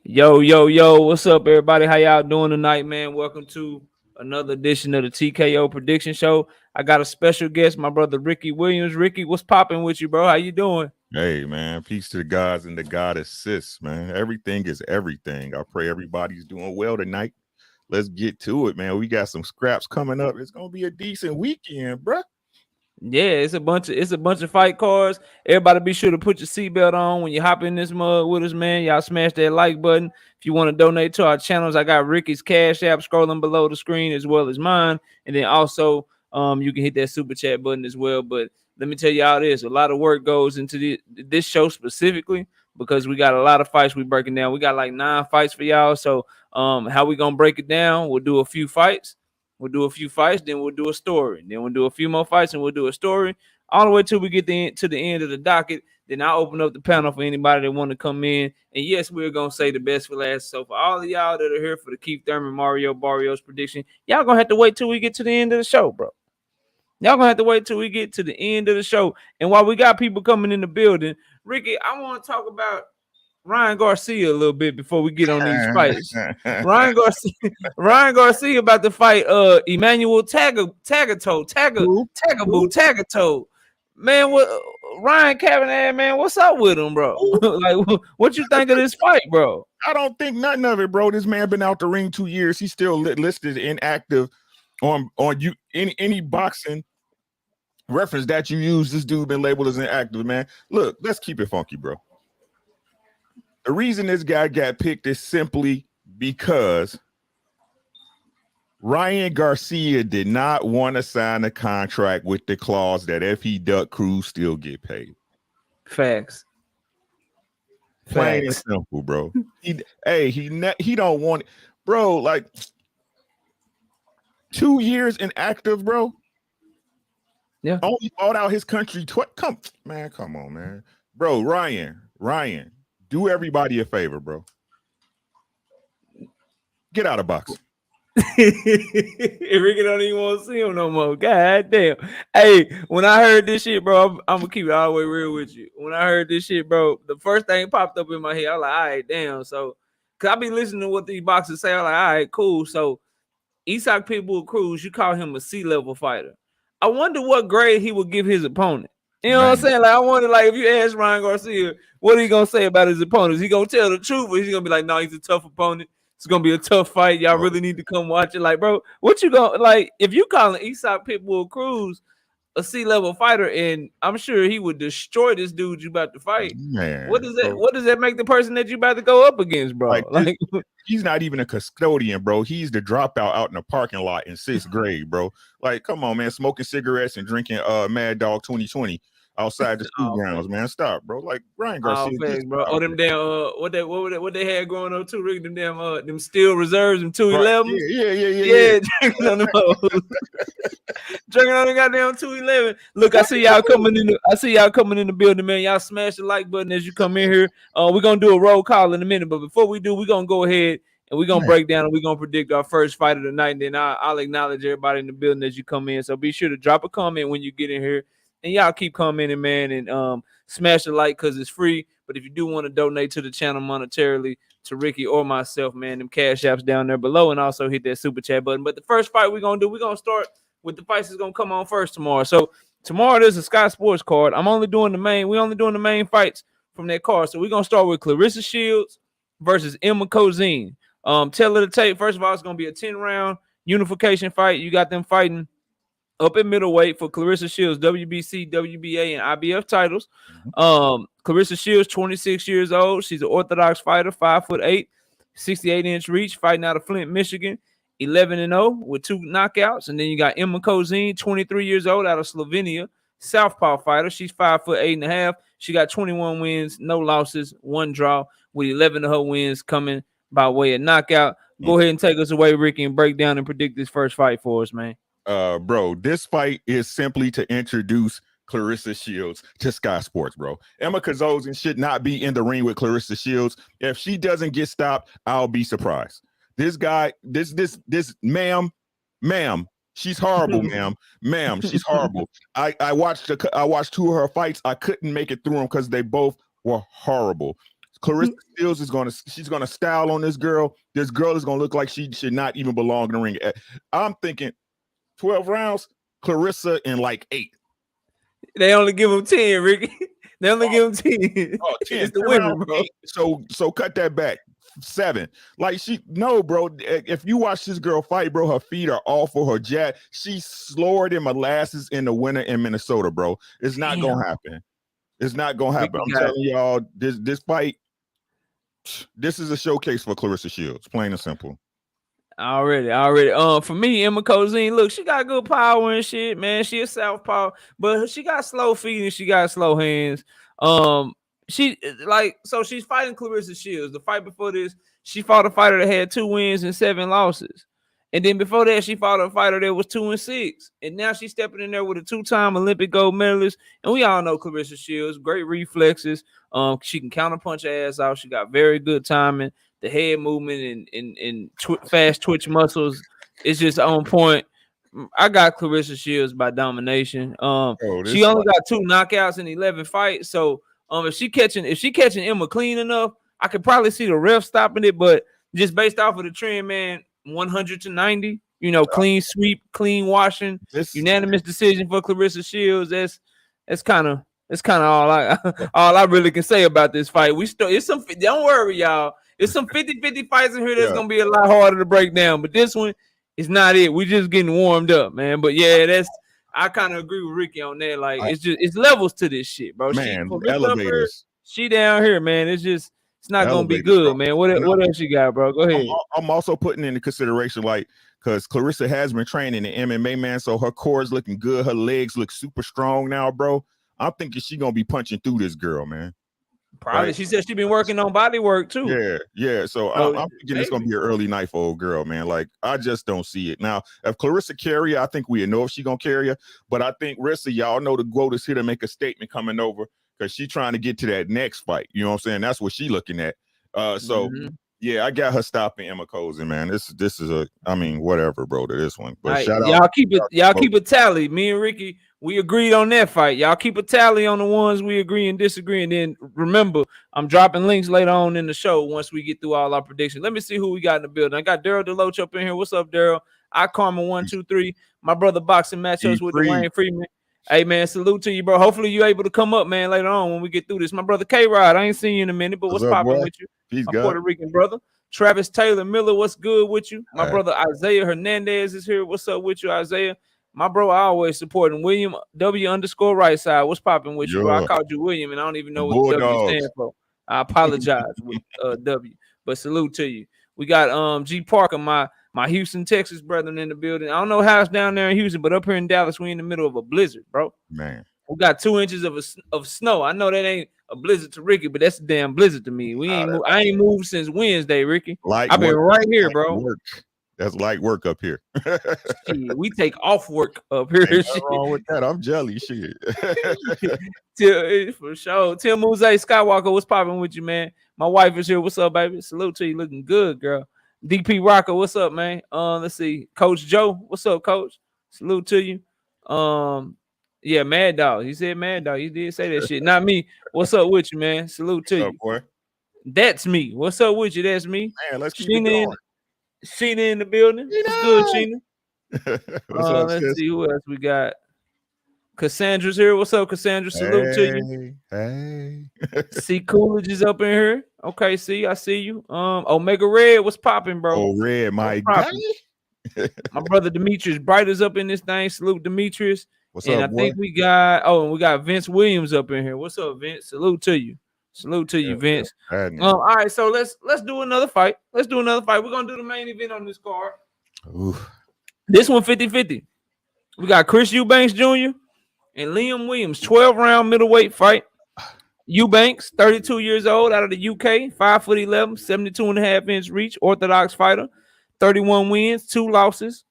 Yo, what's up, everybody? How y'all doing tonight, man? Welcome to another edition of the TKO Prediction Show. I got a special guest, my brother Ricky Williams. Ricky, what's popping with you, bro? How you doing? Hey, man, peace to the gods and the goddesses, man. Everything is everything. I pray everybody's doing well tonight. Let's get to it, man. We got some scraps coming up. It's gonna be a decent weekend, bruh. Yeah, it's a bunch of fight cards. Everybody be sure to put your seatbelt on when you hop in this mug with us, man. Y'all smash that like button. If you want to donate to our channels, I got Ricky's Cash App scrolling below the screen as well as mine. And then also you can hit that super chat button as well. But let me tell y'all this: a lot of work goes into this show specifically because we got a lot of fights we breaking down. We got like 9 fights for y'all. So how we gonna break it down? We'll do a few fights. We'll do a few fights, then we'll do a story. Then we'll do a few more fights, and we'll do a story all the way till we get to the end of the docket. Then I'll open up the panel for anybody that want to come in. And yes, we're going to say the best for last. So for all of y'all that are here for the Keith Thurman, Mario Barrios prediction, y'all going to have to wait till we get to the end of the show, bro. Y'all going to have to wait till we get to the end of the show. And while we got people coming in the building, Ricky, I want to talk about Ryan Garcia a little bit before we get on these fights. Ryan Garcia about to fight Emmanuel Tagato. Man, what Ryan Cavanagh, man, what's up with him, bro? Like, what you think of this fight, bro? I don't think nothing of it, bro. This man been out the ring 2 years. He's still listed inactive on you any boxing reference that you use. This dude been labeled as inactive, man. Look, let's keep it funky, bro. The reason this guy got picked is simply because Ryan Garcia did not want to sign a contract with the clause that if he duck Cruz still get paid. Facts. Plain and simple, bro. He don't want it. Bro, like 2 years inactive, bro. Yeah. Only fought out his country. Come on, man. Bro, Ryan. Do everybody a favor, bro. Get out of boxing. Ricky don't even want to see him no more. God damn. Hey, when I heard this shit, bro, I'm gonna keep it all the way real with you. When I heard this shit, bro, the first thing popped up in my head. I was like, all right, damn. So, cause I be listening to what these boxers say. I'm like, all right, cool. So, Isaac Pitbull Cruz, you call him a C-level fighter. I wonder what grade he would give his opponent. You know what I'm saying? Like, I wonder, like, if you ask Ryan Garcia, what are you gonna say about his opponent? Is he gonna tell the truth, or is he gonna be like, no, he's a tough opponent? It's gonna be a tough fight. Y'all really need to come watch it. Like, bro, what you gonna like? If you calling Isaac Pitbull Cruz a C-level fighter, and I'm sure he would destroy this dude you about to fight. Man, what does that? What does that make the person that you about to go up against, bro? Like he's not even a custodian, bro. He's the dropout out in the parking lot in 6th grade, bro. Like, come on, man, smoking cigarettes and drinking Mad Dog 2020 outside the school grounds, man. Stop, bro. Like Ryan Garcia, bro. Oh, them damn what they had growing up too, Rick. Them damn them steel reserves, them 211. Yeah. Drinking on them drinking on them goddamn 211. Look, I see y'all coming in. I see y'all coming in the building, man. Y'all smash the like button as you come in here. We're gonna do a roll call in a minute, but before we do, we're gonna go ahead and we're gonna break down and we're gonna predict our first fight of the night. And then I'll acknowledge everybody in the building as you come in. So be sure to drop a comment when you get in here. And y'all keep commenting, man, and smash the like because it's free. But if you do want to donate to the channel monetarily to Ricky or myself, man, them cash apps down there below, and also hit that super chat button. But the first fight we're gonna start with the fights that's gonna come on first tomorrow. So tomorrow there's a Sky Sports card. We're only doing the main fights from that card. So we're gonna start with Claressa Shields versus Emma Kozin. Tell her to tape. First of all, it's gonna be a 10-round unification fight. You got them fighting up in middleweight for Claressa Shields, WBC, WBA, and IBF titles. Claressa Shields, 26 years old. She's an orthodox fighter, 5'8", 68-inch reach, fighting out of Flint, Michigan, 11-0 with 2 knockouts. And then you got Emma Kozin, 23 years old, out of Slovenia, southpaw fighter. She's 5'8.5". She got 21 wins, no losses, 1 draw, with 11 of her wins coming by way of knockout. Go ahead and take us away, Ricky, and break down and predict this first fight for us, man. Bro, this fight is simply to introduce Claressa Shields to Sky Sports, bro. Emma Kozin should not be in the ring with Claressa Shields. If she doesn't get stopped, I'll be surprised. This guy, this ma'am, she's horrible, ma'am, she's horrible. I watched 2 of her fights. I couldn't make it through them because they both were horrible. Claressa Shields she's gonna style on this girl. This girl is gonna look like she should not even belong in the ring. I'm thinking 12 rounds, Claressa in like 8. They only give them 10, Ricky. They only give them 10. 10. It's the women, bro. So cut that back. 7. Like bro. If you watch this girl fight, bro, her feet are awful. Her jab, she's slower than molasses in the winter in Minnesota, bro. It's not gonna happen. It's not gonna happen. I'm telling y'all, this fight, this is a showcase for Claressa Shields, plain and simple. Already. For me, Emma Kozin, look, she got good power and shit, man. She a southpaw, but she got slow feet and she got slow hands. She's fighting Claressa Shields. The fight before this, she fought a fighter that had 2 wins and 7 losses. And then before that, she fought a fighter that was 2-6. And now she's stepping in there with a 2-time Olympic gold medalist. And we all know Claressa Shields, great reflexes. She can counterpunch her ass out. She got very good timing. The head movement and fast twitch muscles is just on point. I got Claressa Shields by domination. She only got 2 knockouts in 11 fights. So if she catching Emma clean enough, I could probably see the ref stopping it. But just based off of the trend, man, 100-90, clean sweep, clean washing, unanimous decision for Claressa Shields. That's kind of all I really can say about this fight. Don't worry, y'all. It's some 50-50 fights in here that's gonna be a lot harder to break down, but this one is not it. We just getting warmed up, man. But yeah, I kind of agree with Ricky on that. Like it's levels to this shit, bro. Man, elevators. She down here, man. It's not gonna be good, bro. Man. What else you got, bro? Go ahead. I'm also putting into consideration, like, because Claressa has been training in MMA, man. So her core is looking good. Her legs look super strong now, bro. I'm thinking she's gonna be punching through this girl, man. Probably. Right. She said she's been working on body work too. Yeah. So I'm thinking it's gonna be an early night for old girl, man. Like, I just don't see it. Now, if Claressa carry her, I think we know if she's gonna carry her. But I think Rissa, y'all know the GOAT is here to make a statement coming over because she's trying to get to that next fight. You know what I'm saying? That's what she's looking at. Yeah, I got her stopping Emma Kozin, man. This is whatever, bro, to this one. But shout out. Y'all keep a tally. Me and Ricky, we agreed on that fight. Y'all keep a tally on the ones we agree and disagree. And then remember, I'm dropping links later on in the show once we get through all our predictions. Let me see who we got in the building. I got Daryl DeLoach up in here. What's up, Daryl? I Karma 123. My brother boxing matchups with Dwayne Freeman. Hey, man, salute to you, bro. Hopefully you able to come up, man, later on when we get through this. My brother K-Rod, I ain't seen you in a minute, but what's popping with you? He's my Puerto Rican brother. Travis Taylor Miller, what's good with you? My brother Isaiah Hernandez is here. What's up with you, Isaiah? My bro, I always supporting William W_right side. What's popping with you, bro? I called you William, and I don't even know what W stands for. I apologize with W, but salute to you. We got G Parker, my Houston, Texas brethren in the building. I don't know how it's down there in Houston, but up here in Dallas, we in the middle of a blizzard, bro. Man, we got 2 inches of snow. I know that ain't a blizzard to Ricky, but that's a damn blizzard to me. I ain't moved since Wednesday, Ricky. I've been right here, bro. Work. That's light work up here. Shit, we take off work up here. Ain't wrong with that. I'm jelly, shit. For sure. Tim Muse Skywalker, what's popping with you, man? My wife is here. What's up, baby? Salute to you. Looking good, girl. DP Rocker, what's up, man? Let's see. Coach Joe, what's up, Coach? Salute to you. Yeah, Mad Dog. He said Mad Dog. He did say that shit. Not me. What's up with you, man? Salute to you. Boy? That's me. What's up with you? That's me. Man, let's keep it going. Sheena in the building. What's good, Sheena? Let's see who else we got. Cassandra's here. What's up, Cassandra? Salute to you. Hey. C Coolidge is up in here. Okay, I see you. Omega Red, what's popping, bro? Oh, Red, my guy. My brother Demetrius Bright is up in this thing. Salute Demetrius. What's and up, I think we got Vince Williams up in here. What's up, Vince? Salute to you. Salute to you, Vince. All right, so let's do another fight. We're gonna do the main event on this card. Oof. This one 50-50. We got Chris Eubanks Jr. and Liam Williams, 12-round middleweight fight. Eubanks, 32 years old, out of the UK, 5'11", 72.5-inch reach, orthodox fighter, 31 wins, 2 losses,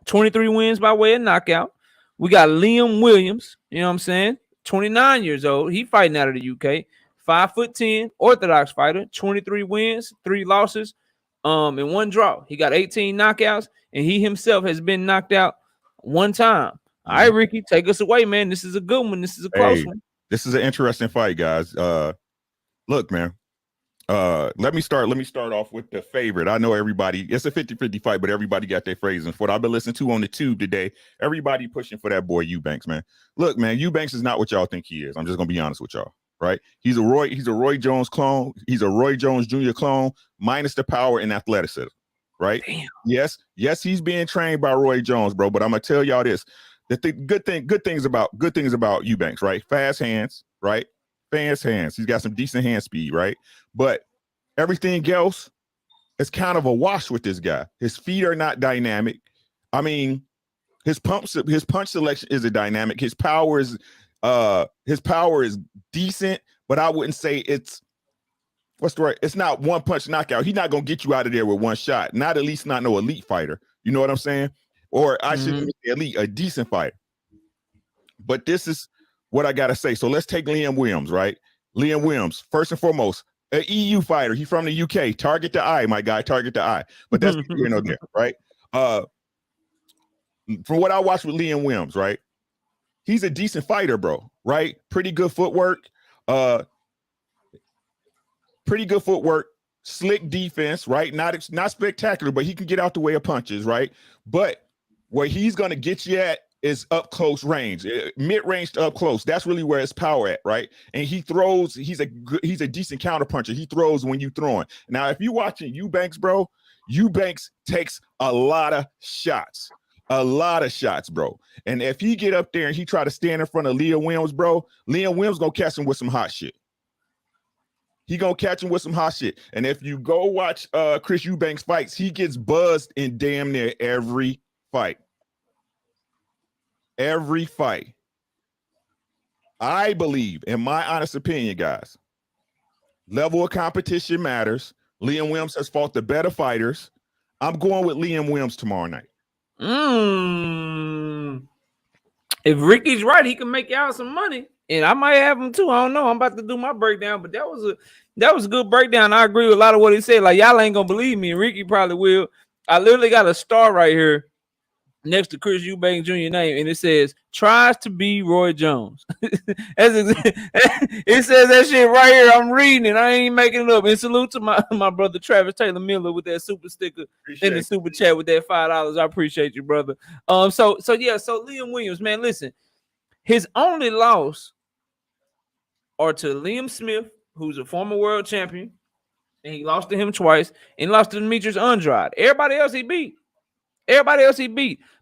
23 wins by way of knockout. We got Liam Williams, you know what I'm saying, 29 years old. He fighting out of the UK, 5'10", orthodox fighter, 23 wins, 3 losses, and 1 draw. He got 18 knockouts, and he himself has been knocked out 1 time. All right, Ricky, take us away, man. This is a good one. This is a close one. This is an interesting fight, guys. Look, man, Let me start off with the favorite. I know everybody, it's a 50-50 fight, but everybody got their phrasing. For what I've been listening to on the tube today, everybody pushing for that boy Eubanks, man. Look, man, Eubanks is not what y'all think he is. I'm just gonna be honest with y'all, right? He's a Roy Jones clone. He's a Roy Jones Jr. clone, minus the power and athleticism, right? Damn. Yes, he's being trained by Roy Jones, bro. But I'm gonna tell y'all this: good things about Eubanks, right? Fast hands, right? Fast hands. He's got some decent hand speed, right? But everything else is kind of a wash with this guy. His feet are not dynamic. I mean, his punch selection is a dynamic. His power is decent, but I wouldn't say it's it's not one punch knockout. He's not gonna get you out of there with one shot. Not at least not no elite fighter. You know what I'm saying? Or I should say elite, a decent fighter. But this is what I gotta say. So let's take Liam Williams, right? Liam Williams, first and foremost, an EU fighter. He's from the UK. Target the eye, my guy. Target the eye. But that's there, right? From what I watched with Liam Williams, right? He's a decent fighter, bro. Right? Pretty good footwork. Slick defense, right? Not spectacular, but he can get out the way of punches, right? But where he's gonna get you at is up close range, mid-range to up close. That's really where his power at, right? And he throws, he's a decent counter puncher. He throws when you throwing. Now, if you watching Eubanks, bro, Eubanks takes a lot of shots, bro. And if he get up there and he try to stand in front of Liam Williams, bro, Liam Williams gonna catch him with some hot shit. He gonna catch him with some hot shit. And if you go watch Chris Eubanks fights, he gets buzzed in damn near every fight. Every fight. I believe, in my honest opinion, guys, level of competition matters. Liam Williams has fought the better fighters. I'm going with Liam Williams tomorrow night. If Ricky's right, he can make y'all some money. And I might have him too. I don't know. I'm about to do my breakdown, but that was a good breakdown. I agree with a lot of what he said. Like, y'all ain't gonna believe me, and Ricky probably will. I literally got a star right here next to Chris Eubank Jr. name, and it says tries to be Roy Jones. It says that shit right here. I'm reading it. I ain't making it up. And salute to my brother Travis Taylor Miller with that super sticker in the super chat with that $5. I appreciate you, brother. So Liam Williams, man, listen, his only loss are to Liam Smith, who's a former world champion, and he lost to him twice, and lost to Demetrius Andrade. Everybody else he beat.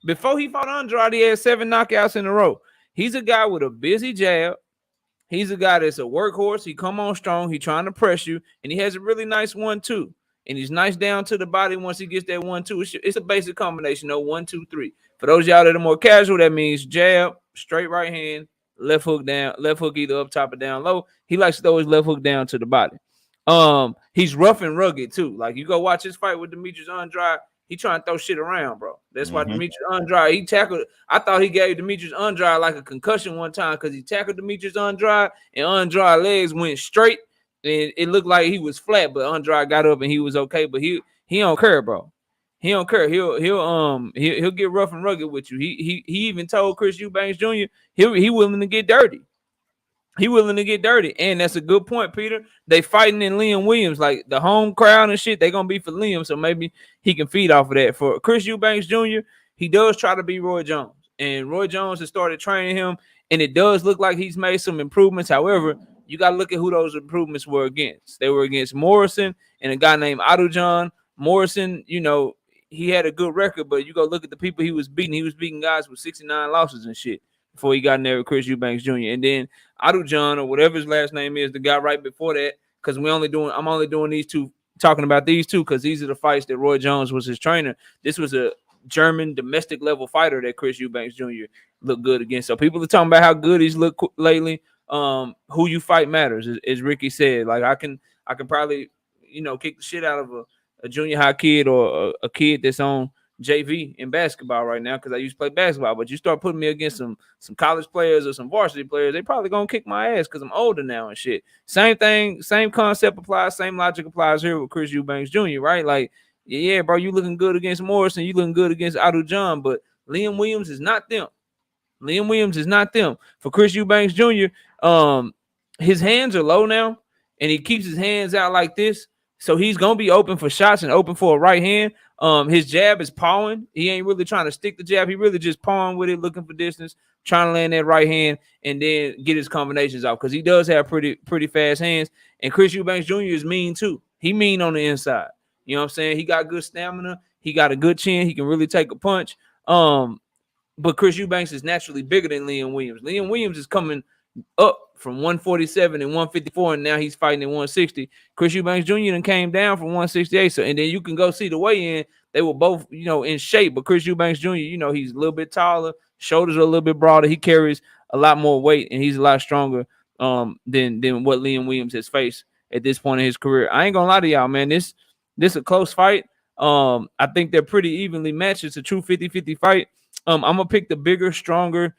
Before he fought Andrade, he had 7 knockouts in a row. He's a guy with a busy jab. He's a guy that's a workhorse. He come on strong. He trying to press you, and he has a really nice 1-2. And he's nice down to the body once he gets that 1-2. It's a basic combination, 1-2-3. For those y'all that are more casual, that means jab, straight right hand, left hook down, left hook either up top or down low. He likes to throw his left hook down to the body. He's rough and rugged too. Like, you go watch his fight with Demetrius Andrade. He trying to throw shit around, bro. That's why Demetrius Andrade, he tackled. I thought he gave Demetrius Andrade like a concussion one time because he tackled Demetrius Andrade, and Andrade's legs went straight, and it looked like he was flat, but Andrade got up and he was okay. But he don't care, bro. He don't care. He'll get rough and rugged with you. He even told Chris Eubanks Jr. he willing to get dirty. He willing to get dirty. And that's a good point, Peter. They fighting in Liam Williams. Like, the home crowd and shit, they going to be for Liam, so maybe he can feed off of that. For Chris Eubanks Jr., he does try to be Roy Jones. And Roy Jones has started training him, and it does look like he's made some improvements. However, you got to look at who those improvements were against. They were against Morrison and a guy named Adujan. Morrison, he had a good record, but you go look at the people he was beating. He was beating guys with 69 losses and shit before he got in there with Chris Eubanks Jr. And then Adujan, or whatever his last name is, the guy right before that, because I'm only doing these two, talking about these two, because these are the fights that Roy Jones was his trainer. This was a German domestic level fighter that Chris Eubanks Jr. looked good against. So people are talking about how good he's looked lately. Who you fight matters, as Ricky said. Like, I can probably, kick the shit out of a junior high kid or a kid that's on JV in basketball right now, because I used to play basketball. But you start putting me against some college players or some varsity players, they probably gonna kick my ass because I'm older now and shit. Same thing, same concept applies, same logic applies here with Chris Eubanks Jr., right? Like, yeah, bro, you looking good against Morrison, you looking good against Adujan, but Liam Williams is not them. For Chris Eubanks Jr., his hands are low now, and he keeps his hands out like this, so he's gonna be open for shots and open for a right hand. His jab is pawing. He ain't really trying to stick the jab. He really just pawing with it, looking for distance, trying to land that right hand, and then get his combinations off because he does have pretty fast hands. And Chris Eubanks Jr. is mean too. He mean on the inside. You know what I'm saying? He got good stamina. He got a good chin. He can really take a punch. But Chris Eubanks is naturally bigger than Liam Williams. Liam Williams is coming up from 147 and 154, and now he's fighting at 160. Chris Eubanks Jr. then came down from 168. So, and then you can go see the weigh-in. They were both, in shape. But Chris Eubanks Jr., he's a little bit taller, shoulders are a little bit broader. He carries a lot more weight, and he's a lot stronger than what Liam Williams has faced at this point in his career. I ain't gonna lie to y'all, man. This a close fight. I think they're pretty evenly matched. It's a true 50-50 fight. I'm gonna pick the bigger, stronger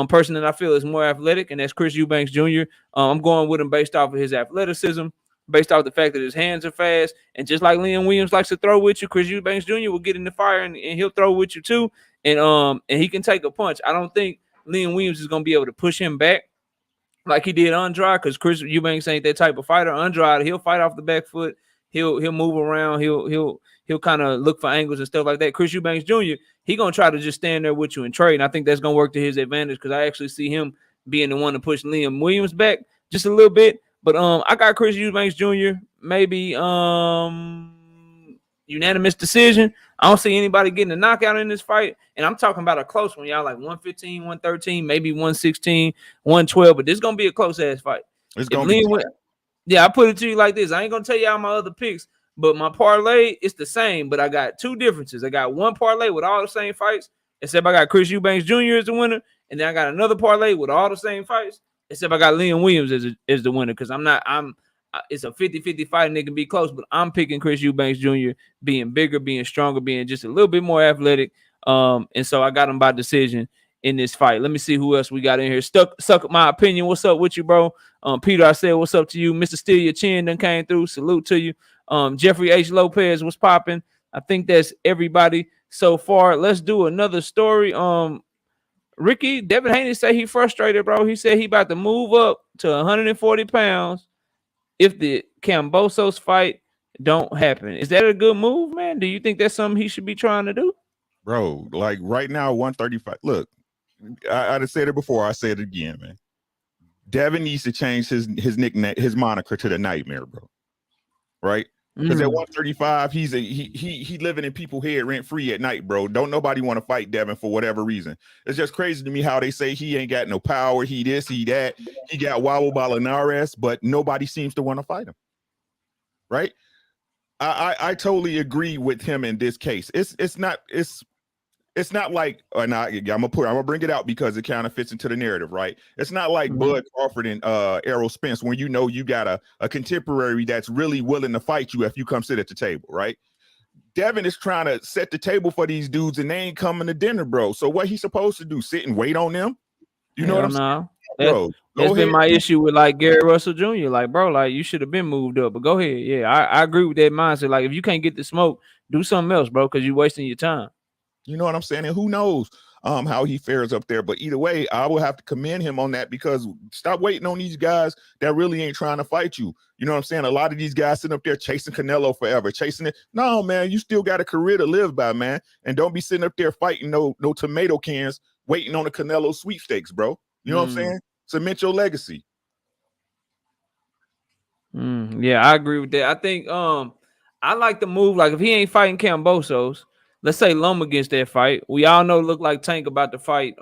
person that I feel is more athletic, and that's Chris Eubanks Jr. I'm going with him based off of his athleticism, based off the fact that his hands are fast, and just like Liam Williams likes to throw with you, Chris Eubanks Jr. will get in the fire and he'll throw with you too, and he can take a punch. I don't think Liam Williams is gonna be able to push him back like he did Andrade, because Chris Eubanks ain't that type of fighter. Andrade, he'll fight off the back foot. He'll move around. He'll kind of look for angles and stuff like that. Chris Eubanks Jr., he gonna try to just stand there with you and trade. And I think that's gonna work to his advantage because I actually see him being the one to push Liam Williams back just a little bit. But I got Chris Eubanks Jr. maybe unanimous decision. I don't see anybody getting a knockout in this fight. And I'm talking about a close one, y'all, like 115, 113, maybe 116, 112. But this is gonna be a close ass fight. It's gonna be I put it to you like this. I ain't gonna tell y'all my other picks, but my parlay is the same. But I got two differences. I got one parlay with all the same fights, except I got Chris Eubanks Jr. as the winner, and then I got another parlay with all the same fights, except I got Liam Williams as the winner. Because it's a 50-50 fight and it can be close, but I'm picking Chris Eubanks Jr. being bigger, being stronger, being just a little bit more athletic. And so I got him by decision in this fight. Let me see who else we got in here. Suck my opinion. What's up with you, bro? Peter, I said, what's up to you? Mr. Steal Your Chin done came through. Salute to you. Jeffrey H. Lopez, what's popping? I think that's everybody so far. Let's do another story. Ricky, Devin Haney say he frustrated, bro. He said he about to move up to 140 pounds if the Kambosos fight don't happen. Is that a good move, man? Do you think that's something he should be trying to do? Bro, like right now, 135. Look, I said it before. I said it again, man. Devin needs to change his nickname, his moniker to the Nightmare, bro. Right? Because at 135, he living in people's head rent free at night, bro. Don't nobody want to fight Devin for whatever reason. It's just crazy to me how they say he ain't got no power. He this, he that. He got Wabo Balanares, but nobody seems to want to fight him. Right? I totally agree with him in this case. It's not like, I'm gonna bring it out because it kind of fits into the narrative, right? It's not like Bud Crawford and Errol Spence when you got a contemporary that's really willing to fight you if you come sit at the table, right? Devin is trying to set the table for these dudes and they ain't coming to dinner, bro. So what he's supposed to do? Sit and wait on them? You know what I'm saying? Bro, that's been my issue with like Gary Russell Jr. Like, bro, like you should have been moved up. But go ahead. Yeah, I agree with that mindset. Like, if you can't get the smoke, do something else, bro, because you're wasting your time. You know what I'm saying? And who knows how he fares up there. But either way, I will have to commend him on that because stop waiting on these guys that really ain't trying to fight you. You know what I'm saying? A lot of these guys sitting up there chasing Canelo forever, chasing it. No, man, you still got a career to live by, man. And don't be sitting up there fighting no tomato cans, waiting on the Canelo sweepstakes, bro. You know what I'm saying? Cement your legacy. Yeah, I agree with that. I think I like the move. Like, if he ain't fighting Kambosos, let's say Loma against that fight. We all know it looked like Tank about to fight.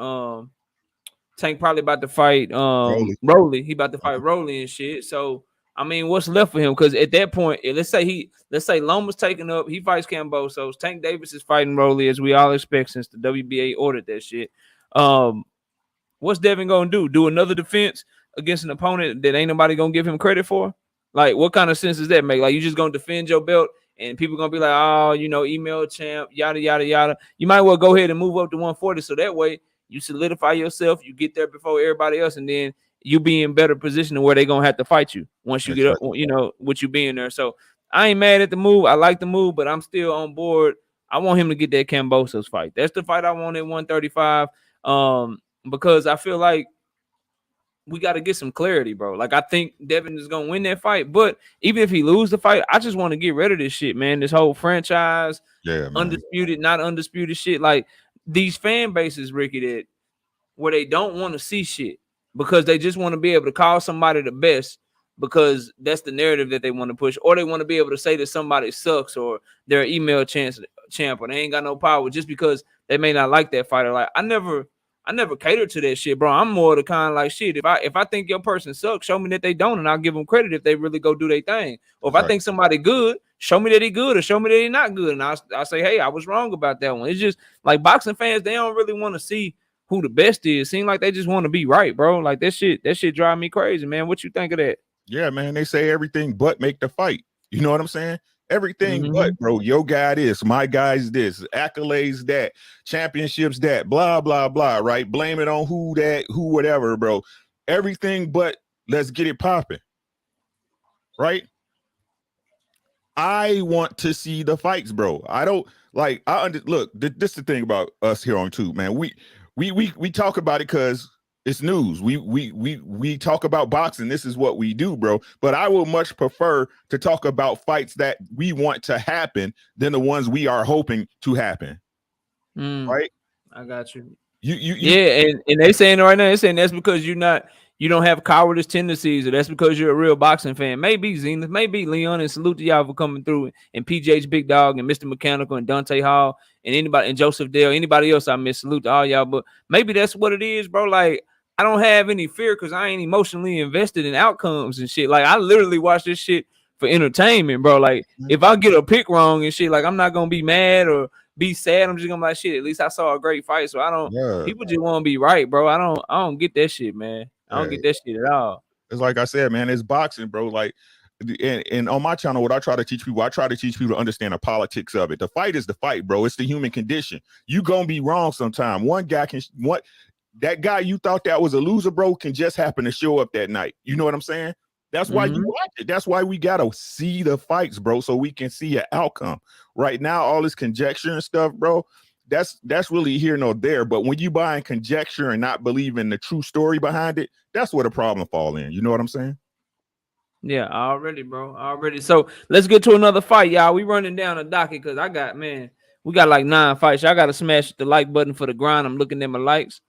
Tank probably about to fight Rolly. He about to fight Rolly and shit. So I mean, what's left for him? Because at that point, let's say Loma's taken up, he fights Kambosos. Tank Davis is fighting Rolly, as we all expect since the WBA ordered that shit. What's Devin gonna do? Do another defense against an opponent that ain't nobody gonna give him credit for? Like, what kind of sense does that make? Like, you just gonna defend your belt and people gonna be like, oh, email champ, yada yada yada. You might well go ahead and move up to 140, so that way you solidify yourself, you get there before everybody else, and then you be in better position to where they're gonna have to fight you once you get up, with you being there. So I ain't mad at the move. I like the move, but I'm still on board. I want him to get that Kambosos fight. That's the fight I want at 135. Because I feel like we got to get some clarity, bro. Like, I think Devin is gonna win that fight, but even if he lose the fight, I just want to get rid of this shit, man. This whole franchise, Yeah, man. undisputed, not undisputed shit. Like these fan bases, Ricky, that where they don't want to see shit because they just want to be able to call somebody the best because that's the narrative that they want to push, or they want to be able to say that somebody sucks or they're an email champ or they ain't got no power just because they may not like that fighter. Like I never cater to that shit, bro. I'm more the kind like shit. If I think your person sucks, show me that they don't, and I'll give them credit if they really go do their thing. Or if I think somebody good, show me that he good, or show me that he not good, and I'll say, hey, I was wrong about that one. It's just like boxing fans, they don't really want to see who the best is. Seem like they just want to be right, bro. Like that shit drive me crazy, man. What you think of that? Yeah, man. They say everything but make the fight. You know what I'm saying? Everything but, bro. Your guy this, my guy's this, accolades that, championships that, blah, blah, blah, right? Blame it on who whatever, bro. Everything but let's get it popping. Right? I want to see the fights, bro. I don't like look, this is the thing about us here on YouTube, man. We talk about it because it's news. We talk about boxing. This is what we do, bro. But I would much prefer to talk about fights that we want to happen than the ones we are hoping to happen. Right? I got you. Yeah, and they saying right now, they're saying that's because you don't have cowardice tendencies, or that's because you're a real boxing fan. Maybe Zenith, maybe Leon, and salute to y'all for coming through, and PJH Big Dog and Mr. Mechanical and Dante Hall and anybody and Joseph Dale, anybody else I miss, salute to all y'all. But maybe that's what it is, bro. Like I don't have any fear because I ain't emotionally invested in outcomes and shit. Like I literally watch this shit for entertainment, bro. Like if I get a pick wrong and shit, like I'm not gonna be mad or be sad. I'm just gonna be like, shit, at least I saw a great fight. So I don't people just want to be right, bro. I don't get that shit, man. I don't get that shit at all. It's like I said, man, it's boxing, bro. Like and on my channel, what I try to teach people to understand the politics of it. The fight is the fight, bro. It's the human condition. You gonna be wrong sometime. One guy that guy you thought that was a loser, bro, can just happen to show up that night. You know what I'm saying? That's why you watch it. That's why we gotta see the fights, bro, so we can see an outcome. Right now, all this conjecture and stuff, bro, that's really here nor there. But when you buy in conjecture and not believe in the true story behind it, that's where the problem fall in. You know what I'm saying? Yeah, already, bro. Already. So let's get to another fight, y'all. We running down the docket because we got like 9 fights. Y'all got to smash the like button for the grind. I'm looking at my likes.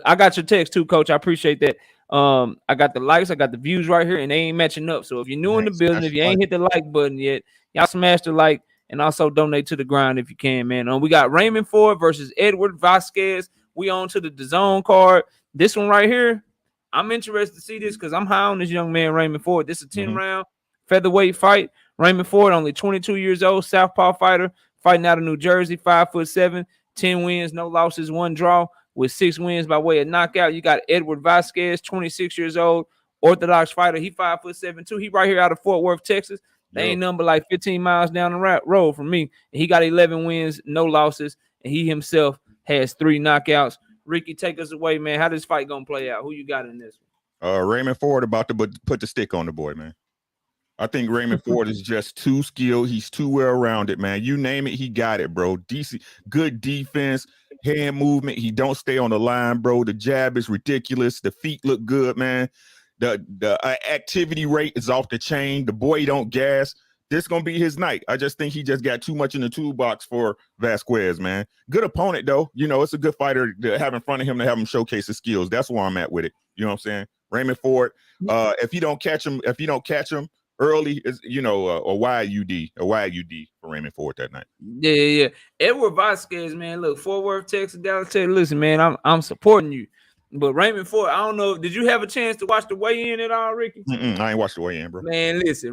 I got your text too, coach. I appreciate that. I got the likes, I got the views right here, and they ain't matching up. So if you're new in the building, if you ain't hit the like button yet, y'all smash the like and also donate to the grind if you can, man. We got Raymond Ford versus Edward Vasquez. We on to the DAZN card. This one right here, I'm interested to see this because I'm high on this young man, Raymond Ford. This is a 10-round featherweight fight. Raymond Ford, only 22 years old, southpaw fighter, fighting out of New Jersey, 5'7", 10 wins, no losses, 1 draw, with 6 wins by way of knockout. You got Edward Vasquez, 26 years old, orthodox fighter. He 5'7" too. He right here out of Fort Worth, Texas. They ain't number like 15 miles down the road from me. And he got 11 wins, no losses, and he himself has 3 knockouts. Ricky, take us away, man. How this fight gonna play out? Who you got in this one? Raymond Ford about to put the stick on the boy, man. I think Raymond Ford is just too skilled. He's too well-rounded, man. You name it, he got it, bro. Good defense, hand movement. He don't stay on the line, bro. The jab is ridiculous. The feet look good, man. The activity rate is off the chain. The boy don't gas. This gonna be his night. I just think he just got too much in the toolbox for Vasquez, man. Good opponent though. You know, it's a good fighter to have in front of him, to have him showcase his skills. That's where I'm at with it. You know what I'm saying? Raymond Ford. If you don't catch him early, is a YUD for Raymond Ford that night. Yeah. Edward Vasquez, man. Look, Fort Worth, Texas, Dallas, Texas. Listen, man, I'm supporting you. But Raymond Ford, I don't know. Did you have a chance to watch the weigh-in at all, Ricky? I ain't watched the weigh-in, bro. Man, listen,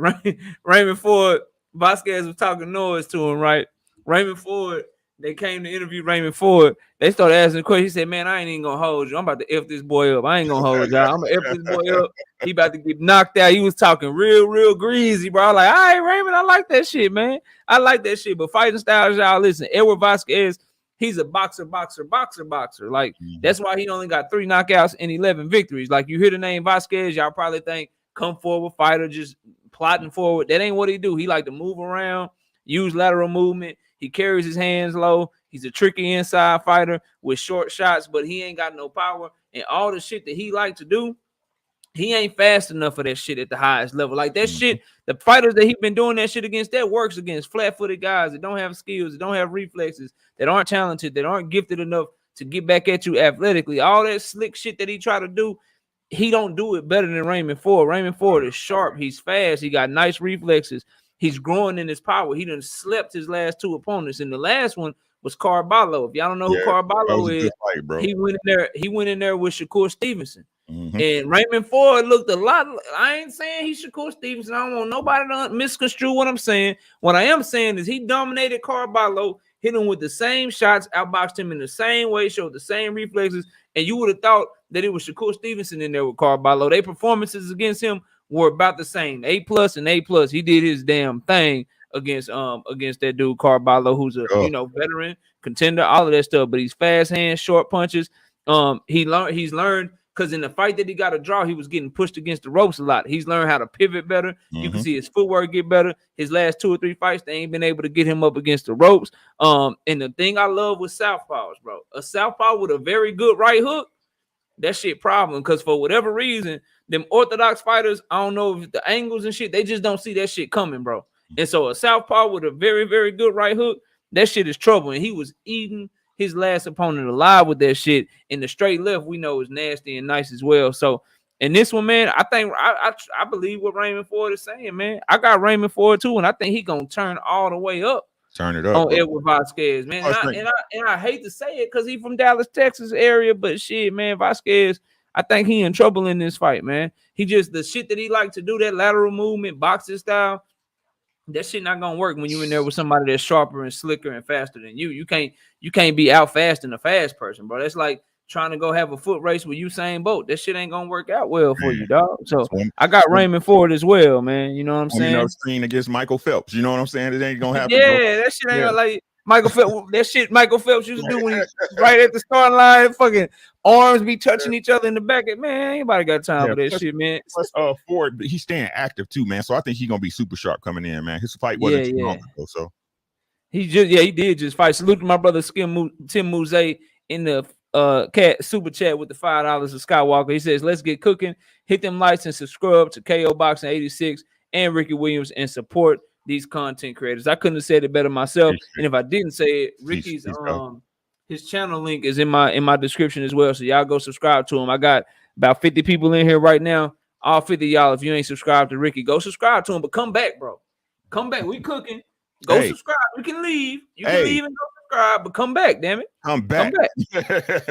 Raymond Ford, Vasquez was talking noise to him, right? Raymond Ford, they came to interview Raymond Ford. They started asking the question. He said, man, I ain't even going to hold you. I'm about to F this boy up. I ain't going to hold y'all. I'm going to F this boy up. He about to get knocked out. He was talking real greasy, bro. I'm like, all right, Raymond, I like that shit, man. I like that shit. But fighting styles, y'all, listen, Edward Vasquez, he's a boxer. Like, that's why he only got 3 knockouts and 11 victories. Like, you hear the name Vasquez, y'all probably think come forward fighter, just plotting forward. That ain't what he do. He like to move around, use lateral movement. He carries his hands low. He's a tricky inside fighter with short shots, but he ain't got no power. And all the shit that he like to do, he ain't fast enough for that shit at the highest level. Like that shit, the fighters that he been doing that shit against, that works against flat-footed guys that don't have skills, that don't have reflexes, that aren't talented, that aren't gifted enough to get back at you athletically. All that slick shit that he try to do, he don't do it better than Raymond Ford. Raymond Ford is sharp. He's fast. He got nice reflexes. He's growing in his power. He done slept his last two opponents. And the last one was Carbajal. If y'all don't know who Carbajal is, fight, bro. he went in there with Shakur Stevenson. And Raymond Ford looked a lot. I ain't saying he Shakur Stevenson. I don't want nobody to misconstrue what I'm saying. What I am saying is he dominated Carbajal, hit him with the same shots, outboxed him in the same way, showed the same reflexes, and you would have thought that it was Shakur Stevenson in there with Carbajal. Their performances against him were about the same, A+ and A+. He did his damn thing against that dude Carbajal, who's a veteran contender, all of that stuff. But he's fast hands, short punches. He's learned. Because in the fight that he got to draw, he was getting pushed against the ropes a lot. He's learned how to pivot better. You can see his footwork get better. His last 2 or 3 fights, they ain't been able to get him up against the ropes. And the thing I love with southpaws, bro, a southpaw with a very good right hook, that shit problem. Because for whatever reason, them orthodox fighters, I don't know if the angles and shit, they just don't see that shit coming, bro. And so a southpaw with a very, very good right hook, that shit is trouble. And he was eating his last opponent alive with that shit. In the straight left, we know is nasty and nice as well. So in this one, man, I think I believe what Raymond Ford is saying, man. I got Raymond Ford too, and I think he gonna turn all the way up. Turn it up on Edward Vasquez, man. And I hate to say it because he's from Dallas, Texas area, but shit, man, Vasquez, I think he in trouble in this fight, man. He just the shit that he like to do, that lateral movement, boxing style. That shit not gonna work when you in there with somebody that's sharper and slicker and faster than you. You can't be out fasting a fast person, bro. That's like trying to go have a foot race with Usain Bolt. That shit ain't gonna work out well for you, dog. So I got Raymond Ford as well, man. You know what I'm saying? Screen against Michael Phelps. You know what I'm saying? It ain't gonna happen. Yeah, that shit ain't like Michael Phelps. That shit Michael Phelps used to do when he right at the starting line, fucking arms be touching each other in the back. Man, anybody got time for that shit, man. Plus, Ford, he's staying active too, man. So I think he's gonna be super sharp coming in, man. His fight wasn't too long ago, so he did just fight. Salute to my brother Tim Muse in the cat super chat with the $5 of Skywalker. He says, "Let's get cooking. Hit them lights and subscribe to KO Boxing 86 and Ricky Williams and support these content creators." I couldn't have said it better myself. And if I didn't say it, Ricky's his channel link is in my description as well. So y'all go subscribe to him. I got about 50 people in here right now. All 50 y'all, if you ain't subscribed to Ricky, go subscribe to him. But come back, bro. Come back. We cooking. Go subscribe. We can leave. You can leave and go subscribe, but come back, damn it. Come back.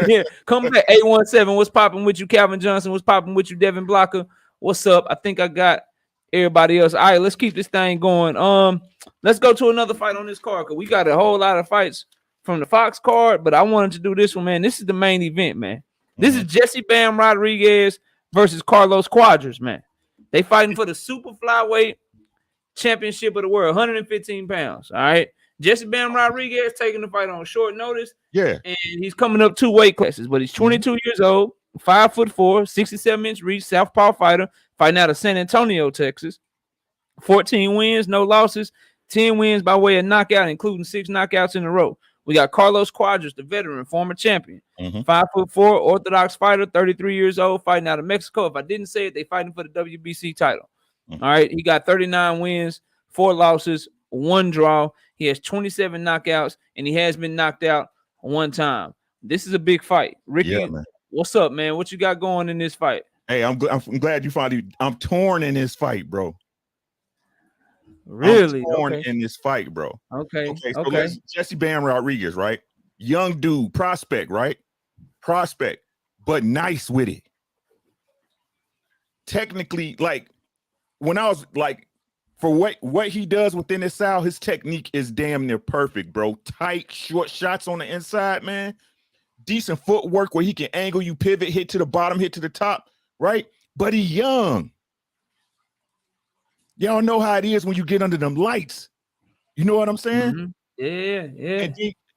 Yeah, come back. 817. What's popping with you, Calvin Johnson? What's popping with you, Devin Blocker? What's up? I think I got everybody else. All right, let's keep this thing going. Let's go to another fight on this card because we got a whole lot of fights from the Fox card, but I wanted to do this one, man. This is the main event, man. This is Jesse Bam Rodriguez versus Carlos Cuadras, man. They fighting for the super flyweight championship of the world, 115 pounds. All right. Jesse Bam Rodriguez taking the fight on short notice. Yeah. And he's coming up 2 weight classes, but he's 22 years old, 5'4", 67-inch reach, southpaw fighter, fighting out of San Antonio, Texas. 14 wins, no losses, 10 wins by way of knockout, including 6 knockouts in a row. We got Carlos Cuadras, the veteran, former champion, 5'4", orthodox fighter, 33 years old, fighting out of Mexico. If I didn't say it, they fighting for the WBC title. All right, he got 39 wins, 4 losses, 1 draw. He has 27 knockouts, and he has been knocked out 1 time. This is a big fight. Ricky, what's up, man? What you got going in this fight? Hey, I'm glad you finally. I'm torn in this fight, bro. Really? I'm torn in this fight, bro. Okay. So Jesse Bam Rodriguez, right? Young dude, prospect, right? Prospect, but nice with it. Technically, like when I was like, for what he does within his style, his technique is damn near perfect, bro. Tight, short shots on the inside, man. Decent footwork where he can angle you, pivot, hit to the bottom, hit to the top, right? But he's young. Y'all know how it is when you get under them lights. You know what I'm saying? Yeah.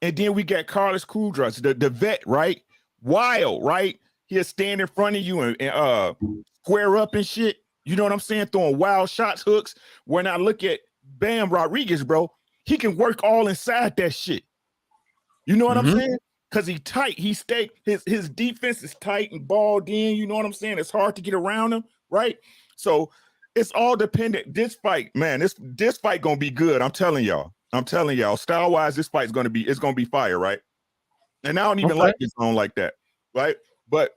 And then we got Carlos Cuadras, the vet, right? Wild, right? He'll stand in front of you and square up and shit. You know what I'm saying? Throwing wild shots, hooks. When I look at Bam Rodriguez, bro, he can work all inside that shit. You know what I'm saying? because he tight. He stay his defense is tight and balled in. You know what I'm saying? It's hard to get around him, right? So it's all dependent. This fight, man, this fight gonna be good. I'm telling y'all. Style wise, this fight's gonna be fire, right? And I don't even like this zone like that, right? But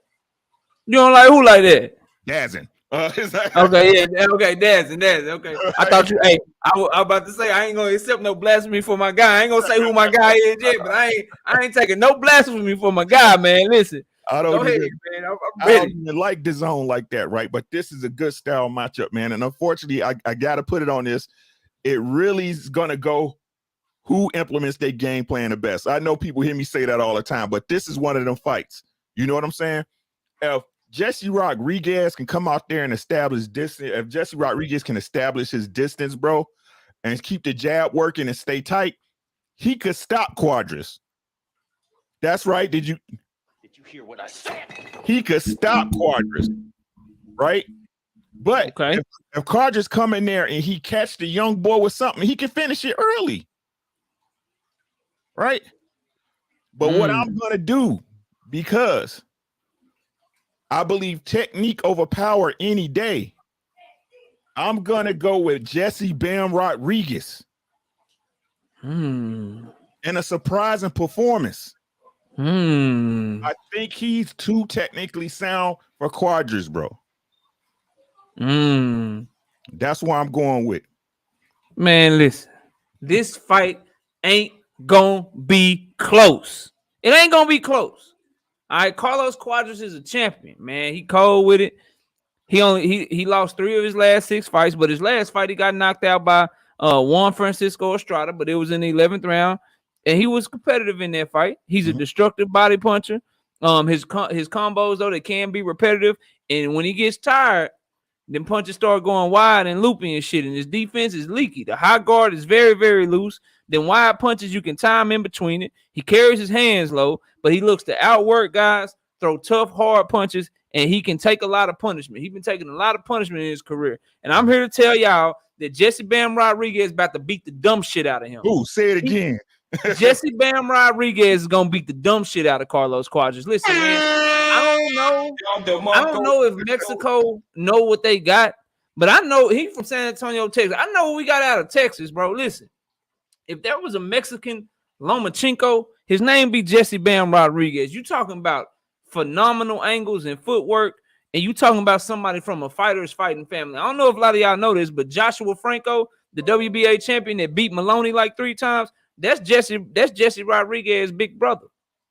you don't like who like that? Dazin. Okay, yeah, okay, Dazin. Okay, I thought you. Hey, I was about to say I ain't gonna accept no blasphemy for my guy. I ain't gonna say who my guy is yet, but I ain't taking no blasphemy for my guy, man. Listen, go ahead, man. I'm ready. I don't even like the zone like that, right? But this is a good style matchup, man. And unfortunately, I got to put it on this. It really is gonna go who implements their game plan the best. I know people hear me say that all the time, but this is one of them fights. You know what I'm saying? If Jesse Rodriguez can come out there and establish distance, if Jesse Rodriguez can establish his distance, bro, and keep the jab working and stay tight, he could stop Cuadras. That's right. Did you hear what I said? He could stop Cuadras, right? But if Cuadras come in there and he catch the young boy with something, he can finish it early. Right? But what I'm going to do, because I believe technique over power any day, I'm going to go with Jesse Bam Rodriguez in a surprising performance. I think he's too technically sound for Cuadras, bro. That's why I'm going with. Man, listen, this fight ain't gonna be close. It ain't gonna be close. All right, Carlos Cuadras is a champion, man. He cold with it. He lost 3 of his last 6 fights, but his last fight he got knocked out by Juan Francisco Estrada, but it was in the 11th round, and he was competitive in that fight. He's a destructive body puncher. His combos though, they can be repetitive, and when he gets tired, then punches start going wide and looping and shit, and his defense is leaky. The high guard is very, very loose. Then wide punches, you can time in between it. He carries his hands low, but he looks to outwork guys, throw tough, hard punches, and he can take a lot of punishment. He's been taking a lot of punishment in his career. And I'm here to tell y'all that Jesse Bam Rodriguez is about to beat the dumb shit out of him. Ooh, say it again. Jesse Bam Rodriguez is going to beat the dumb shit out of Carlos Cuadras. Listen, man, I don't know if Mexico know what they got, but I know he's from San Antonio, Texas. I know what we got out of Texas, bro. Listen. If there was a Mexican Lomachenko, his name be Jesse Bam Rodriguez. You talking about phenomenal angles and footwork, and you talking about somebody from a fighter's fighting family. I don't know if a lot of y'all know this, but Joshua Franco, the WBA champion that beat Maloney like 3 times, that's Jesse Rodriguez's big brother.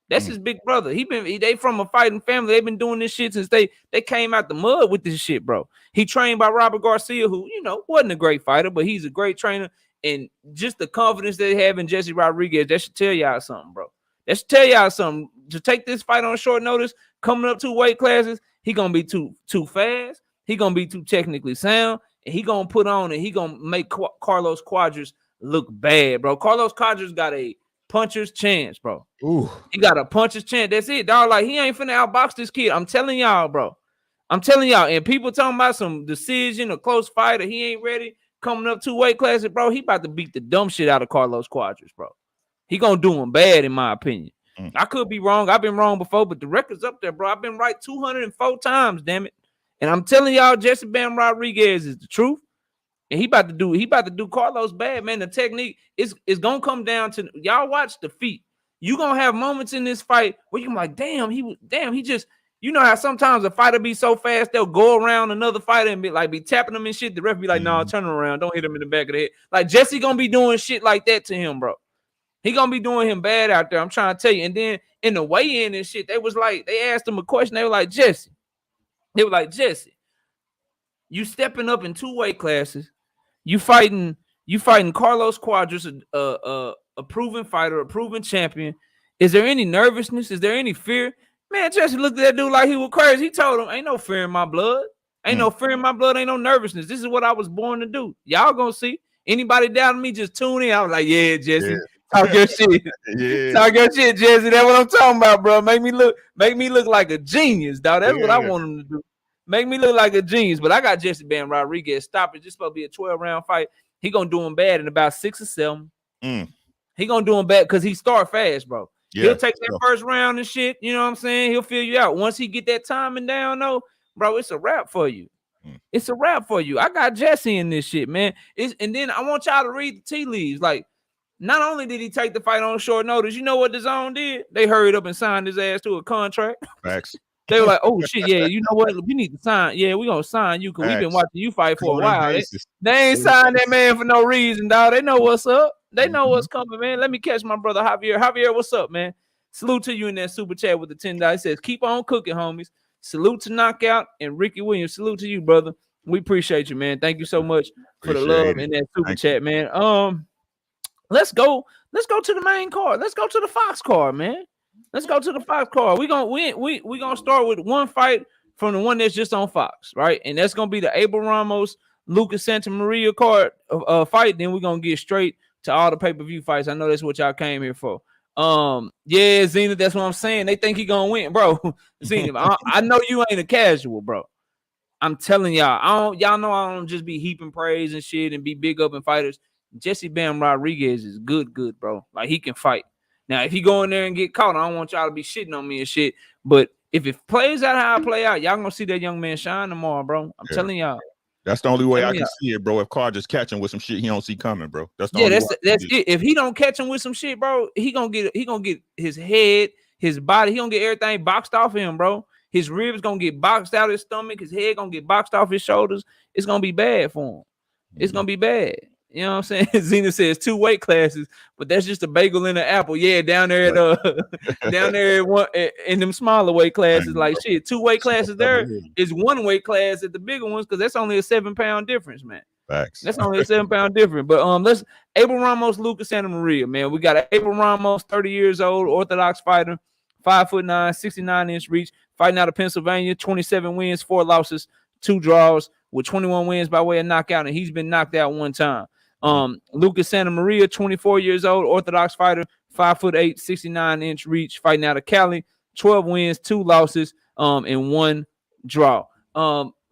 That's his big brother. They from a fighting family. They've been doing this shit since they came out the mud with this shit, bro. He trained by Robert Garcia, who, wasn't a great fighter, but he's a great trainer. And just the confidence they have in Jesse Rodriguez, that should tell y'all something, bro. That should tell y'all something. To take this fight on short notice, coming up 2 weight classes, he gonna be too fast. He gonna be too technically sound, and he gonna put on and he gonna make Carlos Cuadras look bad, bro. Carlos Cuadras got a puncher's chance, bro. Ooh. He got a puncher's chance. That's it, dog. Like, he ain't finna outbox this kid. I'm telling y'all, bro. I'm telling y'all. And people talking about some decision or close fight or he ain't ready. Coming up 2 weight classes, bro, he about to beat the dumb shit out of Carlos Cuadras, bro. He gonna do him bad, in my opinion. I could be wrong. I've been wrong before, but the record's up there, bro. I've been right 204 times, damn it. And I'm telling y'all, Jesse Bam Rodriguez is the truth. And he about to do Carlos bad, man. The technique is gonna come down to y'all watch the feet. You gonna have moments in this fight where you're like, he just. You know how sometimes a fighter be so fast, they'll go around another fighter and be tapping them and shit. The ref be like, no, turn around. Don't hit him in the back of the head. Like, Jesse gonna be doing shit like that to him, bro. He gonna be doing him bad out there. I'm trying to tell you. And then in the weigh-in and shit, they asked him a question. They were like, Jesse, you stepping up in 2 weight classes. You fighting Carlos Cuadras, a proven fighter, a proven champion. Is there any nervousness? Is there any fear? Man, Jesse looked at that dude like he was crazy. He told him, ain't no fear in my blood. Ain't no fear in my blood. Ain't no nervousness. This is what I was born to do. Y'all gonna see. Anybody doubting me, just tune in. I was like, yeah, Jesse. Yeah. Talk your shit. Yeah. Talk your shit, Jesse. That's what I'm talking about, bro. Make me look like a genius, dog. That's what I want him to do. Make me look like a genius. But I got Jesse Bam Rodriguez. Stop it. This supposed to be a 12-round fight. He gonna do him bad in about 6 or 7. He gonna do him bad because he start fast, bro. He'll take that first round and shit. You know what I'm saying? He'll feel you out. Once he get that timing down, though, bro, it's a wrap for you. It's a wrap for you. I got Jesse in this shit, man. And then I want y'all to read the tea leaves. Like, not only did he take the fight on short notice, you know what the zone did? They hurried up and signed his ass to a contract. Facts. They were like, oh shit, yeah, you know what? We need to sign. Yeah, we're gonna sign you because we've been watching you fight for a while. They ain't signed that man for no reason, dog. They know what's up. They know what's coming, man. Let me catch my brother Javier. Javier, what's up, man? Salute to you in that super chat with the $10. He says, keep on cooking, homies. Salute to Knockout and Ricky Williams. Salute to you, brother. We appreciate you, man. Thank you so much for the love in that super chat, man. Let's go to the main card. Let's go to the Fox card, man. Let's go to the Fox card. We're gonna start with one fight from the one that's just on Fox, right? And that's gonna be the Abel Ramos, Lucas Santa Maria card fight. Then we're gonna get straight to all the pay-per-view fights. I know that's what y'all came here for. Yeah, Zena, that's what I'm saying. They think he gonna win, bro. Zena, I know you ain't a casual, bro. I'm telling y'all, y'all know I don't just be heaping praise and shit and be big up in fighters. Jesse Bam Rodriguez is good, bro. Like, he can fight. Now, if he go in there and get caught, I don't want y'all to be shitting on me and shit. But if it plays out how I play out, y'all gonna see that young man shine tomorrow, bro. I'm telling y'all. That's the only way I can see it, bro. If Carr just catch him with some shit he don't see coming, bro. That's the that's it. If he don't catch him with some shit, bro, he gonna get his head, his body, he gonna get everything boxed off him, bro. His ribs gonna get boxed out his stomach, his head gonna get boxed off his shoulders. It's gonna be bad for him. It's gonna be bad. You know what I'm saying? Zena says 2 weight classes, but that's just a bagel and an apple. Yeah, down there at down there in them smaller weight classes, like shit. 2 weight classes there is 1 weight class at the bigger ones because that's only a 7-pound difference, man. Facts. That's only a 7-pound difference. But let's Abel Ramos, Lucas Santa Maria, man. We got Abel Ramos, 30 years old, Orthodox fighter, 5'9", 69-inch reach, fighting out of Pennsylvania, 27 wins, 4 losses, 2 draws, with 21 wins by way of knockout, and he's been knocked out 1 time. Lucas Santa Maria, 24 years old, Orthodox fighter, 5'8", 69-inch reach, fighting out of Cali, 12 wins, 2 losses, and 1 draw.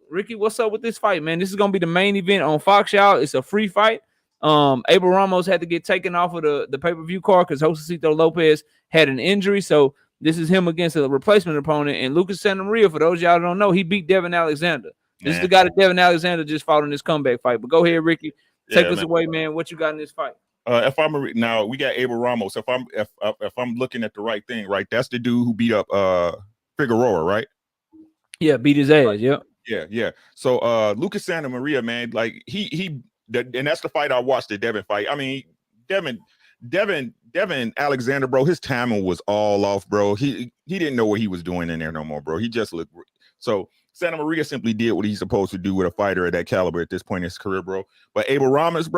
Ricky, what's up with this fight, man? This is gonna be the main event on Fox, y'all. It's a free fight. Abel Ramos had to get taken off of the pay-per-view card because Josecito Lopez had an injury, so this is him against a replacement opponent. And Lucas Santa Maria, for those y'all who don't know, he beat Devin Alexander. This is the guy that Devin Alexander just fought in this comeback fight. But go ahead, Ricky. Take us away, man. What you got in this fight? Now we got Abel Ramos. If I'm looking at the right thing, right? That's the dude who beat up Figueroa, right? Yeah, beat his ass. Yep. Yeah. So Lucas Santa Maria, man, like and that's the fight I watched, the Devin fight. I mean, Devin Alexander, bro, his timing was all off, bro. He didn't know what he was doing in there no more, bro. He just looked so. Santa Maria simply did what he's supposed to do with a fighter of that caliber at this point in his career, bro. But Abel Ramos,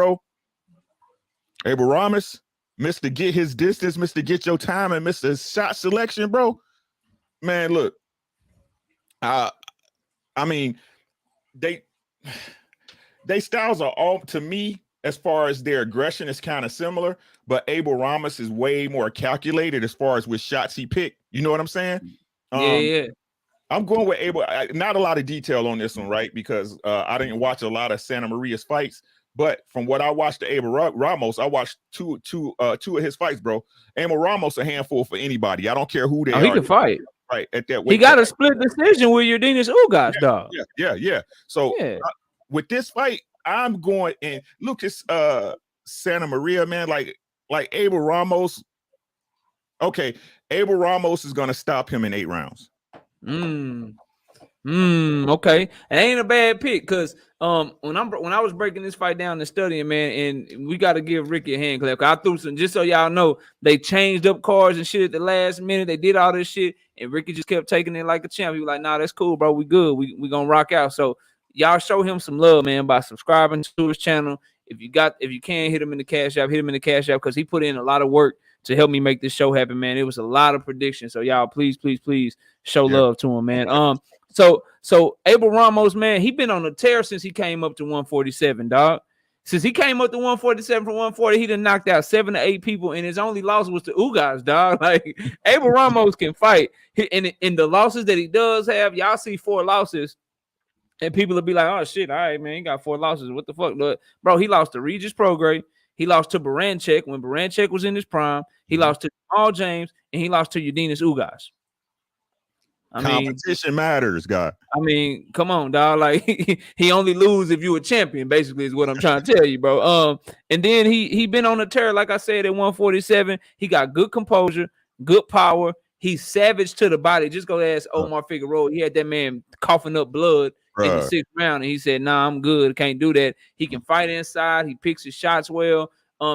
Mr. Get his distance, Mr. Get your time, and Mr. Shot selection, bro. Man, look. I mean, they styles are all, to me, as far as their aggression is kind of similar, but Abel Ramos is way more calculated as far as which shots he picked. You know what I'm saying? Yeah. I'm going with Abel. Not a lot of detail on this one, right? Because I didn't watch a lot of Santa Maria's fights, but from what I watched to Abel Ramos, I watched two of his fights, bro. Abel Ramos a handful for anybody. I don't care who they are. He can fight. Right at that weight. He got a split decision with Yordenis Ugas, dog. Yeah. So with this fight, I'm going in Lucas Santa Maria, man. Like Abel Ramos. Okay, Abel Ramos is gonna stop him in 8 rounds. Okay. It ain't a bad pick because when I was breaking this fight down and studying, man, and we got to give Ricky a hand clap. I threw some, just so y'all know, they changed up cards and shit at the last minute. They did all this shit, and Ricky just kept taking it like a champ. He was like, "Nah, that's cool, bro. We good. We gonna rock out." So y'all show him some love, man, by subscribing to his channel. If you can, hit him in the Cash App, because he put in a lot of work to help me make this show happen, man. It was a lot of predictions. So y'all, please show love to him, man. So Abel Ramos, man, he been on a tear since he came up to 147, dog. Since he came up to 147 from 140, he done knocked out 7 to 8 people, and his only loss was to Ugas, dog. Like, Abel Ramos can fight. And the losses that he does have, y'all see 4 losses, and people will be like, "Oh shit, all right, man, he got 4 losses. What the fuck, bro?" He lost to Regis Prograis. He lost to Baranchek when Baranchek was in his prime. He lost to Jamal James, and he lost to Eubanks Ugas. Competition matters, God. I mean, come on, dog. Like he only lose if you a champion, basically, is what I'm trying to tell you, bro. And then he been on a tear, like I said, at 147. He got good composure, good power. He's savage to the body. Just go ask Omar Figueroa. He had that man coughing up blood in the 6th round, and he said, "Nah, I'm good. Can't do that." He can fight inside. He picks his shots well.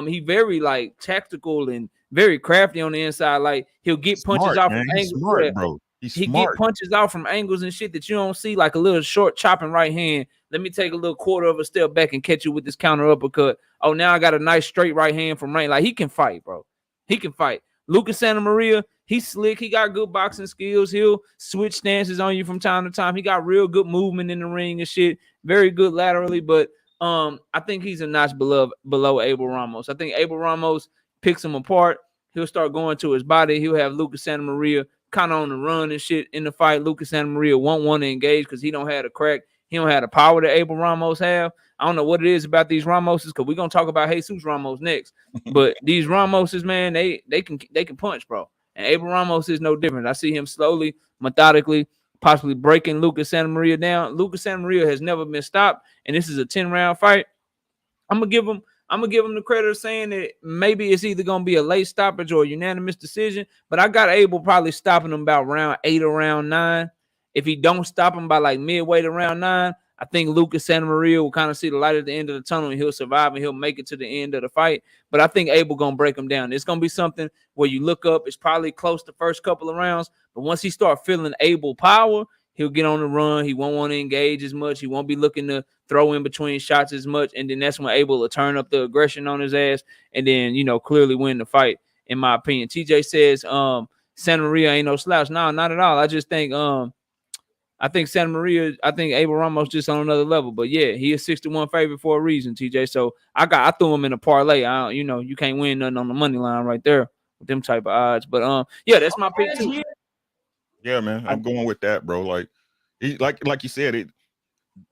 He very like tactical and very crafty on the inside. Like he'll get punches off from angles. Smart, bro. He get punches out from angles and shit that you don't see, like a little short chopping right hand. Let me take a little quarter of a step back and catch you with this counter uppercut. Oh, now I got a nice straight right hand from Raymond. Like he can fight, bro. He can fight. Lucas Santa Maria, he's slick. He got good boxing skills. He'll switch stances on you from time to time. He got real good movement in the ring and shit. Very good laterally, but I think he's a notch below Abel Ramos. I think Abel Ramos picks him apart. He'll start going to his body. He'll have Lucas Santa Maria kind of on the run and shit in the fight. Lucas Santa Maria won't want to engage because he don't have the crack. He don't have the power that Abel Ramos have. I don't know what it is about these Ramoses, because we're gonna talk about Jesus Ramos next. But these Ramoses, man, they can punch, bro. And Abel Ramos is no different. I see him slowly, methodically, possibly breaking Lucas Santa Maria down. Lucas Santa Maria has never been stopped, and this is a 10-round fight. I'm gonna give him the credit of saying that maybe it's either going to be a late stoppage or a unanimous decision, but I got Abel probably stopping him about round 8 or round 9. If he don't stop him by like midway to round 9, I think Lucas Santa Maria will kind of see the light at the end of the tunnel and he'll survive and he'll make it to the end of the fight. But I think Abel going to break him down. It's going to be something where you look up, it's probably close the first couple of rounds, but once he start feeling Abel power, he'll get on the run. He won't want to engage as much. He won't be looking to throw in between shots as much. And then that's when Abel will turn up the aggression on his ass and then, clearly win the fight, in my opinion. TJ says Santa Maria ain't no slouch. No, not at all. I just think I think Abel Ramos just on another level. But yeah, he is 6-1 favorite for a reason, TJ. So I threw him in a parlay. You can't win nothing on the money line right there with them type of odds. But yeah, that's my pick too. Yeah, man, I'm going with that, bro. Like you said,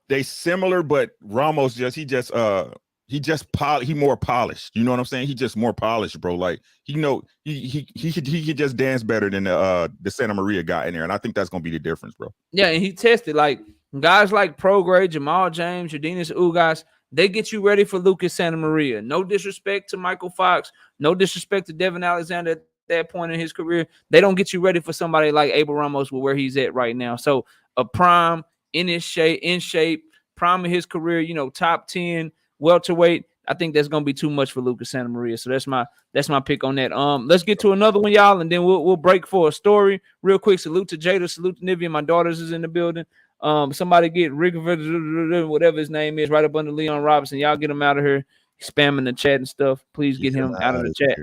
they similar, but Ramos he more polished. You know what I'm saying? He just more polished, bro. Like he could just dance better than the Santa Maria guy in there, and I think that's gonna be the difference, bro. Yeah, and he tested like guys like Prograde, Jamal James, Eubanks Ugas. They get you ready for Lucas Santa Maria. No disrespect to Michael Fox, no disrespect to Devin Alexander at that point in his career. They don't get you ready for somebody like Abel Ramos with where he's at right now. So a prime in shape, prime of his career, top 10 welterweight. I think that's gonna be too much for Lucas Santa Maria. So that's my pick on that. Let's get to another one, y'all, and then we'll break for a story real quick. Salute to Jada, salute to Nivea. My daughters is in the building. Somebody get Rick, whatever his name is, right up under Leon Robinson. Y'all get him out of here. He's spamming the chat and stuff. Please get him out of the chat.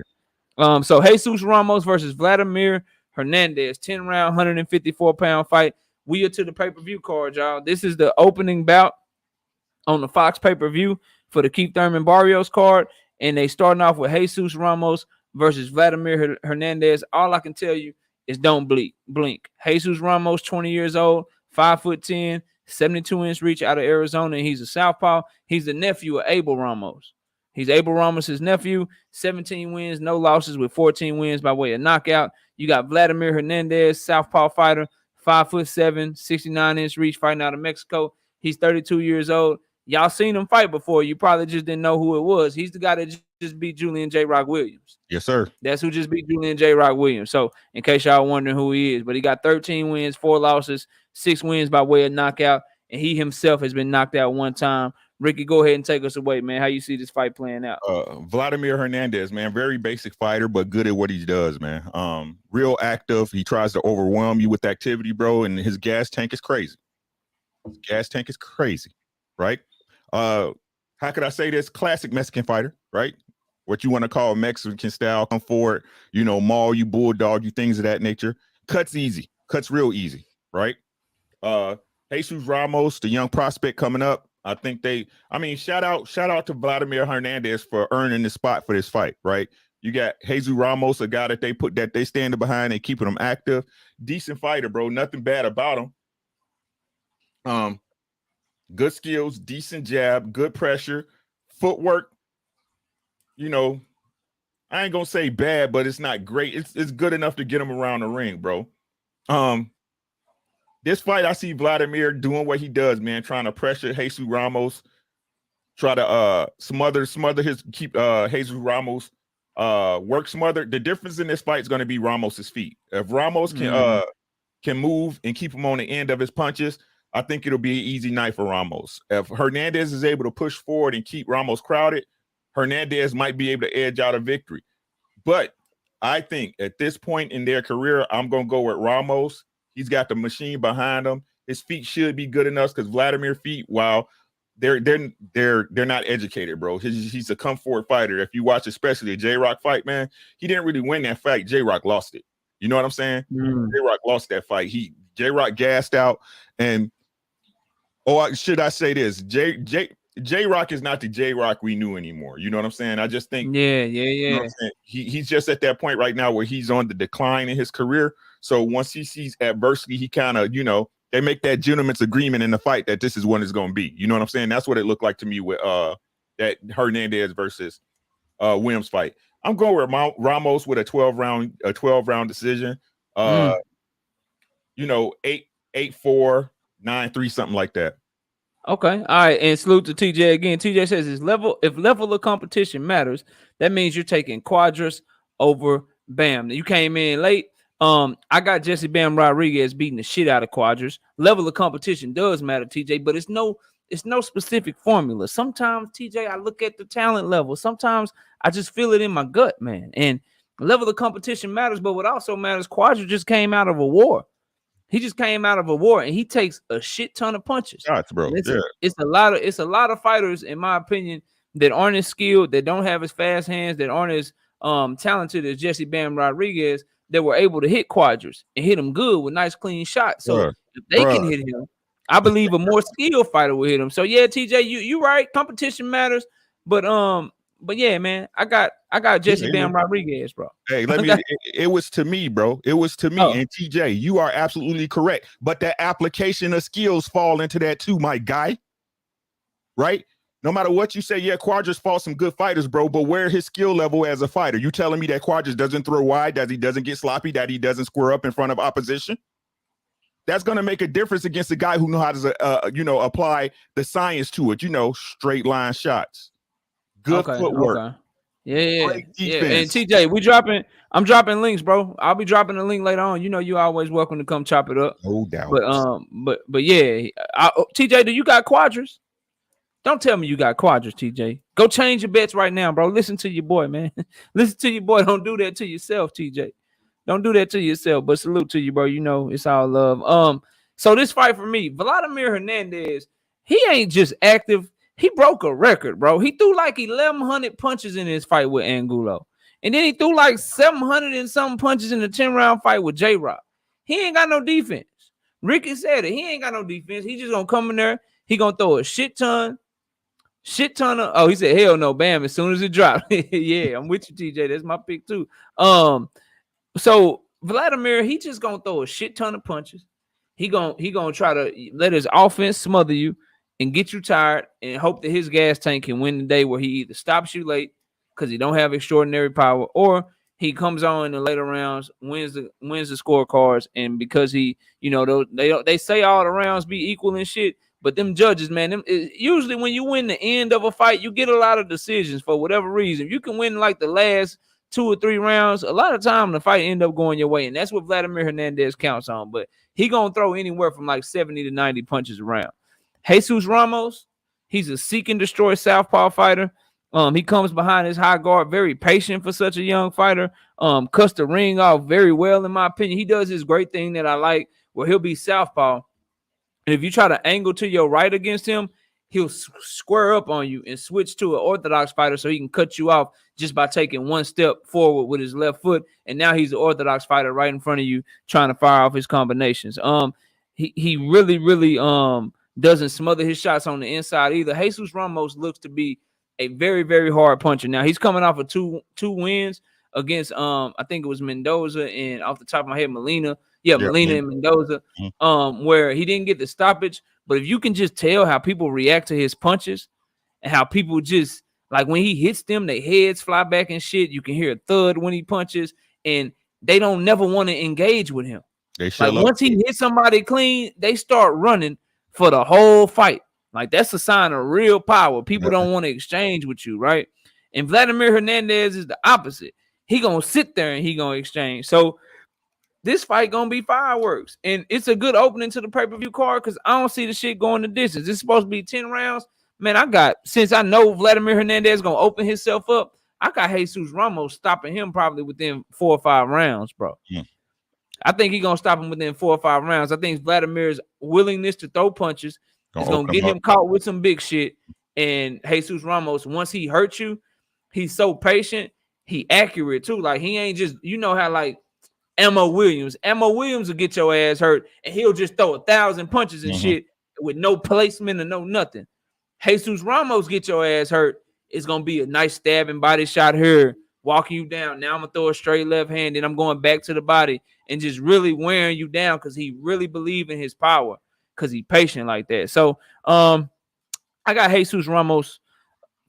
So Jesus Ramos versus Vladimir Hernandez, 10-round, 154-pound fight. We are to the pay-per-view card, y'all. This is the opening bout on the Fox pay-per-view for the Keith Thurman Barrios card, and they starting off with Jesus Ramos versus Vladimir Hernandez. All I can tell you is don't blink. Jesus Ramos, 20 years old, 5'10", 72-inch reach out of Arizona, and he's a southpaw. He's the nephew of Abel Ramos. He's Abel Ramos' nephew, 17 wins, no losses with 14 wins by way of knockout. You got Vladimir Hernandez, southpaw fighter, 5'7", 69-inch reach, fighting out of Mexico. He's 32 years old. Y'all seen him fight before. You probably just didn't know who it was. He's the guy that just beat Julian J. Rock Williams. Yes, sir. That's who just beat Julian J. Rock Williams. So in case y'all wondering who he is, but he got 13 wins, 4 losses, 6 wins by way of knockout, and he himself has been knocked out one time. Ricky, go ahead and take us away, man. How you see this fight playing out? Vladimir Hernandez, man, very basic fighter, but good at what he does, man. Real active. He tries to overwhelm you with activity, bro, and his gas tank is crazy. Right? How could I say this? Classic Mexican fighter, right? What you want to call Mexican style, come forward, maul you, bulldog you, things of that nature. Cuts easy, cuts real easy, right? Jesus Ramos, the young prospect coming up. I think shout out to Vladimir Hernandez for earning the spot for this fight, right? You got Jesus Ramos, a guy that they standing behind and keeping him active. Decent fighter, bro. Nothing bad about him. Good skills, decent jab, good pressure, footwork. I ain't gonna say bad, but it's not great. It's good enough to get him around the ring, bro. This fight, I see Vladimir doing what he does, man, trying to pressure Jesus Ramos, try to smother his Jesus Ramos work smother. The difference in this fight is going to be Ramos's feet. If Ramos can move and keep him on the end of his punches, I think it'll be an easy night for Ramos. If Hernandez is able to push forward and keep Ramos crowded, Hernandez might be able to edge out a victory. But I think at this point in their career, I'm going to go with Ramos. He's got the machine behind him. His feet should be good enough because Vladimir's feet, while they're not educated, bro. He's a come forward fighter. If you watch especially a J-Rock fight, man, he didn't really win that fight. J-Rock lost it. You know what I'm saying? J-Rock lost that fight. J-Rock gassed out. And should I say this? J-Rock is not the J-Rock we knew anymore. You know what I'm saying? I just think You know what I'm saying? He's just at that point right now where he's on the decline in his career. So once he sees adversity, he kind of, they make that gentleman's agreement in the fight that this is what it's going to be. You know what I'm saying? That's what it looked like to me with that Hernandez versus Williams fight. I'm going with Ramos with a 12-round decision. 8-4, 9-3, something like that. Okay. All right. And salute to TJ again. TJ says if level of competition matters, that means you're taking Cuadras over Bam. Now, you came in late. I got Jesse Bam Rodriguez beating the shit out of Cuadras. Level of competition does matter, TJ, but it's no specific formula. Sometimes, TJ, I look at the talent level. Sometimes I just feel it in my gut, man. And level of competition matters, but what also matters, Cuadras just came out of a war. He just came out of a war and he takes a shit ton of punches. Shots, bro. It's a lot of fighters, in my opinion, that aren't as skilled, that don't have as fast hands, that aren't as talented as Jesse Bam Rodriguez, that were able to hit Cuadras and hit him good with nice clean shots. So if they can hit him, I believe a more skilled fighter will hit him. So yeah, TJ, you right. Competition matters, but yeah, man, I got Jesse Bam Rodriguez, bro. Hey, it was to me, bro. It was to me. And TJ, you are absolutely correct. But that application of skills fall into that too, my guy. Right? No matter what you say, yeah, Cuadras fought some good fighters, bro, but where his skill level as a fighter? You telling me that Cuadras doesn't throw wide, that he doesn't get sloppy, that he doesn't square up in front of opposition? That's going to make a difference against a guy who knows how to, apply the science to it, straight line shots. Good footwork. Okay. Yeah. And TJ, I'm dropping links, bro. I'll be dropping a link later on. You always welcome to come chop it up. No doubt. But yeah, TJ, do you got Cuadras? Don't tell me you got Cuadras, TJ. Go change your bets right now, bro. Listen to your boy, man. Listen to your boy. Don't do that to yourself, TJ. Don't do that to yourself. But salute to you, bro. It's all love. So this fight for me, Vladimir Hernandez, he ain't just active. He broke a record, bro. He threw like 1,100 punches in his fight with Angulo. And then he threw like 700 and something punches in the 10-round fight with J-Rock. He ain't got no defense. Ricky said it. He ain't got no defense. He just gonna come in there. He gonna throw a shit ton of, he said, hell no, Bam, as soon as it dropped. Yeah, I'm with you, TJ. That's my pick too. So Vladimir, he just gonna throw a shit ton of punches. He gonna try to let his offense smother you and get you tired and hope that his gas tank can win the day where he either stops you late because he don't have extraordinary power, or he comes on in the later rounds, wins the scorecards, and because he, they say all the rounds be equal and shit. But them judges, man, usually when you win the end of a fight, you get a lot of decisions for whatever reason. You can win like the last 2 or 3 rounds. A lot of time the fight end up going your way, and that's what Vladimir Hernandez counts on. But he gonna throw anywhere from like 70 to 90 punches around. Jesus Ramos, he's a seek and destroy southpaw fighter. He comes behind his high guard, very patient for such a young fighter. Cuts the ring off very well, in my opinion. He does this great thing that I like, where he'll be southpaw. And if you try to angle to your right against him, he'll square up on you and switch to an orthodox fighter so he can cut you off just by taking one step forward with his left foot. And now he's an orthodox fighter right in front of you trying to fire off his combinations. He really doesn't smother his shots on the inside either. Jesus Ramos looks to be a very, very hard puncher. Now, he's coming off of two wins against, I think it was Mendoza and off the top of my head, Molina. Yeah, Molina and Mendoza, where he didn't get the stoppage. But if you can just tell how people react to his punches and how people just Like when he hits them, their heads fly back and shit. You can hear a thud when he punches, and they don't never want to engage with him. Like once he hits somebody clean, they start running for the whole fight. Like that's a sign of real power. People don't want to exchange with you, right? And Vladimir Hernandez is the opposite. He gonna sit there and he gonna exchange. So this fight gonna be fireworks, and it's a good opening to the pay-per-view card because I don't see the shit going the distance. It's supposed to be 10 rounds. Man, since I know Vladimir Hernandez gonna open himself up, I got Jesus Ramos stopping him probably within 4 or 5 rounds, bro. Yeah. I think he's gonna stop him within 4 or 5 rounds. I think Vladimir's willingness to throw punches is gonna get him caught with some big shit. And Jesus Ramos, once he hurts you, he's so patient, he accurate too. Like he ain't just, you know how like Emma Williams will get your ass hurt, and he'll just throw 1,000 punches and shit with no placement or no nothing. Jesus Ramos get your ass hurt. It's gonna be a nice stabbing body shot here, walking you down. Now I'm gonna throw a straight left hand, and I'm going back to the body and just really wearing you down because he really believe in his power because he patient like that. So I got Jesus Ramos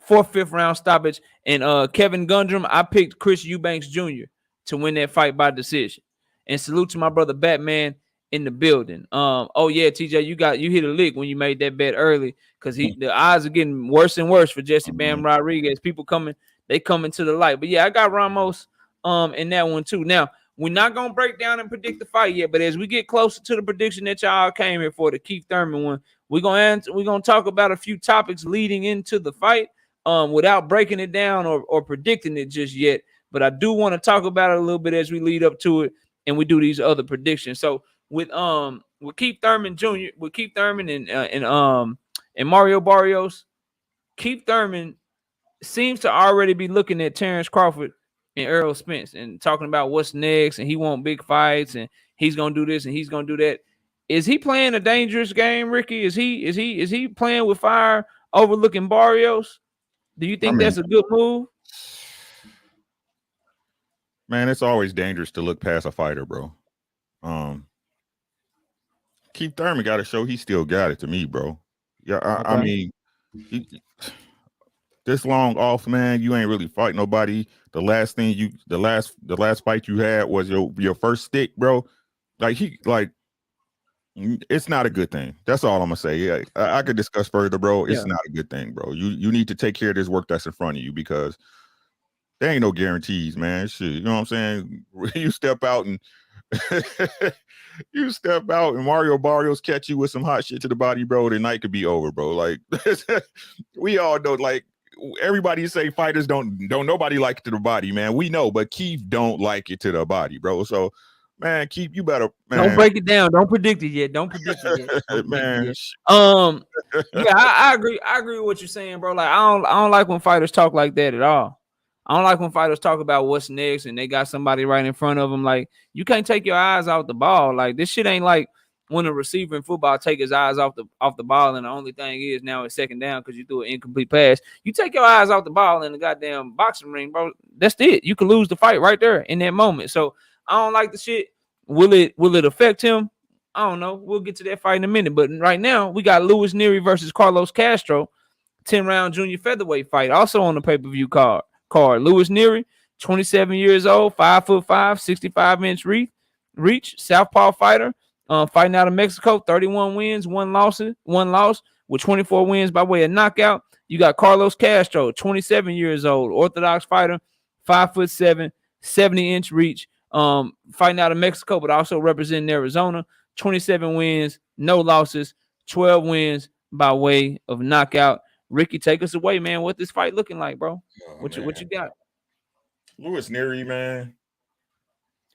4th, 5th round stoppage, and Kevin Gundrum. I picked Chris Eubanks Jr. to win that fight by decision. And salute to my brother Batman in the building. Oh yeah, TJ, you hit a lick when you made that bet early because the odds are getting worse and worse for Jesse Bam Rodriguez. People coming to the light. But yeah, I got Ramos in that one too. Now, we're not gonna break down and predict the fight yet, but as we get closer to the prediction that y'all came here for, the Keith Thurman one, we're gonna talk about a few topics leading into the fight without breaking it down or predicting it just yet. But I do want to talk about it a little bit as we lead up to it and we do these other predictions. So with Keith Thurman Jr., with Keith Thurman and Mario Barrios, Keith Thurman seems to already be looking at Terrence Crawford and Errol Spence and talking about what's next, and he want big fights and he's gonna do this and he's gonna do that. Is he playing a dangerous game, Ricky? Is he playing with fire, overlooking Barrios? Do you think that's a good move? Man, it's always dangerous to look past a fighter, bro. Keith Thurman got to show he still got it to me, bro. Yeah, I mean, this long off, man, you ain't really fight nobody. The last fight you had was your first stick, bro. It's not a good thing. That's all I'm gonna say. Yeah, I could discuss further, bro. It's not a good thing, bro. You need to take care of this work that's in front of you because there ain't no guarantees, man. Shit, you know what I'm saying? You step out and Mario Barrios catch you with some hot shit to the body, bro. The night could be over, bro. Like we all know, like everybody say fighters don't nobody like it to the body, man. We know, but Keith don't like it to the body, bro. So, man, Keith, you better, man. Don't break it down. Don't predict it yet. Man. Yeah, I agree. I agree with what you're saying, bro. Like I don't like when fighters talk like that at all. I don't like when fighters talk about what's next and they got somebody right in front of them. Like, you can't take your eyes off the ball. Like, this shit ain't like when a receiver in football take his eyes off the ball and the only thing is now it's second down because you threw an incomplete pass. You take your eyes off the ball in the goddamn boxing ring, bro. That's it. You could lose the fight right there in that moment. So I don't like the shit. Will it affect him? I don't know. We'll get to that fight in a minute. But right now, we got Luis Nery versus Carlos Castro, 10-round junior featherweight fight, also on the pay-per-view card. Luis Nery, 27 years old, 5'5", 65-inch reach, southpaw fighter, fighting out of Mexico, 31 wins, one loss with 24 wins by way of knockout. You got Carlos Castro, 27 years old, orthodox fighter, 5'7", 70-inch reach, fighting out of Mexico, but also representing Arizona, 27 wins, no losses, 12 wins by way of knockout. Ricky, take us away, man. What this fight looking like, bro? What you got? Luis Nery, man.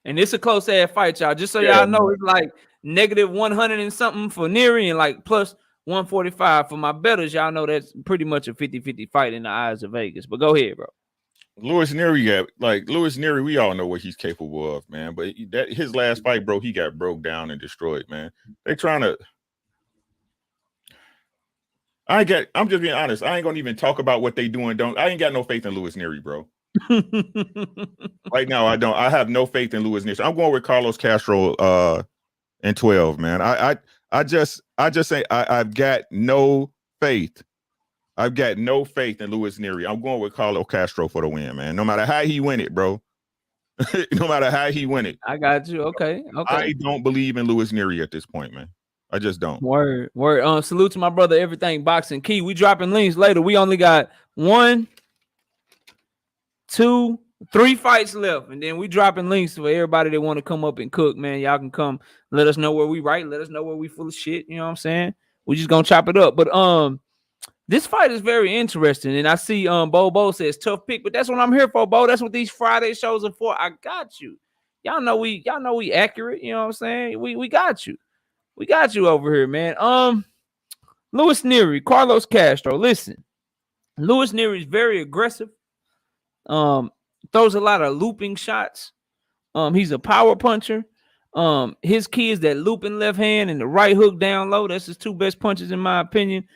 And it's a close ass fight, y'all. Just so y'all know, it's like -100 and something for Nery and like plus 145 for my bettors. Y'all know that's pretty much a 50-50 fight in the eyes of Vegas. But go ahead, bro. Luis Nery, we all know what he's capable of, man. But his last fight, bro, he got broke down and destroyed, man. They trying to. I'm just being honest. I ain't gonna even talk about what they doing. I ain't got no faith in Luis Nery, bro. Right now, I don't. I have no faith in Luis Nery. I'm going with Carlos Castro in 12, man. I just say I've got no faith I've got no faith in Luis Nery. I'm going with Carlos Castro for the win, man. No matter how he win it, bro. No matter how he win it. I got you. Okay. I don't believe in Luis Nery at this point, man. I just don't. Word. Salute to my brother, Everything Boxing Key. We dropping links later. We only got 1, 2, 3 fights left, and then we dropping links for everybody that want to come up and cook, man. Y'all can come. Let us know where we right. Let us know where we full of shit. You know what I'm saying? We just gonna chop it up. But this fight is very interesting, and I see Bo says tough pick, but that's what I'm here for, Bo. That's what these Friday shows are for. I got you. Y'all know we accurate. You know what I'm saying? We got you. We got you over here, man. Luis Nery, Carlos Castro. Listen, Luis Nery is very aggressive. Throws a lot of looping shots. He's a power puncher. His key is that looping left hand and the right hook down low. That's his 2 best punches, in my opinion.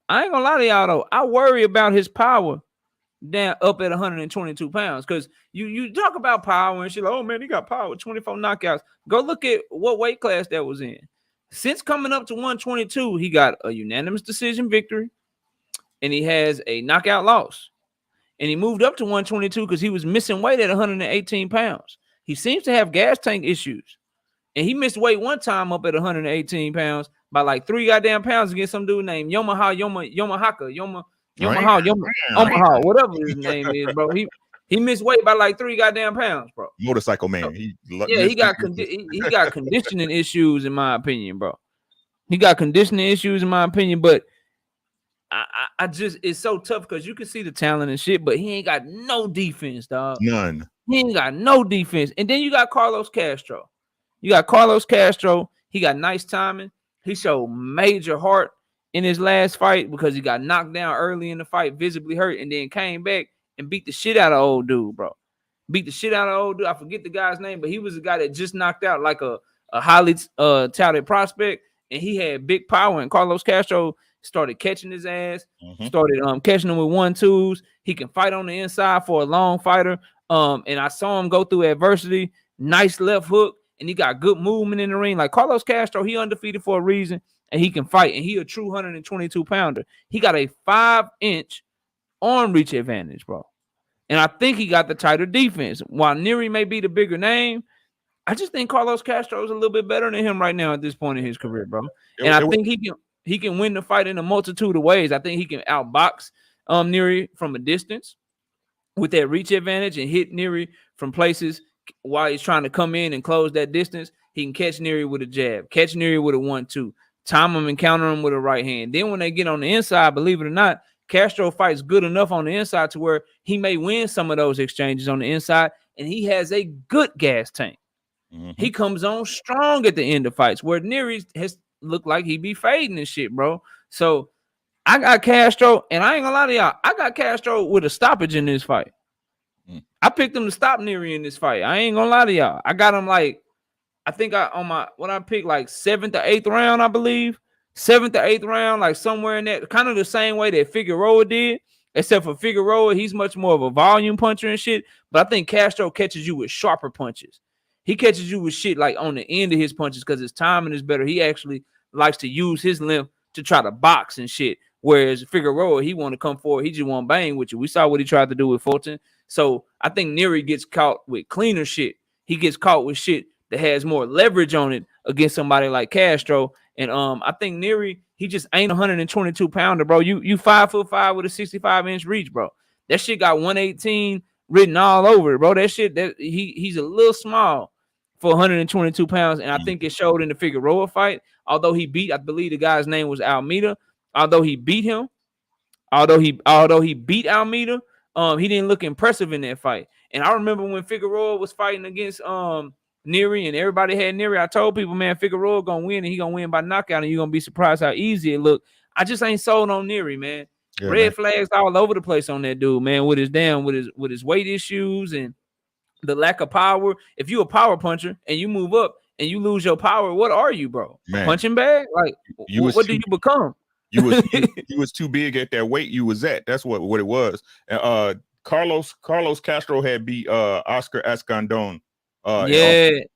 I ain't gonna lie to y'all though. I worry about his power down up at 122 pounds, because you talk about power and shit like, oh man, he got power, 24 knockouts. Go look at what weight class that was in. Since coming up to 122, he got a unanimous decision victory, and he has a knockout loss. And he moved up to 122 because he was missing weight at 118 pounds. He seems to have gas tank issues, and he missed weight one time up at 118 pounds by like 3 goddamn pounds against some dude named Omaha, whatever his name is, bro. He missed weight by like 3 goddamn pounds, bro. Motorcycle man. He got conditioning issues, in my opinion, bro. He got conditioning issues, in my opinion, but I just, it's so tough because you can see the talent and shit, but he ain't got no defense, dog. None. He ain't got no defense. And then you got Carlos Castro. He got nice timing. He showed major heart in his last fight because he got knocked down early in the fight, visibly hurt, and then came back and beat the shit out of old dude, bro. I forget the guy's name, but he was a guy that just knocked out like a highly touted prospect, and he had big power. And Carlos Castro started catching his ass, started catching him with 1-2s. He can fight on the inside for a long fighter. And I saw him go through adversity. Nice left hook, and he got good movement in the ring. Like Carlos Castro, he undefeated for a reason, and he can fight, and he a true 122 pounder. He got a 5-inch arm reach advantage, bro. And I think he got the tighter defense. While Nery may be the bigger name, I just think Carlos Castro is a little bit better than him right now at this point in his career, bro. And I think he can win the fight in a multitude of ways. I think he can outbox Nery from a distance with that reach advantage and hit Nery from places while he's trying to come in and close that distance. He can catch Nery with a jab, catch Nery with a 1-2, time him and counter him with a right hand. Then when they get on the inside, believe it or not, Castro fights good enough on the inside to where he may win some of those exchanges on the inside, and he has a good gas tank. He comes on strong at the end of fights, where Nery has looked like he be fading and shit, bro. So I got Castro, and I ain't gonna lie to y'all, I got Castro with a stoppage in this fight. I picked him to stop Nery in this fight. I ain't gonna lie to y'all. I got him like, I think I picked like 7th or 8th round, I believe. 7th or 8th round, like somewhere in that, kind of the same way that Figueroa did, except for Figueroa, he's much more of a volume puncher and shit. But I think Castro catches you with sharper punches. He catches you with shit like on the end of his punches because his timing is better. He actually likes to use his length to try to box and shit. Whereas Figueroa, he want to come forward. He just want to bang with you. We saw what he tried to do with Fulton. So I think Nery gets caught with cleaner shit. He gets caught with shit that has more leverage on it against somebody like Castro. And I think Nery, he just ain't 122 pounder, bro. You 5'5" with a 65-inch reach, bro. That shit got 118 written all over it, bro. That shit, that he's a little small for 122 pounds, and I think it showed in the Figueroa fight. Although he beat, I believe the guy's name was Almeida. Although he beat Almeida, he didn't look impressive in that fight. And I remember when Figueroa was fighting against Nery, and everybody had Nery, I told people, man, Figueroa gonna win, and he gonna win by knockout, and you're gonna be surprised how easy it looked. I just ain't sold on Nery, man. Yeah, red flags all over the place on that dude, man, with his weight issues and the lack of power. If you a power puncher and you move up and you lose your power, what are you, bro? Man. A punching bag? Like, what do you become? You was too big at that weight you was at. That's what it was. Carlos Castro had beat Oscar Escandon. And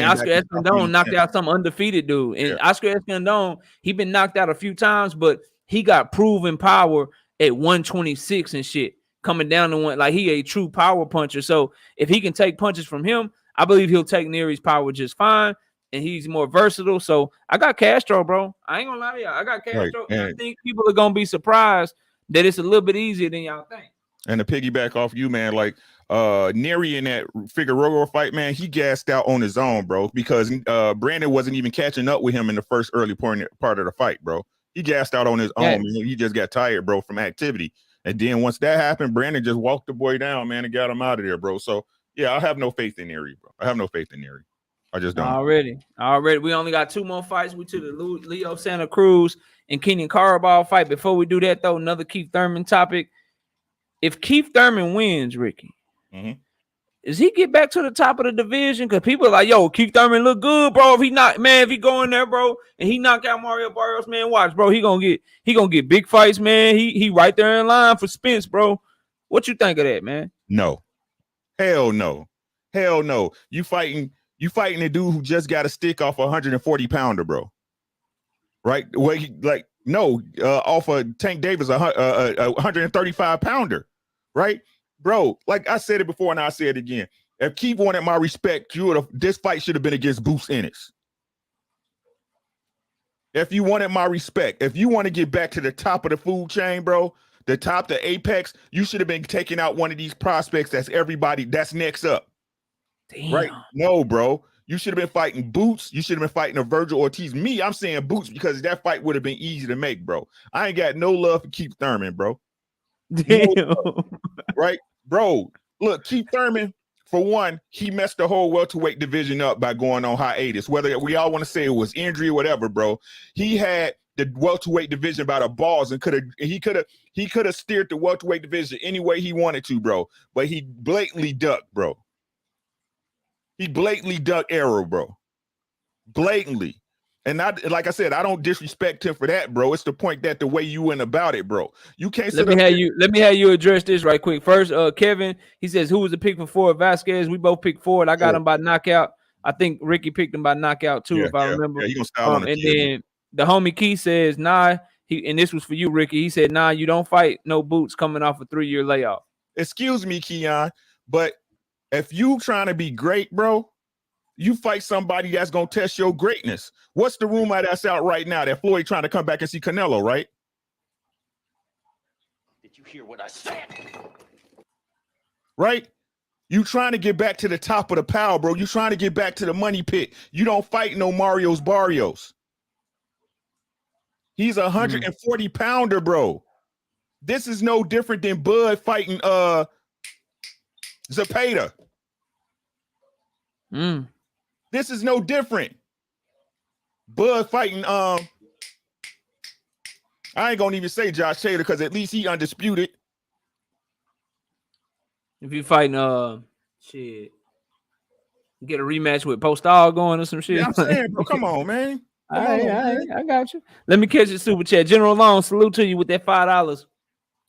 Oscar Escandon knocked out some undefeated dude. And Oscar Escandon, he been knocked out a few times, but he got proven power at 126 and shit, coming down to one. Like, he a true power puncher. So if he can take punches from him, I believe he'll take Nery's power just fine. And he's more versatile. So I got Castro, bro. I ain't gonna lie to y'all. I got Castro. Right. And I think people are gonna be surprised that it's a little bit easier than y'all think. And to piggyback off you, man, like Nery in that Figueroa fight, man, he gassed out on his own, bro, because Brandon wasn't even catching up with him in the first early part of the fight, bro. He gassed out on his own. He just got tired, bro, from activity. And then once that happened, Brandon just walked the boy down, man, and got him out of there, bro. So yeah, I have no faith in Nery, bro. I have no faith in Nery. I just don't. Already. We only got 2 more fights. We to the Leo Santa Cruz and Keenan Carbajal fight. Before we do that, though, another Keith Thurman topic. If Keith Thurman wins, Ricky, does he get back to the top of the division? Because people are like, yo, Keith Thurman look good, bro. If he go in there, bro, and he knock out Mario Barrios, man, watch, bro. He gonna get big fights, man. He right there in line for Spence, bro. What you think of that, man? No. Hell no. Hell no. You fighting a dude who just got a stick off a 140-pounder, bro. Right? Well, off of Tank Davis, a 135-pounder, right? Bro, like I said it before and I say it again. If Keith wanted my respect, this fight should have been against Boots Ennis. If you wanted my respect, if you want to get back to the top of the food chain, bro, the apex, you should have been taking out one of these prospects that's next up. Damn. Right? No, bro. You should have been fighting Boots. You should have been fighting a Virgil Ortiz. Me, I'm saying Boots because that fight would have been easy to make, bro. I ain't got no love for Keith Thurman, bro. Damn. No, right? Bro, look, Keith Thurman, for one, he messed the whole welterweight division up by going on hiatus. Whether we all want to say it was injury or whatever, bro. He had the welterweight division by the balls and he could have steered the welterweight division any way he wanted to, bro. But he blatantly ducked, bro. He blatantly ducked arrow, bro. Blatantly. And like I said, I don't disrespect him for that, bro. It's the point that the way you went about it, bro. You can't let me have you address this right quick. First, Kevin, he says, who was the pick for Ford? Vasquez. We both picked Ford. I got him by knockout. I think Ricky picked him by knockout too, if I remember. Yeah, he gonna style on the and then the homie Key says, and this was for you, Ricky. He said, you don't fight no Boots coming off a 3-year layoff. Excuse me, Keon, but if you trying to be great, bro, you fight somebody that's going to test your greatness. What's the rumor that's out right now that Floyd trying to come back and see Canelo, right? Did you hear what I said? Right? You trying to get back to the top of the pile, bro. You trying to get back to the money pit. You don't fight no Mario's Barrios. He's a 140-pounder, bro. This is no different than Bud fighting Zepeda. This is no different. Bud fighting I ain't gonna even say Josh Taylor because at least he undisputed. If you fighting shit, get a rematch with Postal going or some shit. Yeah, I'm saying, bro, come on, man. All right, I got you. Let me catch your super chat. General Long, salute to you with that $5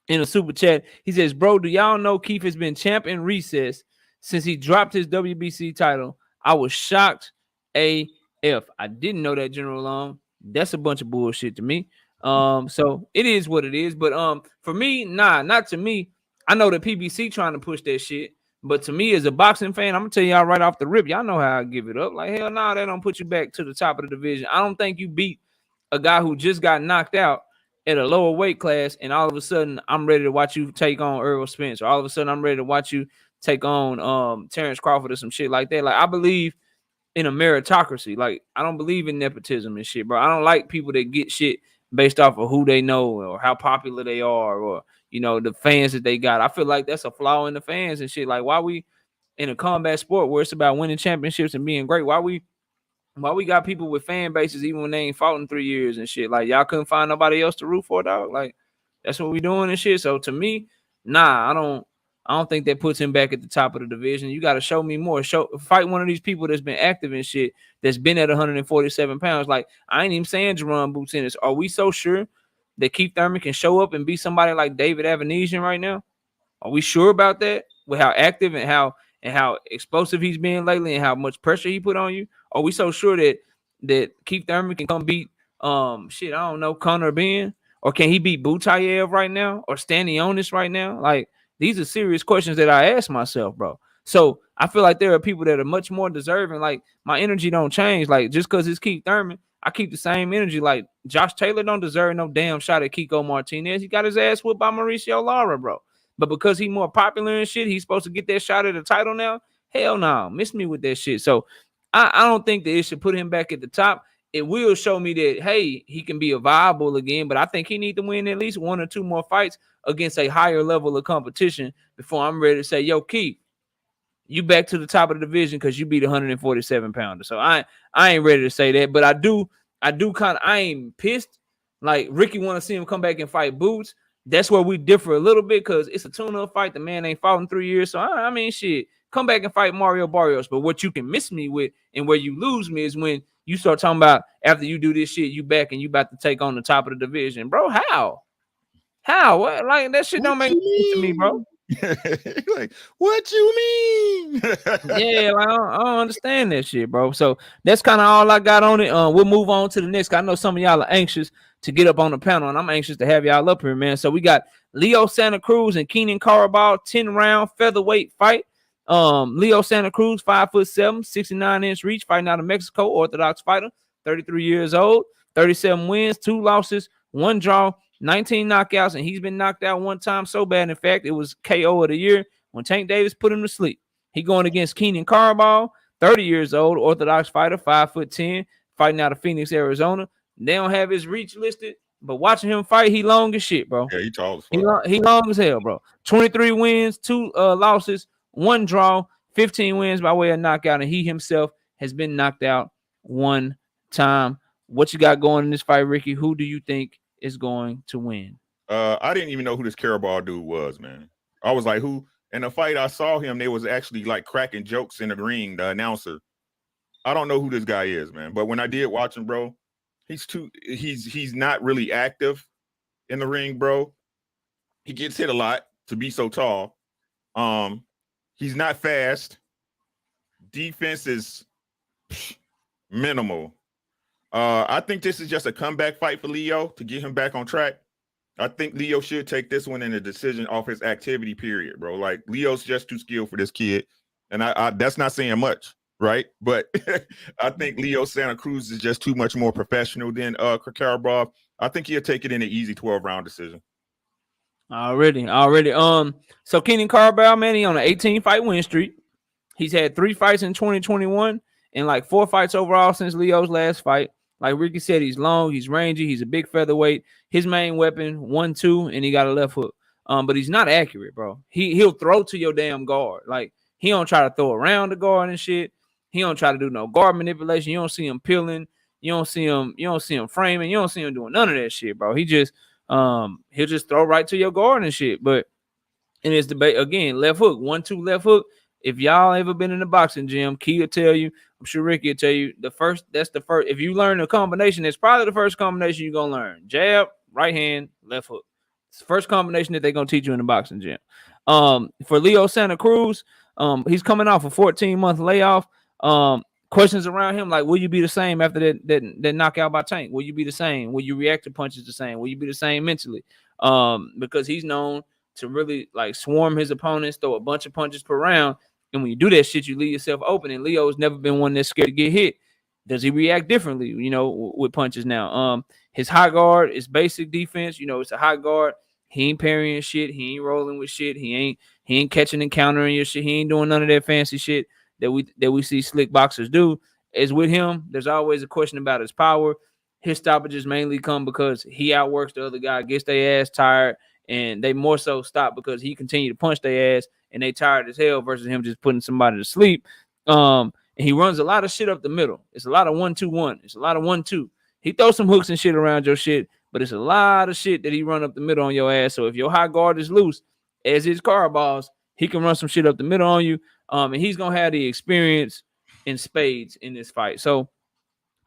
in a super chat. He says, bro, do y'all know Keith has been champ in recess since he dropped his WBC title? I was shocked AF. I didn't know that, General Long. That's a bunch of bullshit to me. So it is what it is. But for me, not to me. I know that PBC trying to push that shit. But to me, as a boxing fan, I'm gonna tell y'all right off the rip, y'all know how I give it up. Like, hell no, that don't put you back to the top of the division. I don't think you beat a guy who just got knocked out at a lower weight class, and all of a sudden I'm ready to watch you take on Errol Spence, or all of a sudden I'm ready to watch you take on Terrence Crawford or some shit like that. Like, I believe in a meritocracy. Like, I don't believe in nepotism and shit, bro. I don't like people that get shit based off of who they know or how popular they are, or the fans that they got. I feel like that's a flaw in the fans and shit. Like, why we in a combat sport where it's about winning championships and being great, why we got people with fan bases even when they ain't fought in 3 years and shit? Like, y'all couldn't find nobody else to root for, dog. Like, that's what we doing and shit. So to me, I don't think that puts him back at the top of the division. You got to show me more. Fight one of these people that's been active and shit, that's been at 147 pounds. Like, I ain't even saying Jerron Boots Ennis. Are we so sure that Keith Thurman can show up and be somebody like David Avanesian right now? Are we sure about that? With how active and how explosive he's been lately and how much pressure he put on you? Are we so sure that Keith Thurman can come beat I don't know, Conor Ben? Or can he beat Butayev right now? Or Stanionis right now? Like, these are serious questions that I ask myself, bro. So I feel like there are people that are much more deserving. Like, my energy don't change. Like, just because it's Keith Thurman, I keep the same energy. Like, Josh Taylor don't deserve no damn shot at Kiko Martinez. He got his ass whipped by Mauricio Lara, bro. But because he's more popular and shit, he's supposed to get that shot at the title now? Hell no. Miss me with that shit. So I don't think that it should put him back at the top. It will show me that, hey, he can be a viable again, but I think he needs to win at least 1 or 2 more fights against a higher level of competition before I'm ready to say, yo, Keith, you back to the top of the division because you beat 147 pounder. So I ain't ready to say that, but I ain't pissed. Like, Ricky want to see him come back and fight Boots. That's where we differ a little bit because it's a tune-up fight. The man ain't fought in 3 years. So, I mean, shit, come back and fight Mario Barrios. But what you can miss me with and where you lose me is when you start talking about after you do this shit, you back and you about to take on the top of the division. Bro, how? What? Like, that shit don't make sense to me, bro. Like, what you mean? Yeah, like, I don't understand that shit, bro. So that's kind of all I got on it. We'll move on to the next. I know some of y'all are anxious to get up on the panel, and I'm anxious to have y'all up here, man. So we got Leo Santa Cruz and Keenan Carbajal 10-round featherweight fight. Leo Santa Cruz, 5'7", 69-inch reach, fighting out of Mexico, Orthodox fighter, 33 years old, 37 wins, 2 losses, 1 draw, 19 knockouts, and he's been knocked out 1 time so bad. In fact, it was KO of the year when Tank Davis put him to sleep. He going against Keenan Carbajal, 30 years old, Orthodox fighter, 5'10", fighting out of Phoenix, Arizona. They don't have his reach listed, but watching him fight, he long as shit, bro. Yeah, he tall as fuck. He long as hell, bro. 23 wins, 2 losses, 1 draw, 15 wins by way of knockout, and he himself has been knocked out 1 time. What you got going in this fight, Ricky? Who do you think is going to win? I didn't even know who this Carabajal dude was, man. I was like, who? In the fight I saw him, they was actually like cracking jokes in the ring, the announcer. I don't know who this guy is, man. But when I did watch him, bro, he's not really active in the ring, bro. He gets hit a lot to be so tall. He's not fast. Defense is minimal. I think this is just a comeback fight for Leo to get him back on track. I think Leo should take this one in a decision off his activity period, bro. Like, Leo's just too skilled for this kid. And I that's not saying much, right? But I think Leo Santa Cruz is just too much more professional than Carbajal. I think he'll take it in an easy 12-round decision. Already. So Keenan Carbajal, man, he on an 18-fight win streak. He's had 3 fights in 2021 and like 4 fights overall since Leo's last fight. Like Ricky said, he's long, he's rangy, he's a big featherweight. His main weapon, 1-2, and he got a left hook. But he's not accurate, bro. He'll throw to your damn guard. Like, he don't try to throw around the guard and shit. He don't try to do no guard manipulation. You don't see him peeling. You don't see him framing. You don't see him doing none of that shit, bro. He just he'll just throw right to your guard and shit. But in his debate, again, left hook, 1-2 left hook. If y'all ever been in the boxing gym, Key will tell you, I'm sure Ricky will tell you, that's the first. If you learn a combination, it's probably the first combination you're going to learn. Jab, right hand, left hook. It's the first combination that they're going to teach you in the boxing gym. For Leo Santa Cruz, he's coming off a 14-month layoff. Questions around him like, will you be the same after that knockout by Tank? Will you be the same? Will you react to punches the same? Will you be the same mentally? Because he's known to really like swarm his opponents, throw a bunch of punches per round. And when you do that shit, you leave yourself open. And Leo's never been one that's scared to get hit. Does he react differently, with punches now? His high guard is basic defense. It's a high guard. He ain't parrying shit. He ain't rolling with shit. He ain't catching and countering your shit. He ain't doing none of that fancy shit that we see slick boxers do. As with him, there's always a question about his power. His stoppages mainly come because he outworks the other guy, gets their ass tired, and they more so stop because he continued to punch their ass and they tired as hell versus him just putting somebody to sleep. And he runs a lot of shit up the middle. It's a lot of 1-2-1. It's a lot of 1-2. He throws some hooks and shit around your shit, but it's a lot of shit that he run up the middle on your ass. So if your high guard is loose, as his Carbajals, he can run some shit up the middle on you. And he's going to have the experience in spades in this fight. So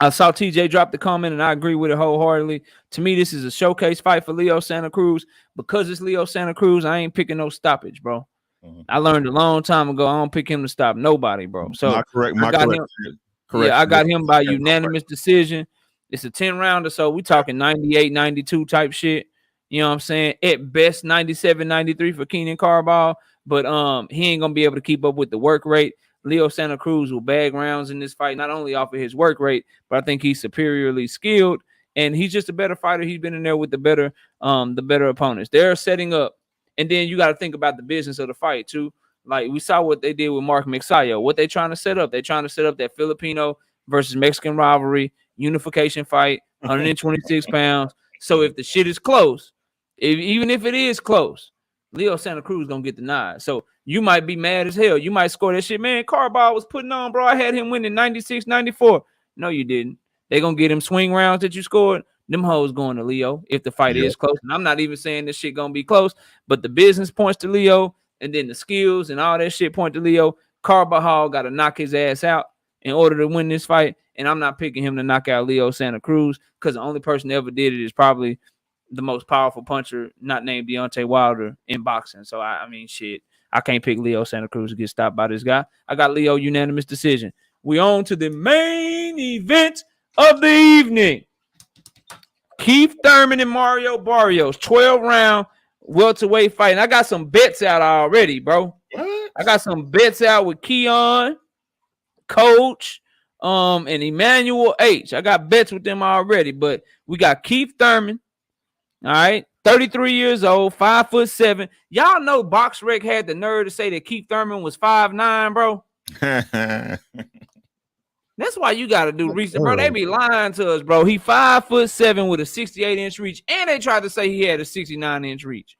I saw TJ drop the comment, and I agree with it wholeheartedly. To me, this is a showcase fight for Leo Santa Cruz. Because it's Leo Santa Cruz, I ain't picking no stoppage, bro. Mm-hmm. I learned a long time ago I don't pick him to stop nobody, bro. So I got him by unanimous decision. It's a 10 rounder, so we talking 98, 92 type shit. You know what I'm saying? At best, 97, 93 for Keenan Carbajal, but he ain't gonna be able to keep up with the work rate. Leo Santa Cruz will bag rounds in this fight, not only off of his work rate, but I think he's superiorly skilled, and he's just a better fighter. He's been in there with the better opponents. They're setting up, and then you got to think about the business of the fight too. Like we saw what they did with Mark Mexayo. What they trying to set up? They're trying to set up that Filipino versus Mexican rivalry, unification fight, 126 pounds. So if the shit is close, even if it is close, Leo Santa Cruz gonna get the nod. So you might be mad as hell. You might score that shit. Man, Carbajal was putting on, bro. I had him winning 96, 94. No, you didn't. They gonna get him swing rounds that you scored. Them hoes going to Leo if the fight is close. And I'm not even saying this shit gonna be close, but the business points to Leo, and then the skills and all that shit point to Leo. Carbajal got to knock his ass out in order to win this fight. And I'm not picking him to knock out Leo Santa Cruz because the only person that ever did it is probably the most powerful puncher, not named Deontay Wilder, in boxing. So, I mean, shit, I can't pick Leo Santa Cruz to get stopped by this guy. I got Leo unanimous decision. We on to the main event of the evening. Keith Thurman and Mario Barrios, 12-round welterweight fight. And I got some bets out already, bro. What? I got some bets out with Keon, Coach, and Emmanuel H. I got bets with them already, but we got Keith Thurman. All right, 33 years old, 5'7". Y'all know BoxRec had the nerve to say that Keith Thurman was 5'9", bro. That's why you got to do research, bro. They be lying to us, bro. He 5'7" with a 68-inch reach, and they tried to say he had a 69-inch reach.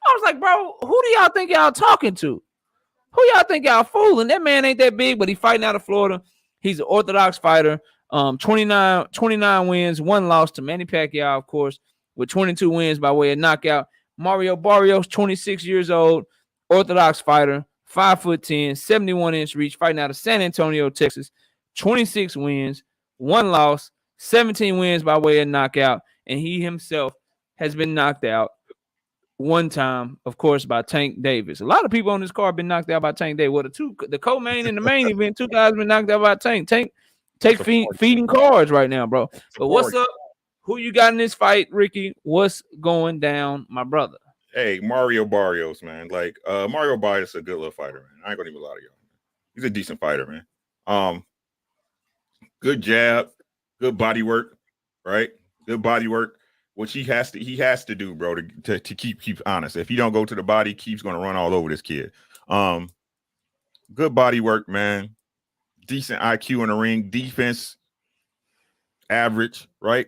I was like, bro, who do y'all think y'all talking to? Who y'all think y'all fooling? That man ain't that big, but he fighting out of Florida. He's an orthodox fighter. 29 wins, 1 loss to Manny Pacquiao, of course, with 22 wins by way of knockout. Mario Barrios, 26 years old, orthodox fighter, 5'10", 71-inch reach, fighting out of San Antonio, Texas. 26 wins, 1 loss, 17 wins by way of knockout, and he himself has been knocked out 1 time, of course, by Tank Davis. A lot of people on this card been knocked out by Tank Davis. Well, the co-main and the main event, 2 guys been knocked out by Tank. Tank feeding cards right now, bro. But what's up? Who you got in this fight, Ricky? What's going down, my brother? Hey, Mario Barrios, man. Like, Mario Barrios is a good little fighter, man. I ain't gonna even lie to y'all. He's a decent fighter, man. Good jab, good body work, right? Good body work, which he has to do, bro, to keep honest. If he don't go to the body, Keith's gonna run all over this kid. Good body work, man. Decent IQ in the ring, defense average, right?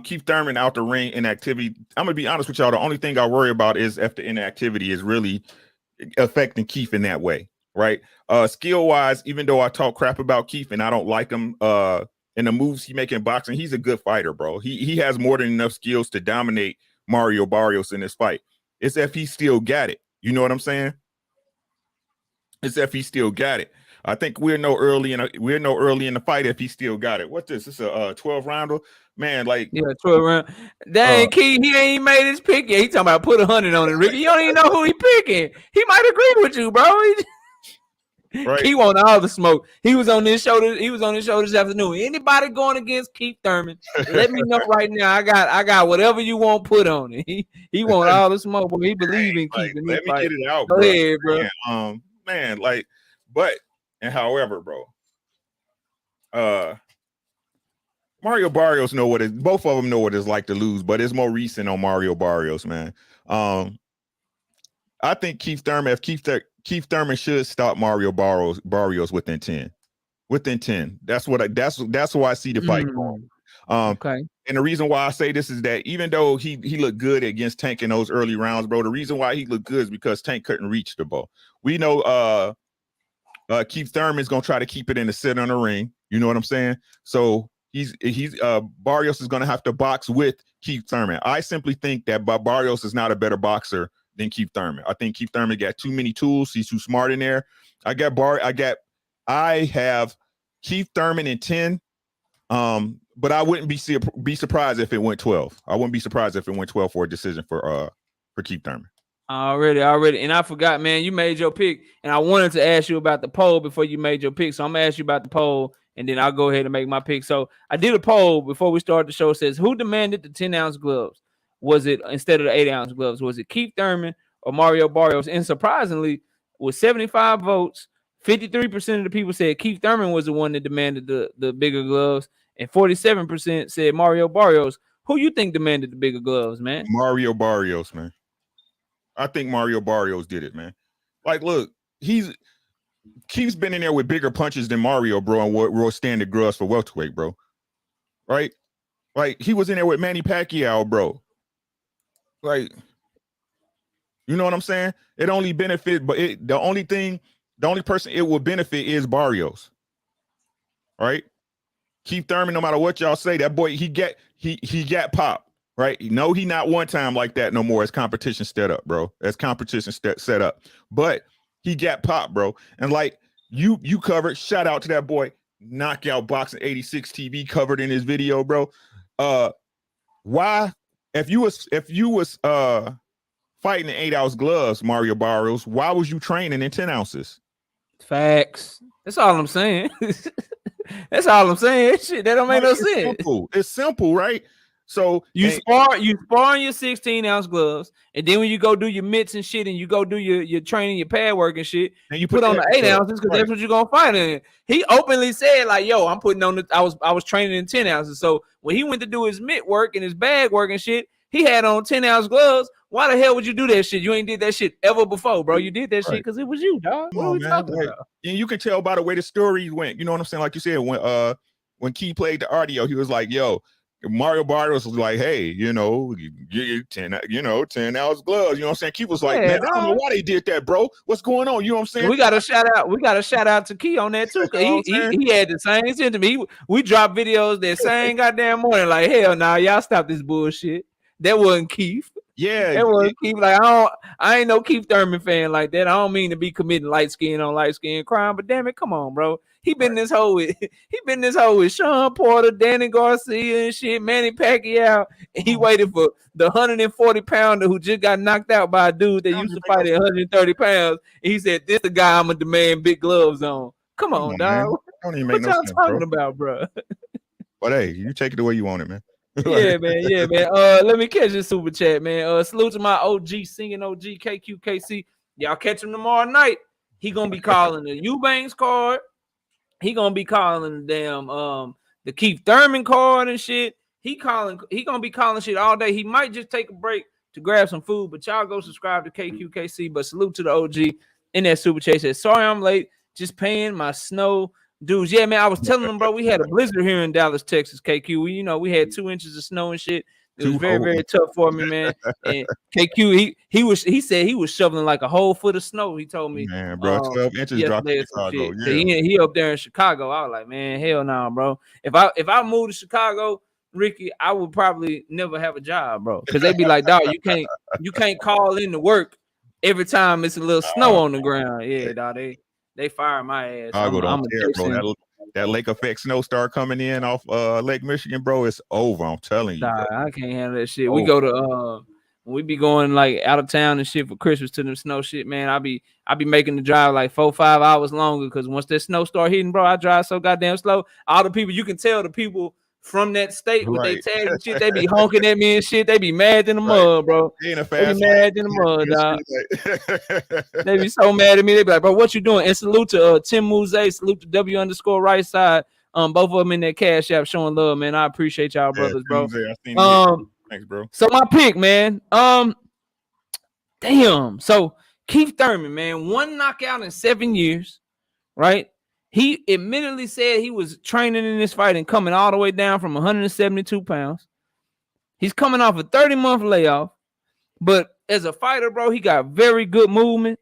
Keith Thurman out the ring inactivity. I'm gonna be honest with y'all. The only thing I worry about is if the inactivity is really affecting Keith in that way, right? Skill wise, even though I talk crap about Keith and I don't like him in the moves he make in boxing, he's a good fighter, bro. He has more than enough skills to dominate Mario Barrios in this fight. It's if he still got it. You know what I'm saying? It's if he still got it. I think we're no early in the fight if he still got it. What's this? This is a 12-rounder, man. Like 12 round. Dang, Key, he ain't made his pick yet. He talking about put 100 on it, Ricky. You don't even know who he picking. He might agree with you, bro. Right. He want all the smoke. He was on this show. He was on this show this afternoon. Anybody going against Keith Thurman? Let me know right now. I got whatever you want put on it. He want all the smoke, but he believe in Keith. Let me get it out, bro. Go ahead, bro. Man, like, but. And however, bro, Mario Barrios both of them know what it's like to lose, but it's more recent on Mario Barrios, man. I think Keith Thurman, Keith Thurman should stop Mario Barrios within 10. Within 10. That's why I see the fight going. Okay. And the reason why I say this is that even though he looked good against Tank in those early rounds, bro, the reason why he looked good is because Tank couldn't reach the ball. We know Keith Thurman's gonna try to keep it in the center of the ring. You know what I'm saying? So he's Barrios is gonna have to box with Keith Thurman. I simply think that Barrios is not a better boxer than Keith Thurman. I think Keith Thurman got too many tools. He's too smart in there. I have Keith Thurman in 10. But I wouldn't be surprised if it went 12. I wouldn't be surprised if it went 12 for a decision for Keith Thurman. Already. And I forgot, man, you made your pick. And I wanted to ask you about the poll before you made your pick. So I'm going to ask you about the poll, and then I'll go ahead and make my pick. So I did a poll before we started the show. It says, who demanded the 10-ounce gloves? Was it, instead of the 8-ounce gloves, was it Keith Thurman or Mario Barrios? And surprisingly, with 75 votes, 53% of the people said Keith Thurman was the one that demanded the bigger gloves, and 47% said Mario Barrios. Who you think demanded the bigger gloves, man? Mario Barrios, man. I think Mario Barrios did it, man. Like, look, Keith's been in there with bigger punches than Mario, bro, and world standard gloves for welterweight, bro. Right? Like, he was in there with Manny Pacquiao, bro. Like, you know what I'm saying? It only benefit, but the only person it will benefit is Barrios. Right? Keith Thurman, no matter what y'all say, that boy, he got pop. Right? No, he not one time like that no more. As competition set up, bro. As competition set up. But he got pop, bro. And like you covered, shout out to that boy, Knockout Boxing 86 TV covered in his video, bro. Why? If you was fighting in 8-ounce gloves, Mario Barrios, why was you training in 10 ounces? Facts. That's all I'm saying. That's all I'm saying. Shit, that don't make no sense. Simple. It's simple, right? So you spar in your 16-ounce gloves, and then when you go do your mitts and shit, and you go do your training, your pad work and shit, and you put on the 8 ounces because that's what you're gonna fight in. He openly said, like, "Yo, I'm putting on the." I was training in 10 ounces. So when he went to do his mitt work and his bag work and shit, he had on 10-ounce gloves. Why the hell would you do that shit? You ain't did that shit ever before, bro. You did that shit because it was you, dog. What are we talking about? And you can tell by the way the story went. You know what I'm saying? Like you said, when Key played the audio, he was like, "Yo." Mario Barrios was like, hey, you know, you 10 ounce gloves. You know what I'm saying? Key was like, man, I don't know why they did that, bro. What's going on? You know what I'm saying? We got a shout out to Key on that too. He had the same sentiment. We dropped videos that same goddamn morning. Like, hell nah, y'all stop this bullshit. That wasn't Keith. Yeah, that wasn't Keith. Like, I ain't no Keith Thurman fan like that. I don't mean to be committing light skin on light skin crime, but damn it, come on, bro. He been this hole with Sean Porter, Danny Garcia and shit, Manny Pacquiao. And he waited for the 140 pounder who just got knocked out by a dude that used to fight at 130 pounds. And he said, "This the guy I'm gonna demand big gloves on." Come on, dog. Don't even make what no y'all sense, talking about, bro? But hey, you take it the way you want it, man. Yeah, man. Let me catch this super chat, man. Salute to my OG, singing OG, KQKC. Y'all catch him tomorrow night. He gonna be calling the Eubanks card. He gonna be calling the damn the Keith Thurman card and shit. He gonna be calling shit all day. He might just take a break to grab some food, but y'all go subscribe to KQKC. But salute to the OG in that super chat. Says, sorry I'm late, just paying my snow dues. Yeah, man, I was telling them, bro, we had a blizzard here in Dallas, Texas, KQ. We had 2 inches of snow and shit. It was very, very tough for me, man. And KQ, he said he was shoveling like a whole foot of snow. He told me, man, bro, 12 inches dropped in Chicago. Yeah. He up there in Chicago. I was like, man, hell no, bro. If I moved to Chicago, Ricky, I would probably never have a job, bro. Because they'd be like, dog, you can't call in to work every time it's a little snow on the ground. Yeah, dog, they fire my ass. Bro. That lake effect snow start coming in off Lake Michigan, bro. It's over. I'm telling you. Nah, I can't handle that shit. We go to when we be going like out of town and shit for Christmas to them snow shit, man. I be making the drive like 4-5 hours longer because once that snow start hitting, bro, I drive so goddamn slow. All the people, you can tell the people from that state with their tags and shit, they be honking at me and shit. They be mad in the mud, bro. They be mad in the mud, dog. They be so mad at me. They be like, bro, what you doing? And salute to Tim Muse, salute to W_right side. Both of them in that cash app showing love, man. I appreciate y'all brothers, bro. Thanks, bro. So my pick, man. Damn. So Keith Thurman, man, 1 knockout in 7 years, right? He admittedly said he was training in this fight and coming all the way down from 172 pounds. He's coming off a 30-month layoff. But as a fighter, bro, he got very good movement.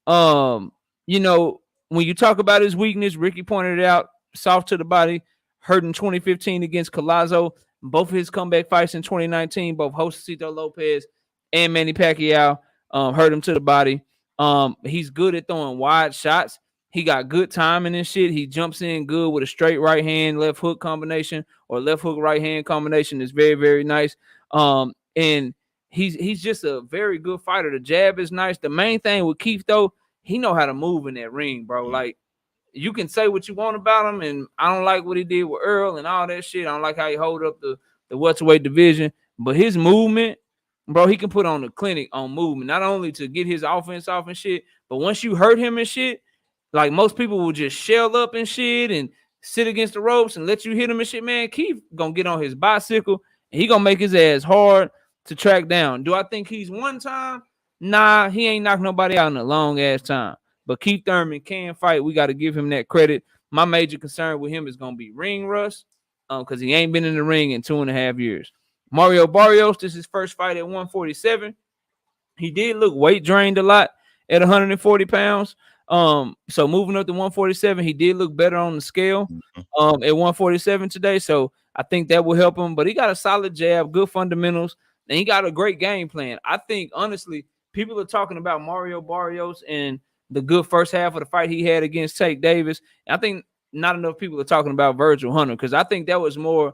When you talk about his weakness, Ricky pointed it out, soft to the body, hurt in 2015 against Collazo. Both of his comeback fights in 2019, both Josecito Lopez and Manny Pacquiao hurt him to the body. He's good at throwing wide shots. He got good timing and shit. He jumps in good with a straight right hand, left hook combination or left hook right hand combination is very, very nice. And he's just a very good fighter. The jab is nice. The main thing with Keith though, he know how to move in that ring, bro. Like you can say what you want about him, and I don't like what he did with Earl and all that shit. I don't like how he hold up the welterweight division, but his movement, bro, he can put on a clinic on movement, not only to get his offense off and shit, but once you hurt him and shit, like most people will just shell up and shit and sit against the ropes and let you hit him and shit, man. Keith gonna get on his bicycle and he gonna make his ass hard to track down. Do I think he's one time? Nah, he ain't knocked nobody out in a long ass time. But Keith Thurman can fight. We got to give him that credit. My major concern with him is gonna be ring rust, because he ain't been in the ring in 2.5 years. Mario Barrios, this is his first fight at 147. He did look weight drained a lot at 140 pounds. So moving up to 147, he did look better on the scale at 147 today. So I think that will help him. But he got a solid jab, good fundamentals, and he got a great game plan. I think honestly, people are talking about Mario Barrios and the good first half of the fight he had against Tank Davis. I think not enough people are talking about Virgil Hunter, because I think that was more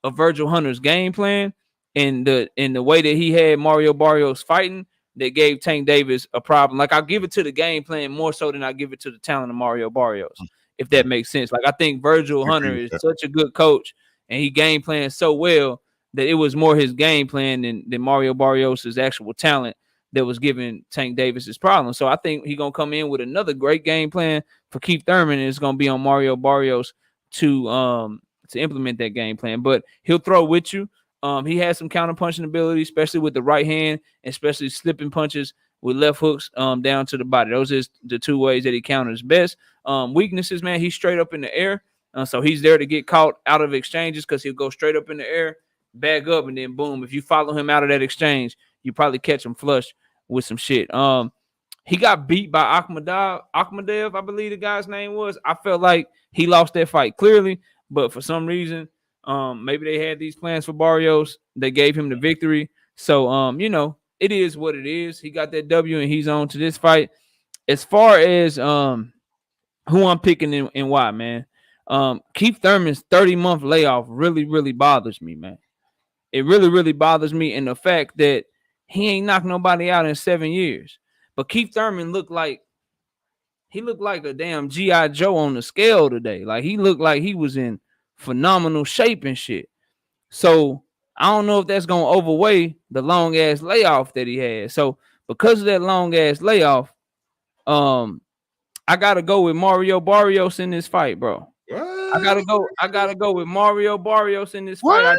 of Virgil Hunter's game plan and the way that he had Mario Barrios fighting that gave Tank Davis a problem. Like, I'll give it to the game plan more so than I give it to the talent of Mario Barrios, if that makes sense. Like, I think Virgil Hunter is such a good coach, and he game plans so well that it was more his game plan than Mario Barrios' actual talent that was giving Tank Davis his problem. So I think he's going to come in with another great game plan for Keith Thurman, and it's going to be on Mario Barrios to implement that game plan. But he'll throw with you. He has some counter punching ability, especially with the right hand, especially slipping punches with left hooks down to the body. Those are the two ways that he counters best. Weaknesses, man, he's straight up in the air. So he's there to get caught out of exchanges, because he'll go straight up in the air, back up, and then boom. If you follow him out of that exchange, you probably catch him flush with some shit. He got beat by Akhmadev, I believe the guy's name was. I felt like he lost that fight clearly, but for some reason, maybe they had these plans for Barrios. They gave him the victory. So, it is what it is. He got that W, and he's on to this fight. As far as who I'm picking and why, man, Keith Thurman's 30-month layoff really, really bothers me, man. It really, really bothers me, and the fact that he ain't knocked nobody out in 7 years. But Keith Thurman looked like a damn G.I. Joe on the scale today. Like, he looked like he was in phenomenal shape and shit. So I don't know if that's going to overweigh the long ass layoff that he had. So because of that long ass layoff, I got to go with Mario Barrios in this fight, bro. What? I gotta go with Mario Barrios in this fight.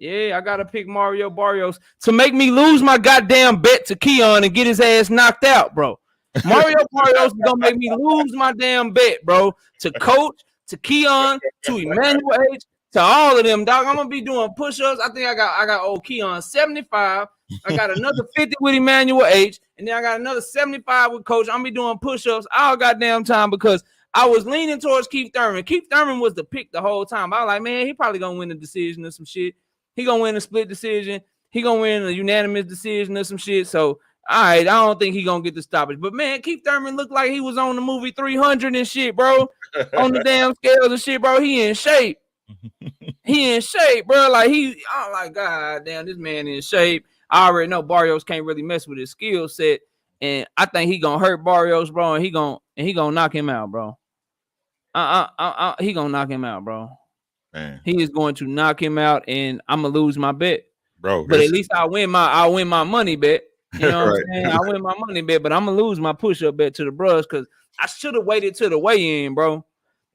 I gotta pick Mario Barrios to make me lose my goddamn bet to Keon and get his ass knocked out, bro. Mario Barrios is gonna make me lose my damn bet, bro. To Coach, to Keon, to Emmanuel H, to all of them, dog. I'm gonna be doing push-ups. I think I got old Keon 75. I got another 50 with Emmanuel H, and then I got another 75 with Coach. I'm gonna be doing push-ups all goddamn time because I was leaning towards Keith Thurman. Keith Thurman was the pick the whole time. I was like, man, he probably gonna win a decision or some shit. He gonna win a split decision. He gonna win a unanimous decision or some shit. So, all right, I don't think he gonna get the stoppage. But man, Keith Thurman looked like he was on the movie 300 and shit, bro. On the damn scales and shit, bro. He in shape. He in shape, bro. Like I'm like, God damn, this man in shape. I already know Barrios can't really mess with his skill set, and I think he gonna hurt Barrios, bro. And he gonna knock him out, bro. He gonna knock him out, bro. Man. He is going to knock him out, and I'm gonna lose my bet, bro. But at least I'll win my money bet. You know what I'm saying? I win my money bet, but I'm gonna lose my push-up bet to the bros because I should have waited to the weigh-in, bro.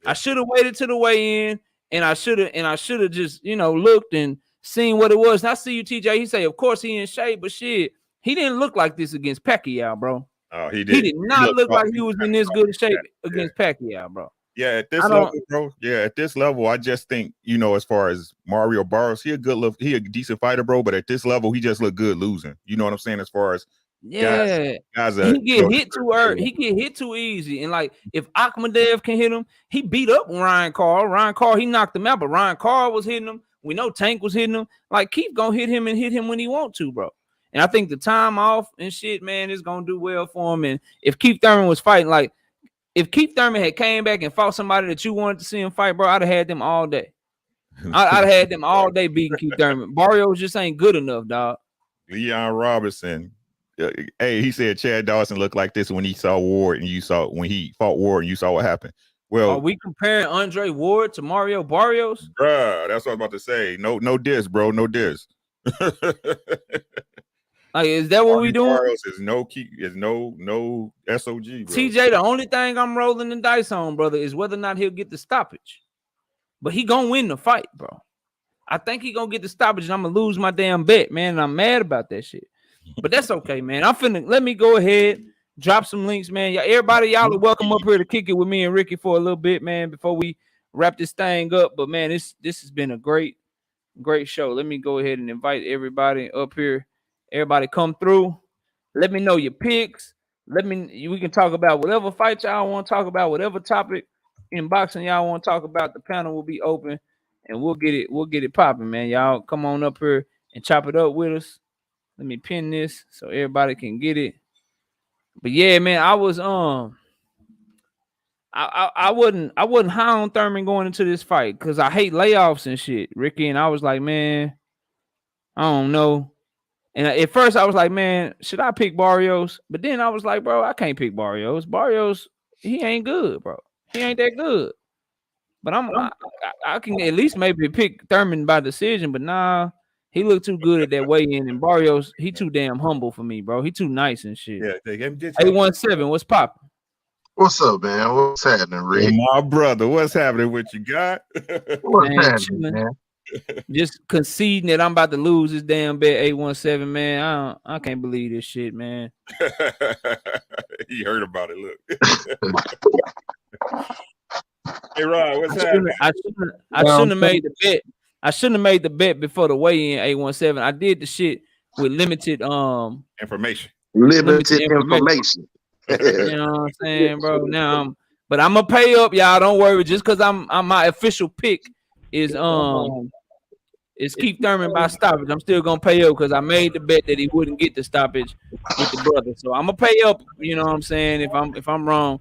I should have waited to the weigh-in, and I should have just looked and seen what it was. And I see you, TJ. He say, of course he in shape, but shit, he didn't look like this against Pacquiao, bro. Oh, he did. He did not look like he was in this good shape against Pacquiao, bro. Yeah, at this level, bro. Yeah, at this level, I just think, as far as Mario Barrios, he a decent fighter, bro. But at this level, he just look good losing. You know what I'm saying? As far as guys he get hit too early. He get hit too easy. And like if Akhmadev can hit him, he beat up Ryan Carl. Ryan Carl, he knocked him out, but Ryan Carl was hitting him. We know Tank was hitting him. Like Keith gonna hit him and hit him when he want to, bro. And I think the time off and shit, man, is gonna do well for him. And if Keith Thurman was fighting like. If Keith Thurman had came back and fought somebody that you wanted to see him fight, bro, I'd have had them all day. I'd have had them all day beating Keith Thurman. Barrios just ain't good enough, dog. Leon Robinson. Hey, he said Chad Dawson looked like this when he saw Ward, and when he fought Ward, and you saw what happened. Well, are we comparing Andre Ward to Mario Barrios? Bruh, that's what I was about to say. No diss, bro. No diss. Like, is that what we doing? Barrios is no SOG, bro. TJ, the only thing I'm rolling the dice on, brother, is whether or not he'll get the stoppage. But he gonna win the fight, bro. I think he gonna get the stoppage, and I'm gonna lose my damn bet, man. And I'm mad about that shit. But that's okay, man. Let me go ahead, drop some links, man. Everybody, y'all are welcome up here to kick it with me and Ricky for a little bit, man, before we wrap this thing up. But man, this has been a great show. Let me go ahead and invite everybody up here. Everybody come through. Let me know your picks. We can talk about whatever fight y'all want to talk about, whatever topic in boxing y'all want to talk about. The panel will be open and we'll get it popping, man. Y'all come on up here and chop it up with us. Let me pin this so everybody can get it. But yeah, man, I was I wasn't high on Thurman going into this fight because I hate layoffs and shit, Ricky. And I was like, man, I don't know. And at first I was like, man, should I pick Barrios? But then I was like, bro, I can't pick Barrios. Barrios, he ain't good, bro. He ain't that good. But I can at least maybe pick Thurman by decision. But nah, he looked too good at that weigh-in. And Barrios, he too damn humble for me, bro. He too nice and shit. Yeah, 817, what's popping? What's up, man? What's happening, Rick? Hey, my brother, what's happening? What you got? What's happening, man? Just conceding that I'm about to lose this damn bet, 817, man. I can't believe this shit, man. He heard about it. Look. Hey, Rod, what's happening? I shouldn't have made the bet. I shouldn't have made the bet before the weigh-in, 817. I did the shit with limited information. Limited information. You know what I'm saying, bro? Now, but I'm gonna pay up, y'all. Don't worry. Just because I'm my official pick is Keith Thurman by stoppage. I'm still gonna pay up because I made the bet that he wouldn't get the stoppage with the brother. So I'm gonna pay up. You know what I'm saying? If I'm wrong,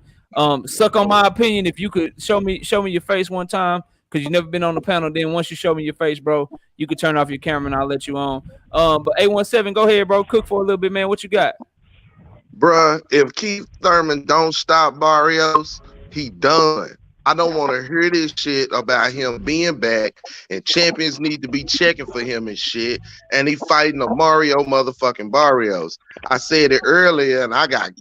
suck on my opinion. If you could show me your face one time because you've never been on the panel. Then once you show me your face, bro, you could turn off your camera and I'll let you on. But 817, go ahead, bro. Cook for a little bit, man. What you got? Bruh, if Keith Thurman don't stop Barrios, he done. I don't want to hear this shit about him being back and champions need to be checking for him and shit. And he fighting a Mario motherfucking Barrios. I said it earlier and I got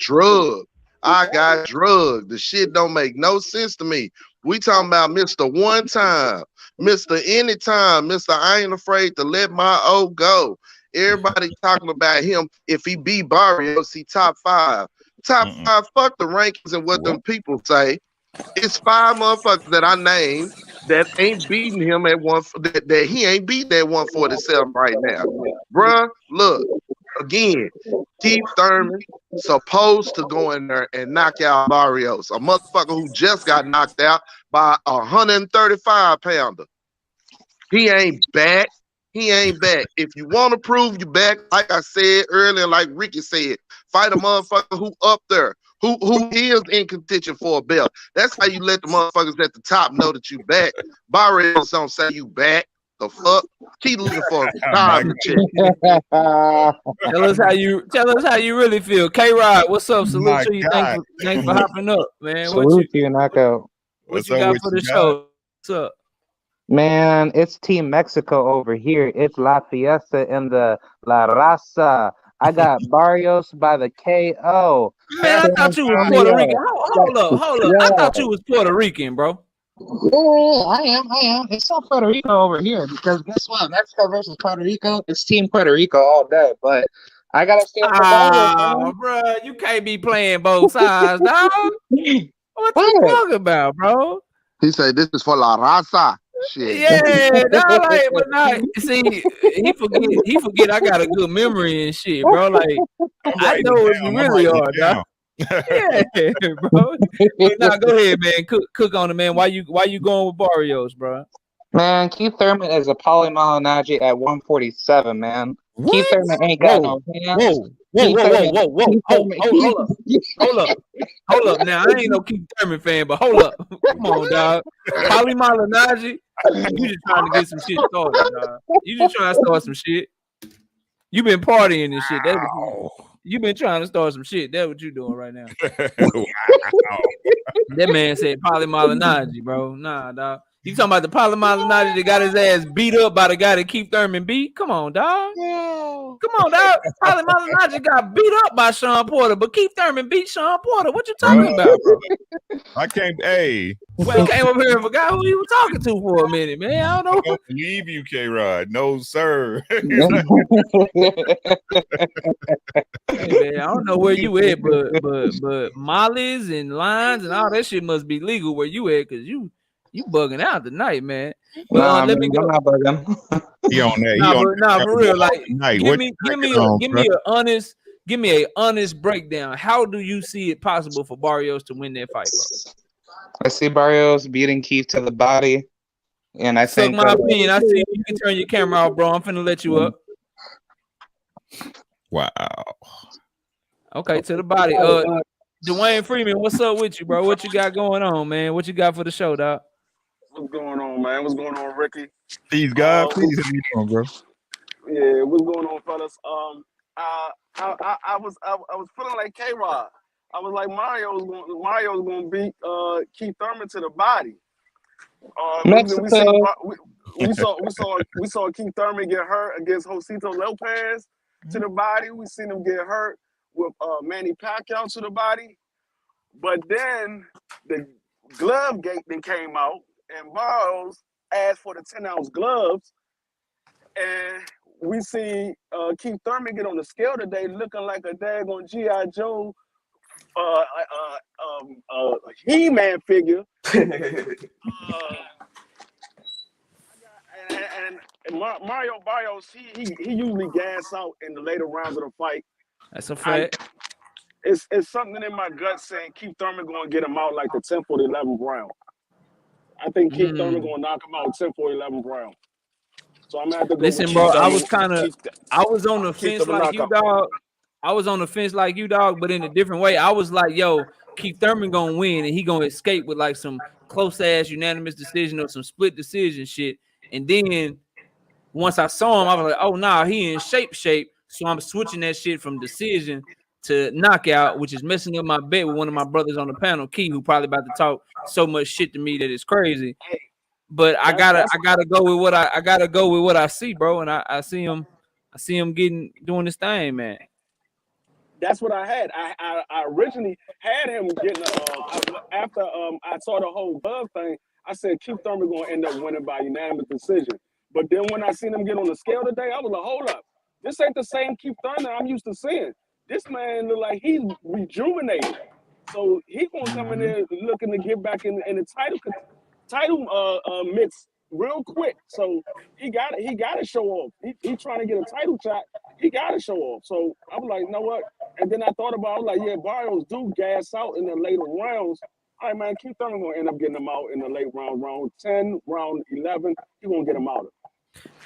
drugged. I got drugged. The shit don't make no sense to me. We talking about Mr. One Time, Mr. Anytime, Mr. I ain't afraid to let my O go. Everybody talking about him. If he beat Barrios, he top 5. Top 5, fuck the rankings and what them people say. It's 5 motherfuckers that I named that ain't beating him at that he ain't beating at 147 right now. Bruh, look, again, Keith Thurman supposed to go in there and knock out Barrios, a motherfucker who just got knocked out by a 135-pounder. He ain't back. He ain't back. If you want to prove you back, like I said earlier, like Ricky said, fight a motherfucker who up there, who is in contention for a belt. That's how you let the motherfuckers at the top know that you back. Barrios don't say you back. The fuck? Keep looking for a time to check. Tell us how you really feel. K-Rod, what's up? Salute to you. Thanks for hopping up, man. Salute to you, knockout. What you got for the show? What's up? Man, it's Team Mexico over here. It's La Fiesta and the La Raza. I got Barrios by the KO. Man, I thought you was Puerto Rican. Hold up. I thought you was Puerto Rican, bro. Yeah, I am. It's not Puerto Rico over here because guess what? Mexico versus Puerto Rico, it's Team Puerto Rico all day. But I gotta stand for Barrios, bro. You can't be playing both sides, dog. What you talking about, bro? He said this is for La Raza. Shit. Yeah, but not see, he forget I got a good memory and shit, bro. Like I know what you really are, dog. Yeah, bro. But now go ahead, man. Cook on it, man. Why you going with Barrios, bro? Man, Keith Thurman is a Paulie Malignaggi at 147, man. What? Keith Thurman ain't got no hands. Whoa. Hold up. Now, I ain't no Keith Thurman fan, but hold up. Come on, dog. Paulie Malignaggi, you just trying to get some shit started, dog. You just trying to start some shit. You been partying and shit. That's you been trying to start some shit. That's what you doing right now. That man said Polly Malignaggi, bro. Nah, dog. You talking about the Polly Malignaggi that got his ass beat up by the guy that Keith Thurman beat? Come on, dog. Come on, dog. Polly Malignaggi got beat up by Sean Porter, but Keith Thurman beat Sean Porter. What you talking about, bro? I can't. Hey, well, came up here and forgot who he was talking to for a minute, man. I don't know. I don't believe you, K-Rod. No, sir. Hey, man, I don't know where you at, but mollies and lines and all that shit must be legal where you at, because you bugging out tonight, man. But let me go. I'm not bugging. He on that. Nah, for real. Like, give me an honest breakdown. How do you see it possible for Barrios to win that fight, bro? I see Barrios beating Keith to the body, and I think my opinion. I see you can turn your camera off, bro. I'm finna let you up. Wow. Okay, to the body. Dwayne Freeman, what's up with you, bro? What you got going on, man? What you got for the show, dog? What's going on, man? What's going on, Ricky? Please, God, please hit me on, bro. Yeah, what's going on, fellas? I was feeling like K-Rod. I was like Mario's going to beat Keith Thurman to the body. We saw Keith Thurman get hurt against Josito Lopez to the body. We seen him get hurt with Manny Pacquiao to the body. But then the glove gate then came out, and Barrios asked for the 10-ounce gloves, and we see Keith Thurman get on the scale today looking like a daggone G.I. Joe He-Man figure. And Mario Barrios, he usually gas out in the later rounds of the fight. That's a fact. It's something in my gut saying Keith Thurman going to get him out like the 10th or the 11th round. I think Keith Thurman going to knock him out 10th or 11th round. So I'm going to have to go. Listen, bro, I was on the fence like you, dog. I was on the fence like you, dog, but in a different way. I was like, yo, Keith Thurman going to win, and he going to escape with like some close-ass unanimous decision or some split decision shit. And then once I saw him, I was like, oh, nah, he in shape. So I'm switching that shit from decision to knockout, which is messing up my bet with one of my brothers on the panel, Key, who probably about to talk so much shit to me that it's crazy. But I gotta go with what I see, bro. And I see him doing this thing, man. That's what I had. I originally had him getting after I saw the whole glove thing. I said Keith Thurman gonna end up winning by unanimous decision. But then when I seen him get on the scale today, I was like, hold up, this ain't the same Keith Thurman I'm used to seeing. This man look like he's rejuvenated. So he gonna come in there looking to get back in the title mix real quick. So he got to show off. He trying to get a title shot. He got to show off. So I was like, you know what? And then I thought about it. I was like, yeah, Barrios do gas out in the later rounds. All right, man, Keith Thurman gonna end up getting him out in the late round 10, round 11. He gonna get him out.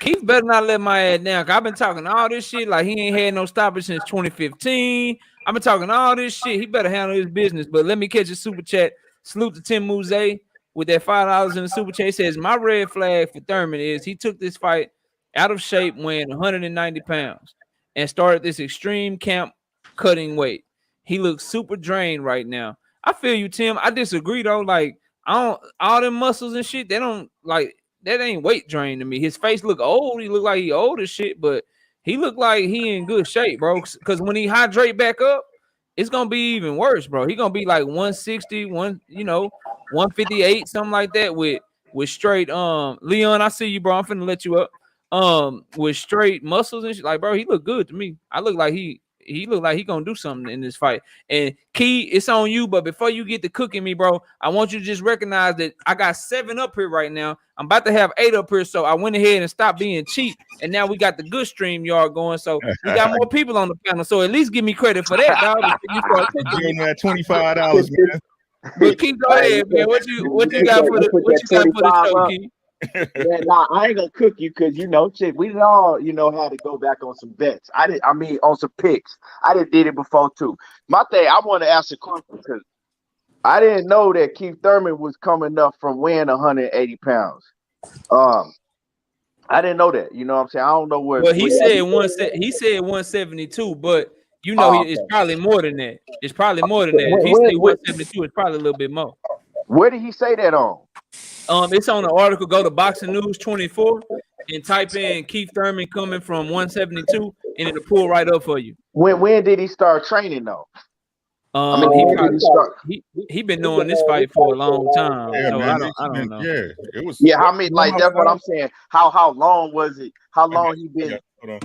Keith better not let my ass down. Cause I've been talking all this shit like he ain't had no stoppage since 2015. I've been talking all this shit. He better handle his business. But let me catch a super chat. Salute to Tim Mouze with that $5 in the super chat. He says, my red flag for Thurman is he took this fight out of shape, weighing 190 pounds, and started this extreme camp cutting weight. He looks super drained right now. I feel you, Tim. I disagree though. Like, all them muscles and shit, they don't like that ain't weight drain to me. His face look old. He look like he old as shit, but he look like he in good shape, bro. Because when he hydrate back up, it's gonna be even worse, bro. He gonna be like 160, 158, something like that with straight Leon. I see you, bro. I'm finna let you up. With straight muscles and shit. Like, bro, he look good to me. I look like he look like he gonna do something in this fight. And Key, it's on you. But before you get to cooking me, bro, I want you to just recognize that I got 7 up here right now. I'm about to have 8 up here, so I went ahead and stopped being cheap. And now we got the good stream yard going, so we got more people on the panel. So at least give me credit for that, dog. You start cooking me. $25, man. But Key, go ahead, man. What you got for the show, Key? Yeah, nah, I ain't gonna cook you because shit. We all, had to go back on some bets. On some picks. I did it before too. My thing, I want to ask a question because I didn't know that Keith Thurman was coming up from weighing 180 pounds. I didn't know that. You know what I'm saying? I don't know where. Well, he said 172, but you know it's probably more than that. It's probably more than that. If he said 172, it's probably a little bit more. Where did he say that on? It's on the article. Go to Boxing News 24 and type in Keith Thurman coming from 172, and it'll pull right up for you. When did he start training though? He been doing this fight for a long time. Yeah, so man, I don't know. Yeah, it was. Yeah, how many? Like that's what I'm saying. How long was it? How long he been? Hold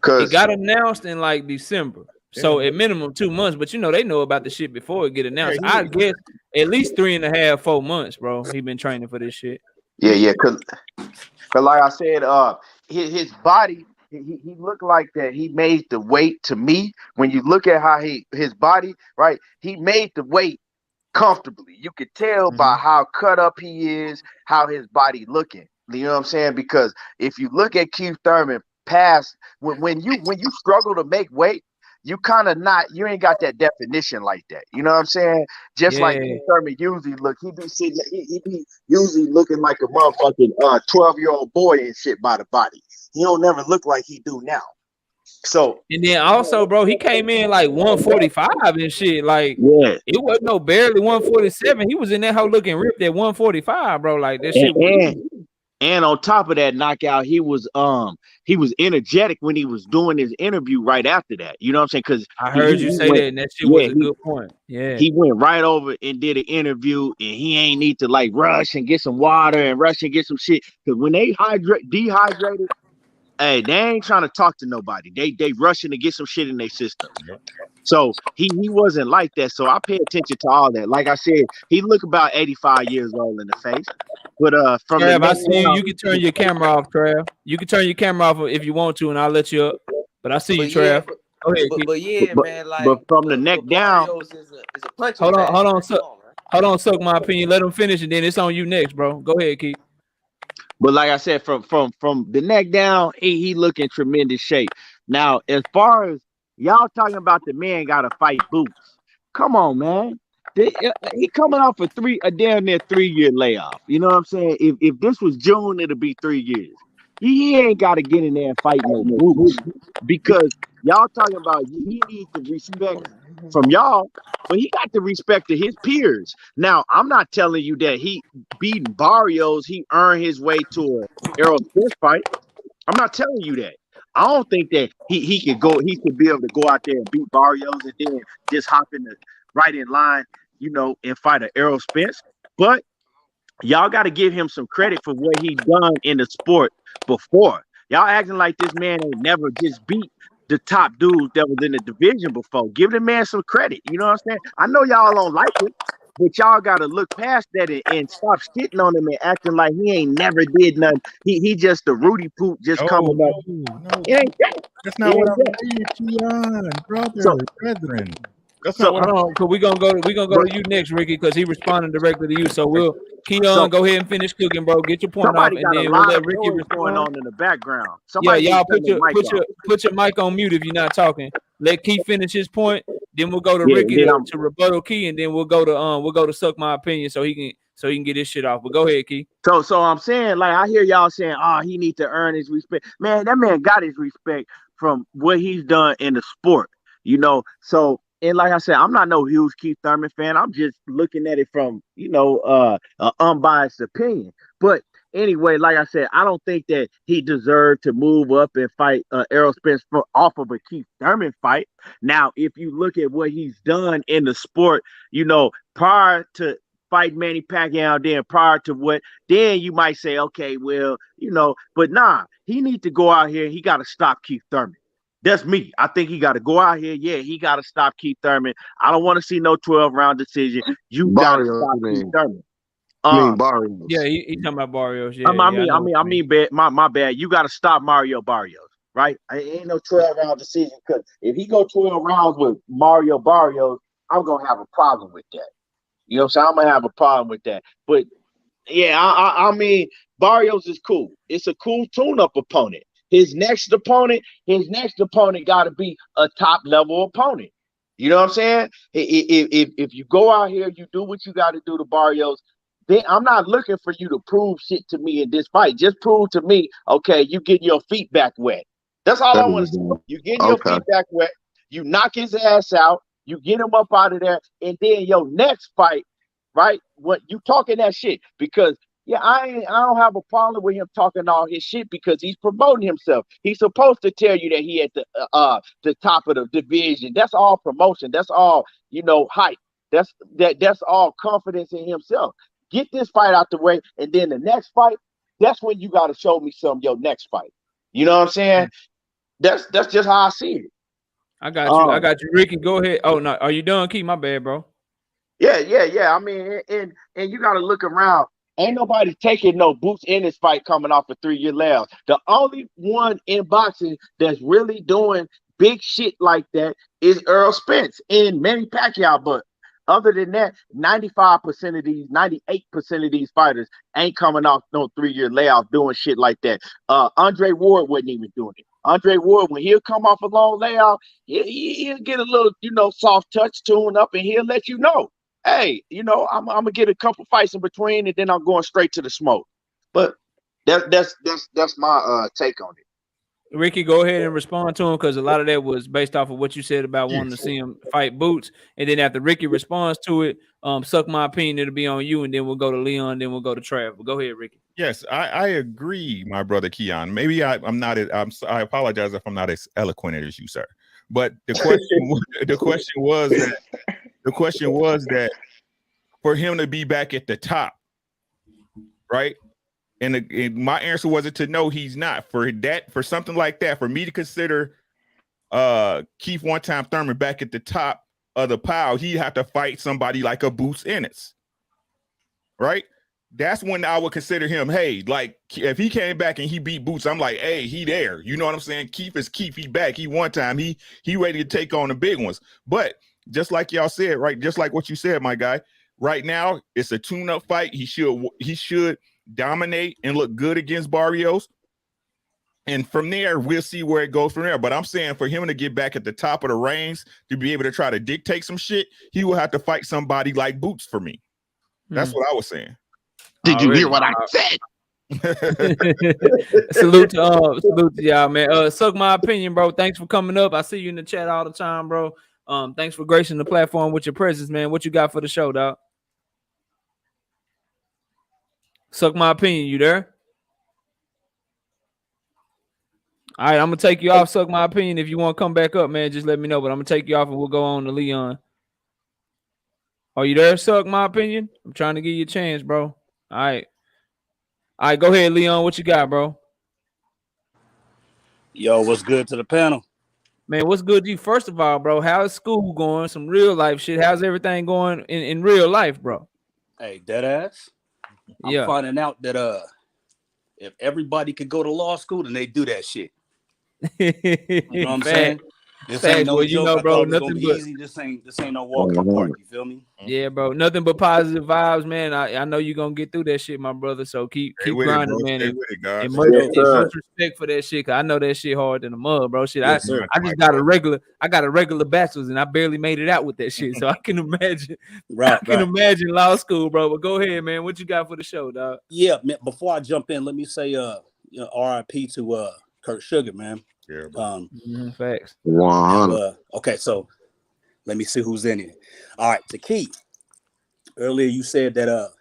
on. It got announced in like December. So at minimum 2 months, but you know they know about the shit before it get announced. I guess at least 3.5, 4 months, bro. He been training for this shit. Yeah, cause like I said, his body, he looked like that. He made the weight to me. When you look at how his body, right, he made the weight comfortably. You could tell by how cut up he is, how his body looking. You know what I'm saying? Because if you look at Keith Thurman past when you struggle to make weight, you ain't got that definition like that. You know what I'm saying? Just like Keith Thurman usually look, he be usually looking like a motherfucking 12-year-old boy and shit by the body. He don't never look like he do now. So and then also, bro, he came in like 145 and shit. Like it wasn't no barely 147. He was in that hoe looking ripped at 145, bro. Like that shit. And on top of that knockout, he was energetic when he was doing his interview right after that. You know what I'm saying? Because I heard you say that, and that shit was a good point. Yeah, he went right over and did an interview, and he ain't need to like rush and get some water and rush and get some shit. Because when they dehydrated, hey, they ain't trying to talk to nobody. They rushing to get some shit in their system. So he wasn't like that. So I pay attention to all that. Like I said, he look about 85 years old in the face. But from Trav, I see you. You can turn your camera off, Trav. You can turn your camera off if you want to, and I'll let you up. But I see you, Trav. Go ahead, man. Like, but from the neck down. Hold on, suck my opinion. Let him finish, and then it's on you next, bro. Go ahead, Keith. But like I said, from the neck down, he look in tremendous shape. Now, as far as y'all talking about the man got to fight Boots, come on, man. He coming off a damn near 3-year layoff. You know what I'm saying? If this was June, it'll be 3 years. He ain't got to get in there and fight no Boots because y'all talking about he needs the respect from y'all, but he got the respect of his peers. Now, I'm not telling you that he beating Barrios, he earned his way to an Errol Spence fight. I'm not telling you that. I don't think that he could be able to go out there and beat Barrios and then just hop right in line, you know, and fight an Errol Spence. But y'all got to give him some credit for what he done in the sport before. Y'all acting like this man ain't never just beat the top dudes that was in the division before. Give the man some credit. You know what I'm saying? I know y'all don't like it, but y'all got to look past that and stop shitting on him and acting like he ain't never did nothing. He just the Rudy Poop just coming up. No, it ain't that. That's not what I'm saying, brethren. Hold on, because we're gonna go to you next, Ricky, because he responded directly to you. So we'll go ahead and finish cooking, bro. Get your point off, and then we'll let Ricky respond. Going on in the background. Y'all put your mic on mute if you're not talking. Let Keith finish his point. Then we'll go to Ricky to rebuttal Key, and then we'll go to suck my opinion so he can get his shit off. But go ahead, Key. So I'm saying, like, I hear y'all saying, he needs to earn his respect. Man, that man got his respect from what he's done in the sport. You know, so. And like I said, I'm not no huge Keith Thurman fan. I'm just looking at it from, you know, an unbiased opinion. But anyway, like I said, I don't think that he deserved to move up and fight Errol Spence off of a Keith Thurman fight. Now, if you look at what he's done in the sport, you know, prior to fight Manny Pacquiao, then you might say, okay, well, you know, but nah, he needs to go out here. He got to stop Keith Thurman. That's me. I think he got to go out here. Yeah, he got to stop Keith Thurman. I don't want to see no 12-round decision. You got to stop Keith Thurman. Barrios. Yeah, he talking about Barrios. Yeah, I mean, my bad. You got to stop Mario Barrios, right? It ain't no 12-round decision because if he go 12 rounds with Mario Barrios, I'm gonna have a problem with that. You know what I'm saying? I'm gonna have a problem with that. But yeah, I mean, Barrios is cool. It's a cool tune-up opponent. His next opponent got to be a top level opponent. You know what I'm saying? If you go out here, you do what you got to do to Barrios, then I'm not looking for you to prove shit to me in this fight. Just prove to me, okay, you getting your feet back wet. That's all I want to see. You getting your feet back wet. You knock his ass out. You get him up out of there, and then your next fight, right? What you talking that shit? Because I don't have a problem with him talking all his shit because he's promoting himself. He's supposed to tell you that he at the top of the division. That's all promotion. That's all hype. That's all confidence in himself. Get this fight out the way, and then the next fight, that's when you got to show me some your next fight. You know what I'm saying? That's just how I see it. I got you. I got you, Ricky. Go ahead. Oh no, are you done? Keep my bad, bro. Yeah. I mean, and you got to look around. Ain't nobody taking no Boots in this fight coming off a 3-year layoff. The only one in boxing that's really doing big shit like that is Earl Spence and Manny Pacquiao. But other than that, 95% of these, 98% of these fighters ain't coming off no 3-year layoff doing shit like that. Andre Ward wasn't even doing it. Andre Ward, when he'll come off a long layoff, he'll get a little, soft touch, tune up, and he'll let you know. Hey, I'm gonna get a couple fights in between, and then I'm going straight to the smoke. But that's my take on it. Ricky, go ahead and respond to him because a lot of that was based off of what you said about wanting to see him fight Boots, and then after Ricky responds to it, suck my opinion, it'll be on you, and then we'll go to Leon, then we'll go to Trav. But go ahead, Ricky. Yes, I agree, my brother Keon. Maybe I'm not. I apologize if I'm not as eloquent as you, sir. But the question was that for him to be back at the top, right? And my answer wasn't to no, he's not. For something like that, for me to consider Keith one-time Thurman back at the top of the pile, he'd have to fight somebody like a Boots Ennis, right? That's when I would consider him, hey, like if he came back and he beat Boots, I'm like, hey, he there. You know what I'm saying? Keith is Keith. He back. He one time. He ready to take on the big ones. But just like y'all said, right? Just like what you said, my guy. Right now, it's a tune-up fight. He should dominate and look good against Barrios. And from there, we'll see where it goes from there. But I'm saying for him to get back at the top of the range, to be able to try to dictate some shit, he will have to fight somebody like Boots for me. That's what I was saying. Did you hear what I said? Salute to y'all, man. Suck my opinion, bro. Thanks for coming up. I see you in the chat all the time, bro. Thanks for gracing the platform with your presence, man. What you got for the show, dog? Suck my opinion. You there? All right, I'm gonna take you off. Suck my opinion. If you want to come back up, man, just let me know. But I'm gonna take you off, and we'll go on to Leon. Are you there? Suck my opinion. I'm trying to give you a chance, bro. All right, go ahead, Leon. What you got, bro? Yo, what's good to the panel? Man, what's good to you? First of all, bro, how's school going? Some real life shit. How's everything going in real life, bro? Hey, deadass. I'm finding out that if everybody could go to law school, then they do that shit. You know what I'm saying? This ain't no joke, bro. Nothing but easy. This ain't no walk in the park. You feel me? Yeah, bro. Nothing but positive vibes, man. I know you're gonna get through that shit, my brother. So keep grinding, man. And much respect for that shit, cause I know that shit hard than the mud, bro. Shit, I just got a regular bachelor's and I barely made it out with that shit. So I can imagine, imagine law school, bro. But go ahead, man. What you got for the show, dog? Yeah, man. Before I jump in, let me say, RIP to Kurt Sugar, man. Yeah, facts. Okay, so let me see who's in it. All right, to Keith. Earlier you said that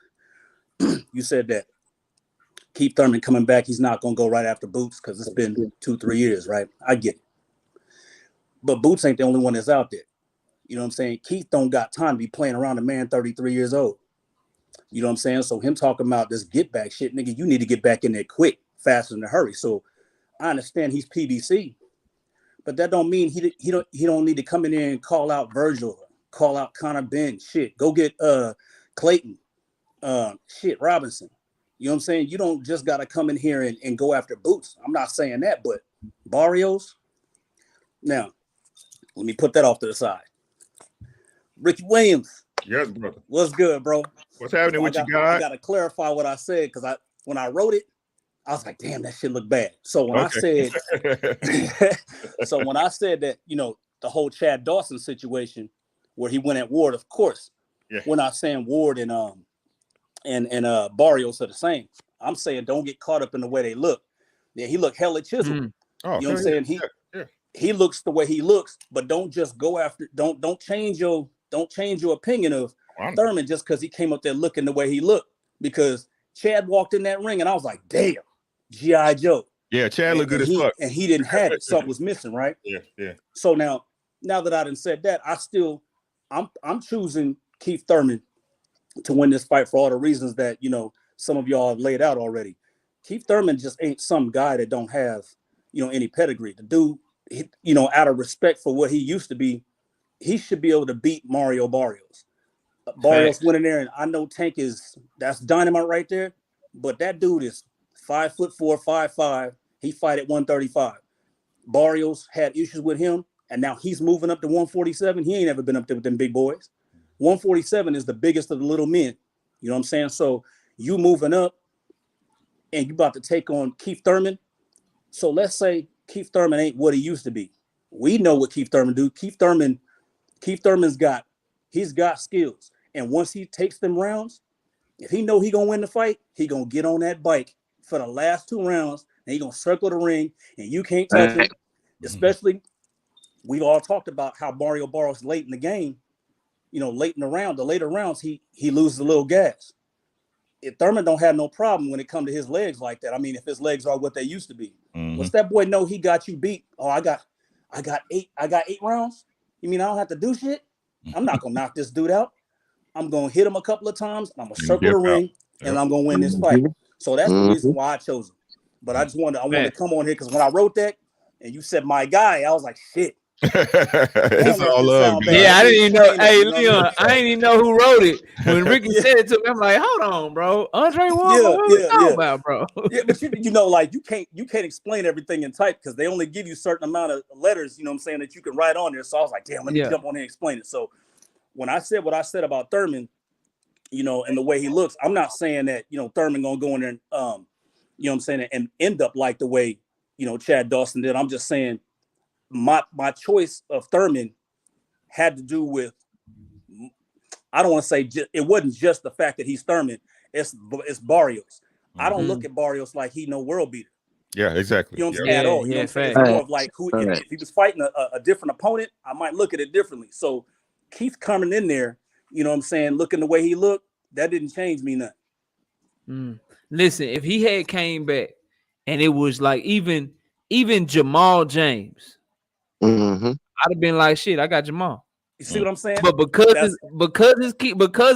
Keith Thurman coming back, he's not gonna go right after Boots because it's been 2-3 years, right? I get it. But Boots ain't the only one that's out there. You know what I'm saying? Keith don't got time to be playing around a man 33 years old. You know what I'm saying? So him talking about this get back shit, nigga, you need to get back in there quick, fast in a hurry. So I understand he's PBC, but that don't mean he don't need to come in there and call out Virgil, call out Connor Ben, shit. Go get Clayton, Robinson. You know what I'm saying? You don't just gotta come in here and go after Boots. I'm not saying that, but Barrios. Now, let me put that off to the side. Ricky Williams. Yes, brother. What's good, bro? What's happening with you guys? I gotta clarify what I said because when I wrote it, I was like, damn, that shit look bad. So when I said that, the whole Chad Dawson situation where he went at Ward, of course, we're not saying Ward and and Barrios are the same. I'm saying don't get caught up in the way they look. Yeah, he looked hella chiseled. Oh, you know what I'm saying? He looks the way he looks, but don't just go after. Don't change your opinion of Thurman just because he came up there looking the way he looked. Because Chad walked in that ring and I was like, damn, G.I. Joe. Yeah, Chad looked good as fuck. And he didn't have it. Something was missing, right? Yeah. So now that I done said that, I'm choosing Keith Thurman to win this fight for all the reasons that, you know, some of y'all have laid out already. Keith Thurman just ain't some guy that don't have, you know, any pedigree. The dude, you know, out of respect for what he used to be, he should be able to beat Mario Barrios. Barrios went in there, and I know Tank that's dynamite right there, but that dude is 5'4", 5'5". He fight at 135. Barrios had issues with him, and now he's moving up to 147. He ain't ever been up there with them big boys. 147 is the biggest of the little men. You know what I'm saying? So you moving up, and you about to take on Keith Thurman. So let's say Keith Thurman ain't what he used to be. We know what Keith Thurman do. Keith Thurman's got skills. And once he takes them rounds, if he know he gonna win the fight, he gonna get on that bike for the last 2 rounds, and he gonna circle the ring, and you can't touch him. Especially, we've all talked about how Mario Barrios late in the game, you know, late in the round, the later rounds, he loses a little gas. If Thurman don't have no problem when it comes to his legs like that. I mean, if his legs are what they used to be. Once that boy know he got you beat, I got 8 rounds. You mean I don't have to do shit? I'm not gonna knock this dude out. I'm gonna hit him a couple of times, and I'm gonna circle the ring, and I'm gonna win this fight. So that's the reason why I chose him. But I wanted to come on here because when I wrote that and you said my guy, I was like, shit. It's all love. Yeah, I didn't even know. Hey, Leon, I didn't even know who wrote it. When Ricky said it to me, I'm like, hold on, bro. Andre Ward, what are you talking about, bro? Yeah, but you know, like you can't explain everything in type because they only give you a certain amount of letters, you know what I'm saying, that you can write on there. So I was like, damn, let me jump on here and explain it. So when I said what I said about Thurman, you know, and the way he looks, I'm not saying that, you know, Thurman gonna go in there and you know what I'm saying, and end up like the way, you know, Chad Dawson did. I'm just saying my choice of Thurman had to do with, I don't want to say it wasn't just the fact that he's Thurman. It's Barrios. I don't look at Barrios like he no world beater. Yeah, exactly. You know what I'm saying? At all. You know what I'm saying? It's more of like if he was fighting a different opponent, I might look at it differently. So Keith coming in there, you know what I'm saying, looking the way he looked, that didn't change me nothing. Listen, if he had came back and it was like even Jamal James, I'd have been like, shit, I got Jamal. You see what I'm saying? But because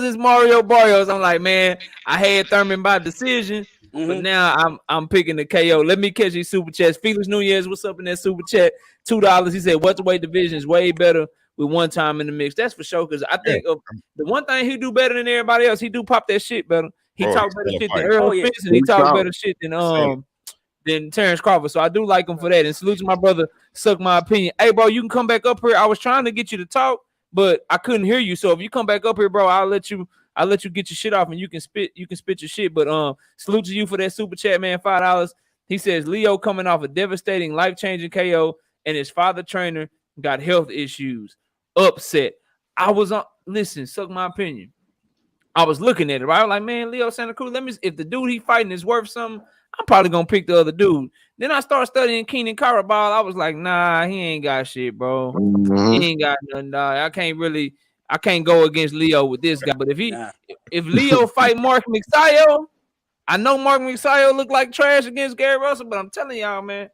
it's Mario Barrios, I'm like, man, I had Thurman by decision, but now I'm picking the KO. Let me catch these super chats. Felix Nunez, what's up in that super chat? $2. He said, welterweight division is way better with one time in the mix. That's for sure. Because I think the one thing he do better than everybody else, he do pop that shit better. He talk better shit than Earl Spence, and he talk better shit than Terrence Crawford. So I do like him for that. And salute to my brother, Suck My Opinion. Hey, bro, you can come back up here. I was trying to get you to talk, but I couldn't hear you. So if you come back up here, bro, I'll let you get your shit off and you can spit your shit. But salute to you for that super chat, man. $5. He says Leo coming off a devastating, life-changing KO, and his father trainer got health issues. Upset. I was on. Listen, Suck My Opinion. I was looking at it, right? I was like, man, Leo Santa Cruz. If the dude he fighting is worth something, I'm probably gonna pick the other dude. Then I started studying Keenan Carbajal. I was like, nah, he ain't got shit, bro. He ain't got nothing. I can't go against Leo with this guy. But if Leo fight Mark McSayo, I know Mark McSayo look like trash against Gary Russell, but I'm telling y'all, man,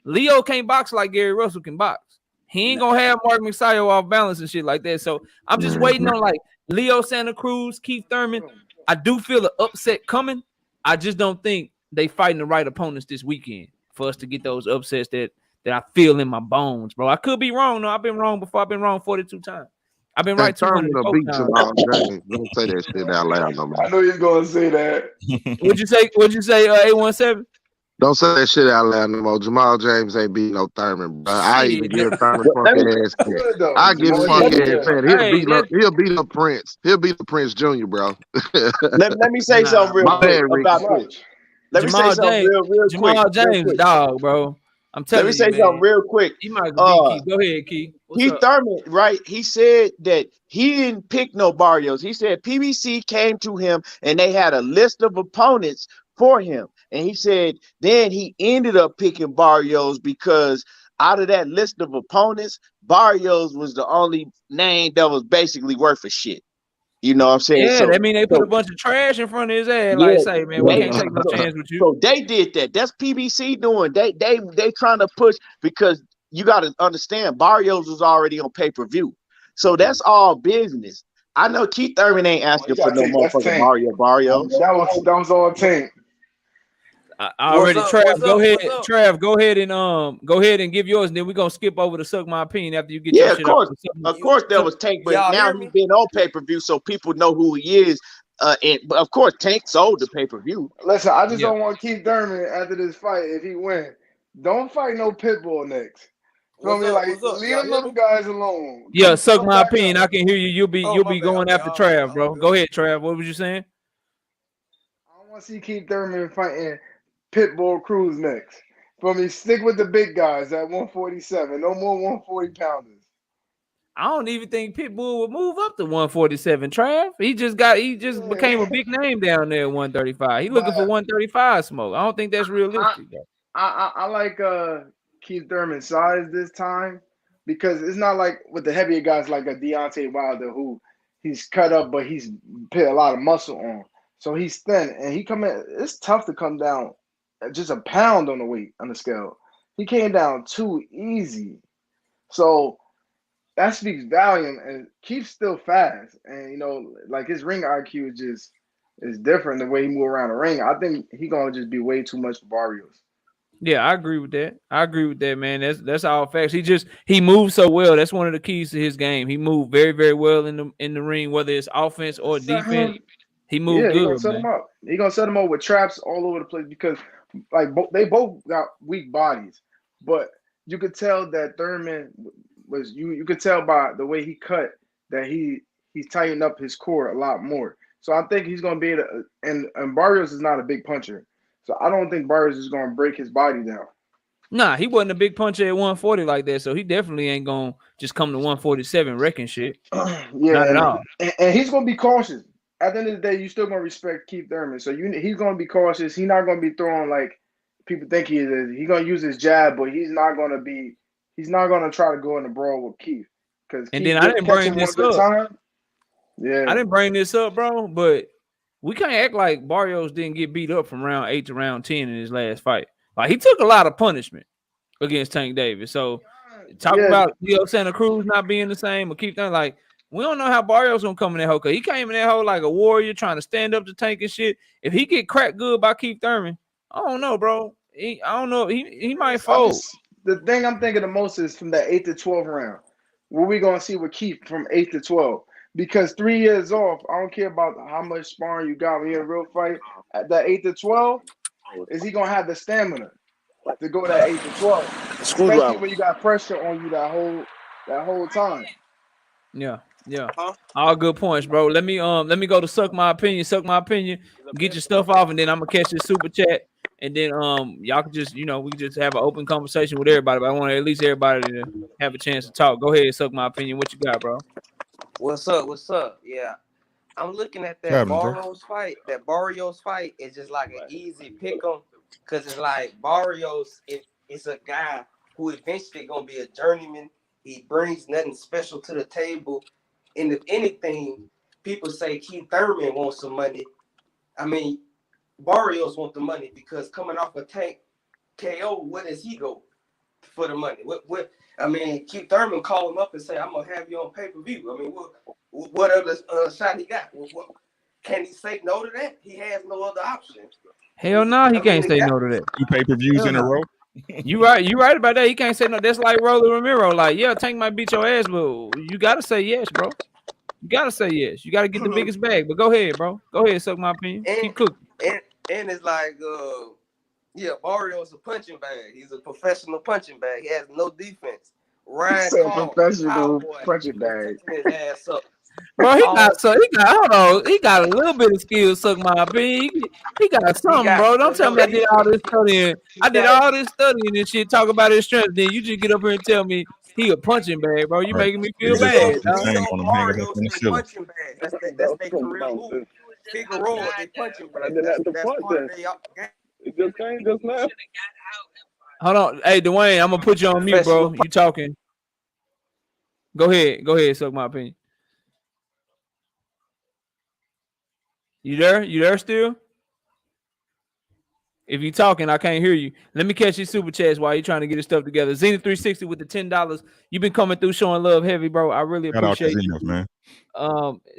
Leo can't box like Gary Russell can box. He ain't gonna have Mark McSayo off balance and shit like that. So I'm just waiting on like Leo Santa Cruz, Keith Thurman. I do feel an upset coming. I just don't think they fighting the right opponents this weekend for us to get those upsets that I feel in my bones, bro. I could be wrong. No, I've been wrong before. I've been wrong 42 times. I've been right 200 beat Jamal James. Don't say that shit out loud, no man. I know you're gonna say that. What'd you say? 817. Don't say that shit out loud no more. Jamal James ain't beat no Thurman, bro. I even give Thurman funky ass credit. I give funky ass credit. He'll beat the Prince. He'll beat the Prince Jr., bro. let me say something real quick about this. Let me say something real quick. Jamal James, dog, bro. I'm telling you, Let me say man. something real quick. He might be Key. Go ahead, Key. Keith Thurman, right? He said that he didn't pick no Barrios. He said PBC came to him and they had a list of opponents for him. And he said then he ended up picking Barrios because out of that list of opponents, Barrios was the only name that was basically worth a shit. You know what I'm saying? Yeah, so, I mean they put a bunch of trash in front of his ass. Like, say, man, we can't take no chance with you. So they did that. That's PBC doing. They trying to push because you got to understand Barrios was already on pay-per-view. So that's all business. I know Keith Thurman ain't asking for no motherfucking Barrios. That was all tank. Already, Trav. Go ahead, Trav. Go ahead and give yours, and then we're gonna skip over to Suck My Opinion after you get your shit out. Of course, that was Tank, but now he's been on pay-per-view, so people know who he is. And of course, Tank sold the pay-per-view. Listen, I just don't want Keith Thurman after this fight. If he wins, don't fight no Pitbull next. Feel me? Like, leave them little guys alone. Yeah, Suck My Opinion. I can hear you. You'll be going after Trav, bro. Go ahead, Trav. What was you saying? I want to see Keith Thurman fighting Pitbull Cruz next. For me, stick with the big guys at 147. No more 140 pounders. I don't even think Pitbull would move up to 147. Trav, he just became a big name down there at 135. He looking for 135 smoke. I don't think that's realistic. I like Keith Thurman's size this time because it's not like with the heavier guys like a Deontay Wilder who he's cut up, but he's put a lot of muscle on. So he's thin, and it's tough to come down just a pound on the weight on the scale. He came down too easy. So that speaks volume, and Keith's still fast. And like his ring IQ is different the way he move around the ring. I think he's gonna just be way too much for Barrios. Yeah, I agree with that. Man. That's all facts. He moves so well. That's one of the keys to his game. He moved very, very well in the ring, whether it's offense or defense. He moved good. He's gonna set him up. He's gonna set him up with traps all over the place because like they both got weak bodies, but you could tell that Thurman was you could tell by the way he cut that he's tightened up his core a lot more. So I think he's gonna be able to, and Barrios is not a big puncher. So I don't think Barrios is gonna break his body down. Nah, he wasn't a big puncher at 140 like that, so he definitely ain't gonna just come to 147 wrecking shit. Not at all. And he's gonna be cautious. At the end of the day, you still gonna respect Keith Thurman. So he's gonna be cautious. He's not gonna be throwing like people think he is. He's gonna use his jab, but he's not gonna try to go in the brawl with Keith. And then I didn't bring this up. I didn't bring this up, bro. But we can't act like Barrios didn't get beat up from round 8 to round 10 in his last fight. Like he took a lot of punishment against Tank Davis. So about Santa Cruz not being the same or Keith Thurman, like. We don't know how Barrios gonna come in that hole. Cause he came in that hole like a warrior trying to stand up to Tank and shit. If he get cracked good by Keith Thurman, I don't know, bro. I don't know. He might fold. The thing I'm thinking the most is from that 8 to 12 round. What we gonna see with Keith from 8 to 12? Because 3 years off, I don't care about how much sparring you got when you're in a real fight. At that 8 to 12, is he gonna have the stamina to go that 8 to 12? Especially when you got pressure on you that whole time. Yeah. All good points, bro. Let me go to Suck My Opinion. Get your stuff off, and then I'm gonna catch this super chat, and then y'all can just we can just have an open conversation with everybody. But I want at least everybody to have a chance to talk. Go ahead, Suck My Opinion. What you got, bro? What's up? Yeah, I'm looking at that Barrios fight. That Barrios fight is just like an easy pick 'em because it's like Barrios. It's a guy who eventually gonna be a journeyman. He brings nothing special to the table. And if anything, people say Keith Thurman wants some money. I mean, Barrios want the money because coming off a Tank KO, where does he go for the money? What? I mean, Keith Thurman call him up and say, "I'm gonna have you on pay-per-view." I mean, what other shot he got? Can he say no to that? He has no other option. Hell no, he can't say no to that. 2 pay-per-views in a row. You right about that. He can't say no. That's like Rolly Romero. Like, yeah, Tank might beat your ass, but you gotta say yes, bro. You gotta say yes. You gotta get the biggest bag. But go ahead, bro. Go ahead, Suck My Opinion. Keep cooking. And it's like, Barrios a punching bag. He's a professional punching bag. He has no defense. Ryan Call, professional punching bag. His ass up. Bro, he got hold on. He got a little bit of skill, suck my opinion. He got something, bro. Don't tell me I did all this studying. I did all this studying and shit, talk about his strength. Then you just get up here and tell me he a punching bag, bro. You making me feel bad. Barrios, they punching bag. That's their career move. Figueroa, they punching bag. That's part of their game. It just came just now. Hold on. Hey, Dwayne, I'm gonna put you on mute, bro. You talking. Go ahead, suck my opinion. You there? You there still? If you talking, I can't hear you. Let me catch your super chats while you're trying to get your stuff together. Zenith 360 with the $10. You've been coming through showing love heavy, bro. I really appreciate you, man.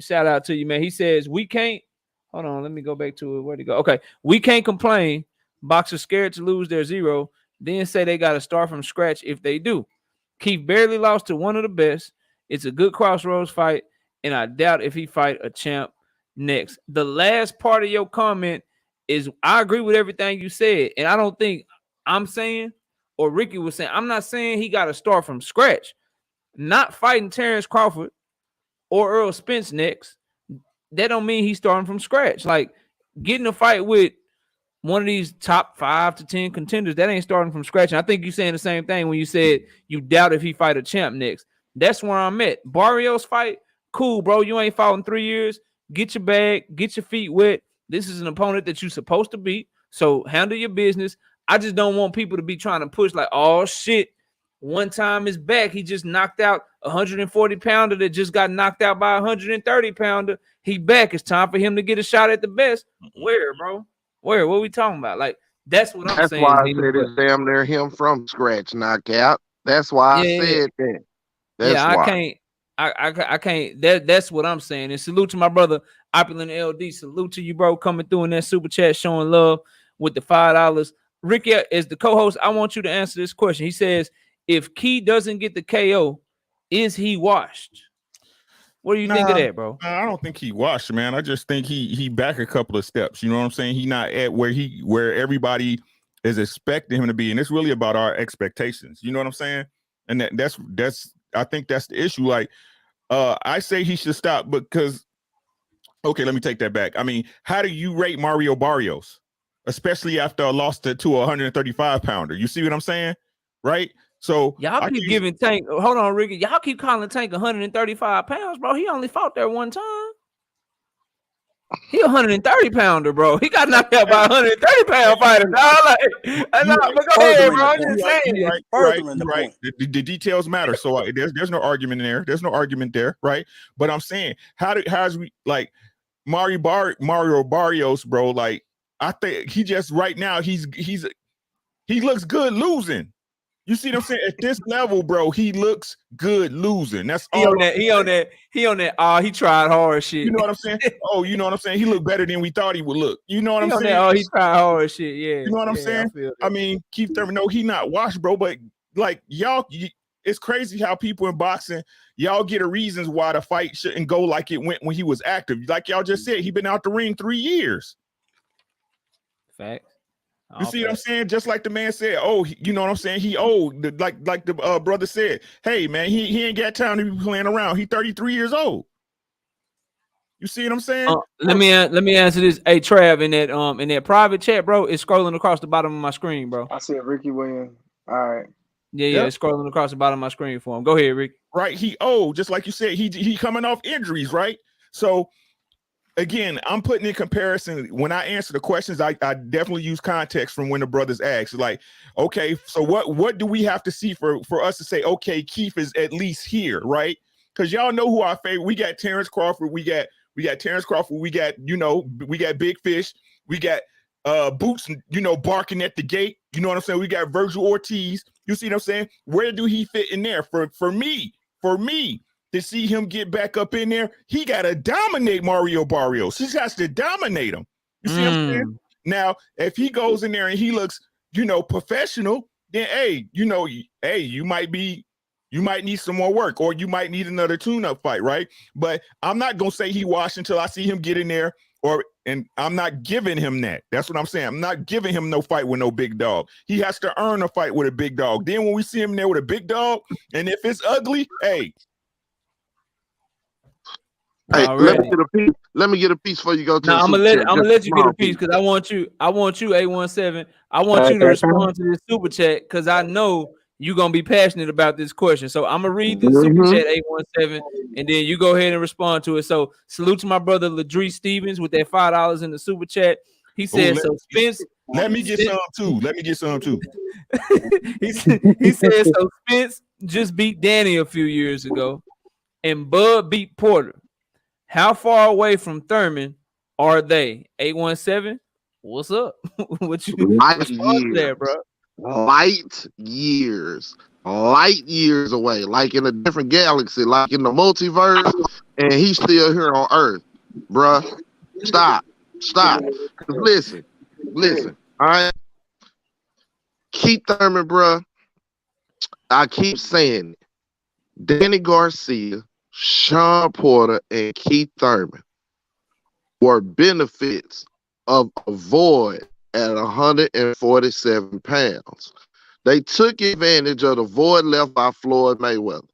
Shout out to you, man. He says we can't. Hold on, let me go back to it. Where'd he go? Okay, we can't complain. Boxers scared to lose their zero, then say they got to start from scratch if they do. Keith barely lost to one of the best. It's a good crossroads fight, and I doubt if he fight a champ next. The last part of your comment is I agree with everything you said, and I don't think I'm saying or Ricky was saying. I'm not saying he got to start from scratch. Not fighting Terrence Crawford or Earl Spence next. That don't mean he's starting from scratch. Like getting a fight with one of these top 5 to 10 contenders, that ain't starting from scratch. And I think you're saying the same thing when you said you doubt if he fight a champ next. That's where I'm at. Barrios fight, cool, bro. You ain't fought in 3 years. Get your bag, get your feet wet. This is an opponent that you're supposed to beat. So handle your business. I just don't want people to be trying to push like, oh shit. One time his back, he just knocked out a 140-pounder that just got knocked out by a 130-pounder. He back. It's time for him to get a shot at the best. Where, bro? Where? What are we talking about? Like, that's what I'm saying. That's why I said it's damn near him from scratch knockout. That's why I said that. That's why. I can't. That's what I'm saying. And salute to my brother, Opulent LD. Salute to you, bro, coming through in that super chat, showing love with the $5. Ricky, as the co-host, I want you to answer this question. He says, if Key doesn't get the KO, is he washed? What do you think of that, bro? I don't think he washed, man. I just think he back a couple of steps. You know what I'm saying? He not at where everybody is expecting him to be, and it's really about our expectations. You know what I'm saying? And that's I think that's the issue. Like, I say he should stop because, okay, let me take that back. I mean, how do you rate Mario Barrios, especially after a loss to a 135-pounder? You see what I'm saying, right? So y'all keep giving Tank. Hold on, Ricky. Y'all keep calling Tank 135 pounds, bro. He only fought there one time. He 130-pounder, bro. He got knocked out by 130-pound fighter. But go ahead, bro. I'm just saying. Right. The details matter. So there's no argument there. There's no argument there, right? But I'm saying, how's we like Mario Barrios, bro? Like, I think he just right now he looks good losing. You see what I'm saying? At this level, bro, he looks good losing. That's all. He on that. He tried hard shit. You know what I'm saying? Oh, you know what I'm saying? He looked better than we thought he would look. You know what I'm saying? That, he tried hard shit. Yeah. You know what I'm saying? I mean, Keith Thurman, no, he not washed, bro. But like y'all, it's crazy how people in boxing, y'all get a reasons why the fight shouldn't go like it went when he was active. Like y'all just said, he been out the ring 3 years. Fact. You see what I'm saying? Just like the man said, oh, you know what I'm saying? He old, like the brother said, hey man, he ain't got time to be playing around. He 33 years old. You see what I'm saying? Let me answer this. Hey, Trav, in that private chat, bro, it's scrolling across the bottom of my screen, bro. I said Ricky Williams. All right. Yeah, it's scrolling across the bottom of my screen for him. Go ahead, Rick. Right, he old, just like you said, he coming off injuries, right? So again, I'm putting in comparison. When I answer the questions, I definitely use context from when the brothers asked. Like, okay, so what do we have to see for us to say, okay, Keith is at least here, right? Because y'all know who our favorite. We got Terrence Crawford. We got Terrence Crawford. We got Big Fish. We got Boots, barking at the gate. You know what I'm saying? We got Virgil Ortiz. You see what I'm saying? Where do he fit in there? For me, to see him get back up in there, he got to dominate Mario Barrios. He has to dominate him. You see what I'm saying? Now, if he goes in there and he looks, professional, then, you might need some more work, or you might need another tune-up fight, right? But I'm not going to say he washed until I see him get in there, and I'm not giving him that. That's what I'm saying. I'm not giving him no fight with no big dog. He has to earn a fight with a big dog. Then when we see him there with a big dog, and if it's ugly, hey, Hey, Already. let me get a piece before you go to Now the I'm super chat. gonna let you get a Small piece because I want you 817. I want you to respond to this super chat because I know you're gonna be passionate about this question. So I'm gonna read the super chat 817, and then you go ahead and respond to it. So salute to my brother Ladrie Stevens with that $5 in the super chat. He said, "So Spence, let me get some too. Let me get some too." he said, "So Spence just beat Danny a few years ago, and Bud beat Porter. How far away from Thurman are they?" 817. What's up? What you respond to that, bro? Light years away, like in a different galaxy, like in the multiverse, and he's still here on Earth, bruh. Stop. Listen. All right, Keith Thurman, bruh. I keep saying it. Danny Garcia, Sean Porter, and Keith Thurman were benefits of a void at 147 pounds. They took advantage of the void left by Floyd Mayweather.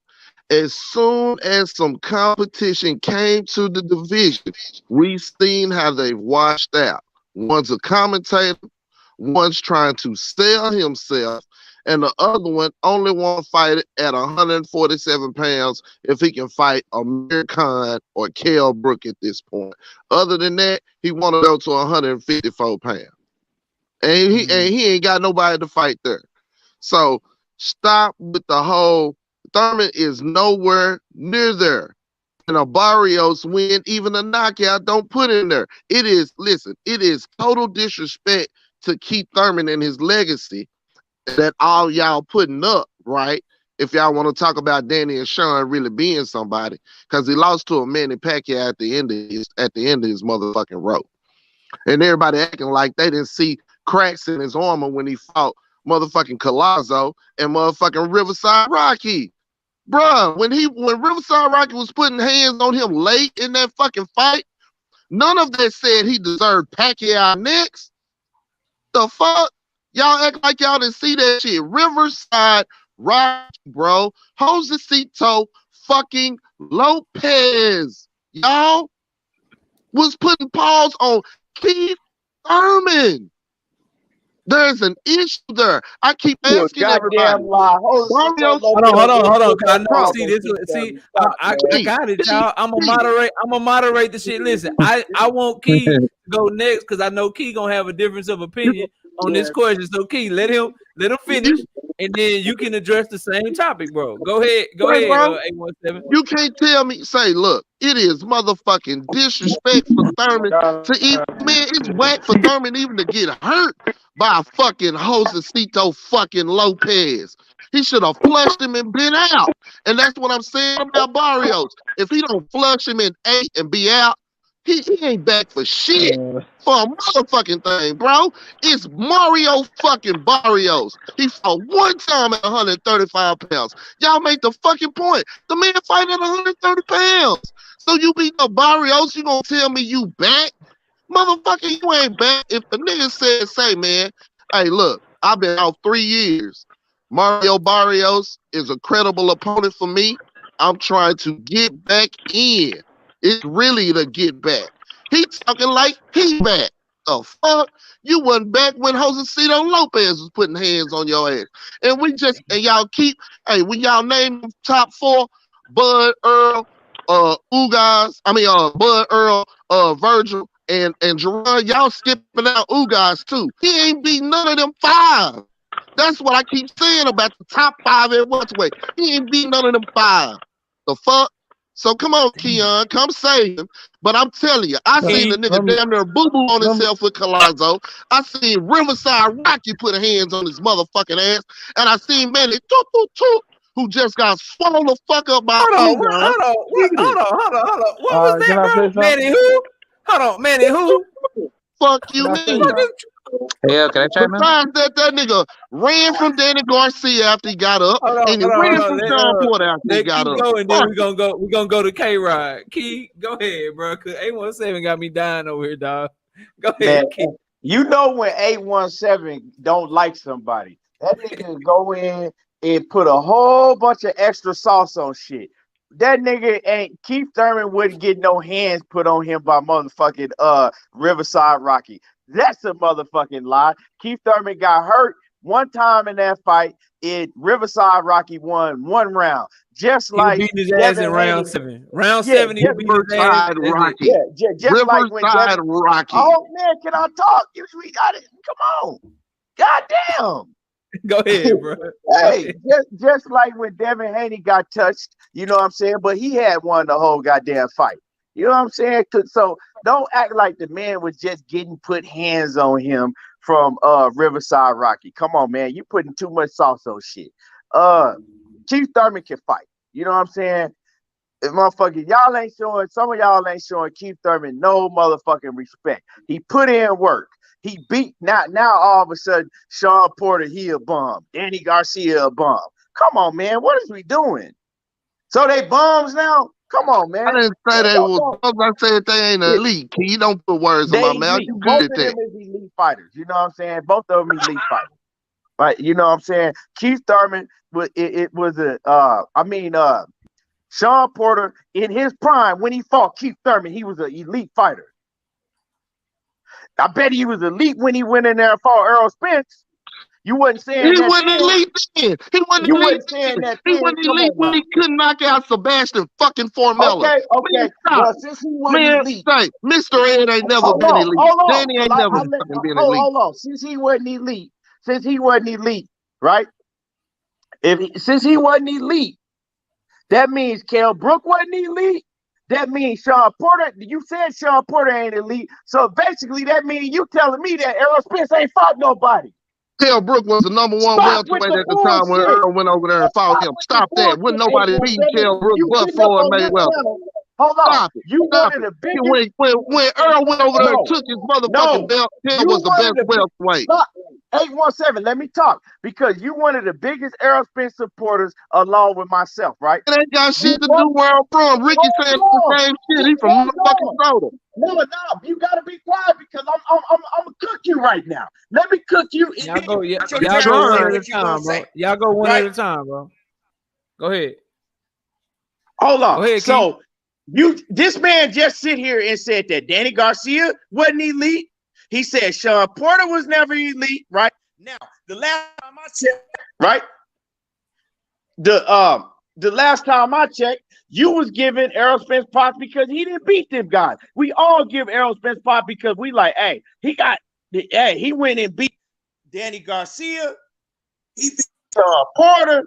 As soon as some competition came to the division, we seen how they washed out. One's a commentator, one's trying to sell himself, and the other one only want to fight it at 147 pounds if he can fight Amir Khan or Kell Brook at this point. Other than that, he want to go to 154 pounds. And he ain't got nobody to fight there. So stop with the whole Thurman is nowhere near there. And a Barrios win, even a knockout, don't put in there. It is total disrespect to Keith Thurman and his legacy that all y'all putting up, right? If y'all want to talk about Danny and Sean really being somebody, because he lost to a Manny Pacquiao at the end of his motherfucking rope. And everybody acting like they didn't see cracks in his armor when he fought motherfucking Collazo and motherfucking Riverside Rocky. Bruh, when Riverside Rocky was putting hands on him late in that fucking fight, none of that said he deserved Pacquiao next. The fuck? Y'all act like y'all didn't see that shit. Riverside Rocky, bro. Josecito fucking Lopez. Y'all was putting paws on Keith Thurman. There's an issue there. I keep asking everybody. Hold on. I know. I got it, y'all. I'm gonna moderate the shit. Listen, I want Key to go next because I know Key gonna have a difference of opinion on this question. So Key, let him finish, and then you can address the same topic, bro. Go ahead, bro. 817. You can't tell me. Say, look, it is motherfucking disrespect for Thurman to even. Man, it's whack for Thurman even to get hurt by a fucking Josecito fucking Lopez. He should have flushed him and been out. And that's what I'm saying about Barrios. If he don't flush him in 8 and be out, he ain't back for shit. For a motherfucking thing, bro. It's Mario fucking Barrios. He fought one time at 135 pounds. Y'all make the fucking point. The man fight at 130 pounds. So you beat the Barrios, you gonna tell me you back? Motherfucker, you ain't back. If the nigga said, say, man, hey, look, I've been out 3 years. Mario Barrios is a credible opponent for me. I'm trying to get back in. It's really to get back. He talking like he back. The fuck? You wasn't back when Josecito Lopez was putting hands on your ass. And y'all keep, when y'all name them top 4, Bud Earl, Bud Earl, Virgil, and Jerron, y'all skipping out Ugas too. He ain't beat none of them 5. That's what I keep saying about the top 5 at welterweight. He ain't beat none of them 5. The fuck? So come on, Keon, come save him. But I'm telling you, I seen the nigga damn near boo-boo on himself with Collazo. I seen Riverside Rocky put hands on his motherfucking ass. And I seen Manny who just got swallowed the fuck up by Hold on. What was that, bro? Manny who? Hold on, Manny who? Fuck you, mean? Yeah, can I chime in? Besides that nigga ran from Danny Garcia after he got up, and he ran from Sean Porter after he got up. And then we're gonna go to K-Rod. Key, go ahead, bro. Cause 817 got me dying over here, dog. Go ahead, Key. You know when 817 don't like somebody, that nigga go in and put a whole bunch of extra sauce on shit. that nigga ain't Keith Thurman wouldn't get no hands put on him by motherfucking Riverside Rocky. That's a motherfucking lie. Keith Thurman got hurt one time in that fight. Riverside Rocky won 1 round. Just He like beat his ass in round 7. Round 7, he beat his ass. Rocky. Yeah, just like when Riverside Rocky. Oh man, can I talk? We got it. Come on. Goddamn. Go ahead, bro. Hey, just like when Devin Haney got touched, you know what I'm saying? But he had won the whole goddamn fight. You know what I'm saying? So don't act like the man was just getting put hands on him from Riverside Rocky. Come on, man. You putting too much sauce on shit. Keith Thurman can fight. You know what I'm saying? If motherfucker, some of y'all ain't showing Keith Thurman no motherfucking respect. He put in work. He beat now all of a sudden Sean Porter, he a bum. Danny Garcia a bum. Come on, man. What is we doing? So they bums now? Come on, man. I didn't say they was. I said they ain't elite. You don't put words in my mouth. You Both good of at them that. is elite fighters. You know what I'm saying? Both of them elite fighters. Right? You know what I'm saying? Keith Thurman Sean Porter in his prime when he fought Keith Thurman, he was an elite fighter. I bet he was elite when he went in there and fought Errol Spence. You wasn't saying He that wasn't then. elite then. He wasn't You elite wasn't saying that He then. wasn't Come elite on, when man. he couldn't knock out Sebastian fucking Formella. Okay. Well, since he wasn't Man, elite, say, Mr. Ed ain't never hold been on, elite. hold on. Danny ain't never fucking been elite. Hold on. Since he wasn't elite, right? Since he wasn't elite, that means Kell Brook wasn't elite. That means Sean Porter. You said Sean Porter ain't elite. So basically, that means you telling me that Errol Spence ain't fought nobody. Kell Brook was the number one welterweight at the time when Earl went over there and fought him. Stop that. Wouldn't nobody beat Kell Brook but Floyd Mayweather. Hold on. Stop it. You Stop wanted it. the biggest. When Earl went over there and took his motherfucking belt, Kell was the best welterweight. 817, let me talk. Because you one of the biggest Errol Spence supporters along with myself, right? It ain't got shit to do where I'm from. Ricky said the same shit. He from motherfucking Soda. No, you gotta be quiet because I'm gonna cook you right now. Let me cook you. Y'all go one at What a you time, gonna bro. say? Y'all go one Right. at a time, bro. Go ahead. Hold on. Go ahead, So this man just sit here and said that Danny Garcia wasn't elite. He said Sean Porter was never elite, right? Now, the last time I checked, right? The last time I checked, you was giving Errol Spence props because he didn't beat them guys. We all give Errol Spence props because we like, hey, he went and beat Danny Garcia. He beat Porter.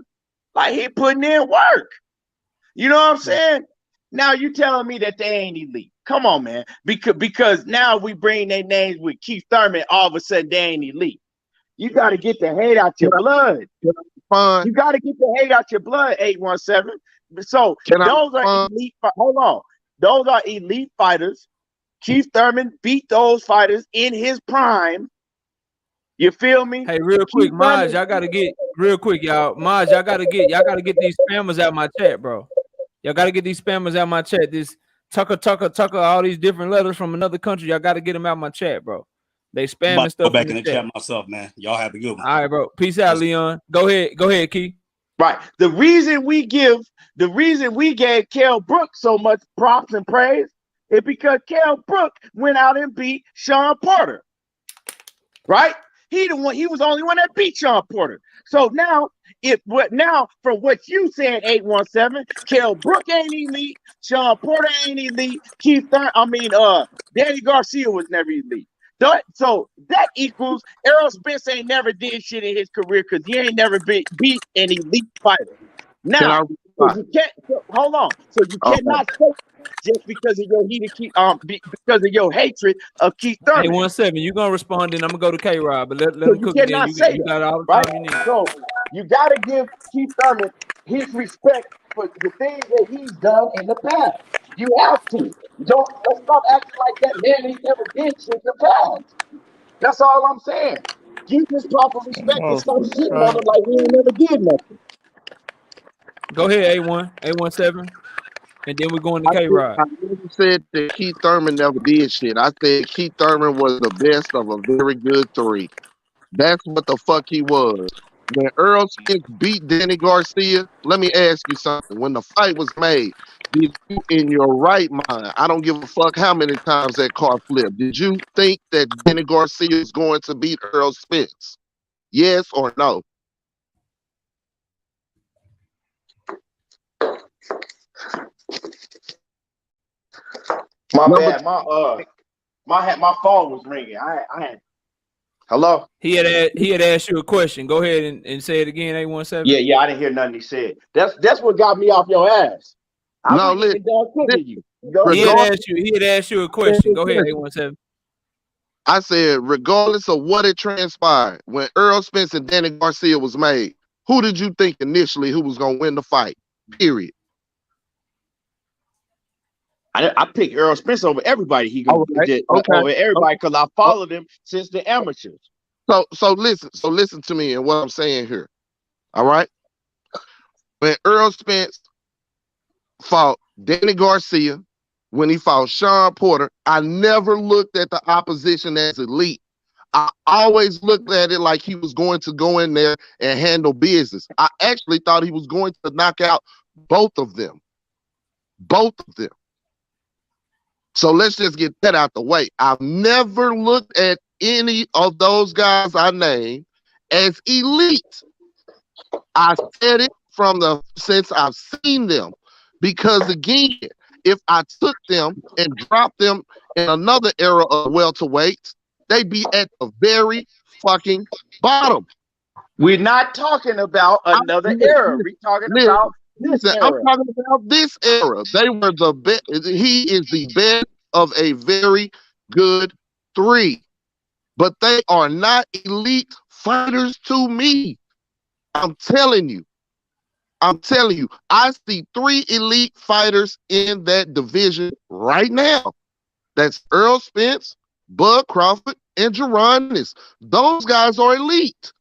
Like he putting in work. You know what I'm saying? Now you telling me that they ain't elite. Come on, man. Because now we bring their names with Keith Thurman, all of a sudden they ain't elite. You got to get the hate out your blood. You got to get the hate out your blood, 817. So those are elite. Hold on. Those are elite fighters. Keith Thurman beat those fighters in his prime. You feel me? Hey, real quick, Maj, y'all gotta get real quick, y'all. Maj, y'all gotta get these spammers out my chat, bro. Y'all gotta get these spammers out my chat. This Tucker, all these different letters from another country. Y'all gotta get them out my chat, bro. They spamming stuff. Go back in the chat myself, man. Y'all have a good one. All right, bro. Peace out, Leon. Go ahead, Key. Right. The reason we gave Kell Brook so much props and praise is because Kell Brook went out and beat Sean Porter. Right? He was the only one that beat Sean Porter. So now, from what you said, 817, Kell Brook ain't elite, Sean Porter ain't elite, Danny Garcia was never elite. So that equals Errol Spence ain't never did shit in his career because he ain't never beat an elite fighter. Now, you can't hold on. So you cannot say just because of because of your hatred of Keith Thurman. 817, you gonna respond, then I'm gonna go to K-Rod, but let him cook it. You got all the time you need. So you gotta give Keith Thurman his respect for the things that he's done in the past. You have to. Let's stop acting like that man he never did shit in the past. That's all I'm saying. Give his proper respect and stop shitting on him like he ain't never did nothing. Go ahead, 817. And then we're going to K-Rod. I never said that Keith Thurman never did shit. I said Keith Thurman was the best of a very good 3. That's what the fuck he was. when Earl Spence beat Danny Garcia, let me ask you something. When the fight was made, did you, in your right mind, I don't give a fuck how many times that car flipped, did you think that Danny Garcia was going to beat Earl Spence? Yes or no? My bad. My phone was ringing. I had. Hello. He had asked you a question. Go ahead and say it again. 817. Yeah. I didn't hear nothing he said. That's what got me off your ass. No, listen. He had asked you a question. Go ahead, 817. I said, regardless of what it transpired, when Earl Spence and Danny Garcia was made, who did you think initially who was going to win the fight? Period. I picked Earl Spence over everybody. Over everybody because I followed him since the amateurs. So listen to me and what I'm saying here. All right. When Earl Spence fought Danny Garcia, when he fought Sean Porter, I never looked at the opposition as elite. I always looked at it like he was going to go in there and handle business. I actually thought he was going to knock out both of them. Both of them. So let's just get that out the way. I've never looked at any of those guys I named as elite. I said it since I've seen them. Because again, if I took them and dropped them in another era of welterweights, they'd be at the very fucking bottom. We're not talking about another era. We're talking about this era. I'm talking about this era. They were the best. He is the best of a very good three. But they are not elite fighters to me. I'm telling you. I see 3 elite fighters in that division right now. That's Earl Spence, Bud Crawford, and Geronis. Those guys are elite.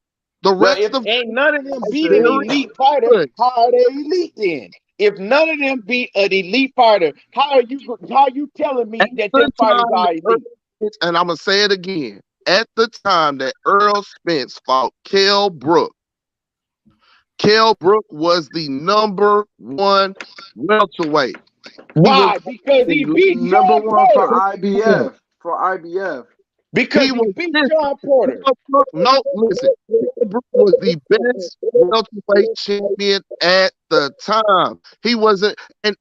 The rest of ain't none of them beat an elite fighter. How are they elite then? If none of them beat an elite fighter, how are you telling me that them fighters are elite? And I'm gonna say it again. At the time that Earl Spence fought Kell Brook was the #1 welterweight. Why? Because he beat number one for IBF. Because he beat Sean Porter. No, listen. Brook was the best welterweight champion at the time. He wasn't, and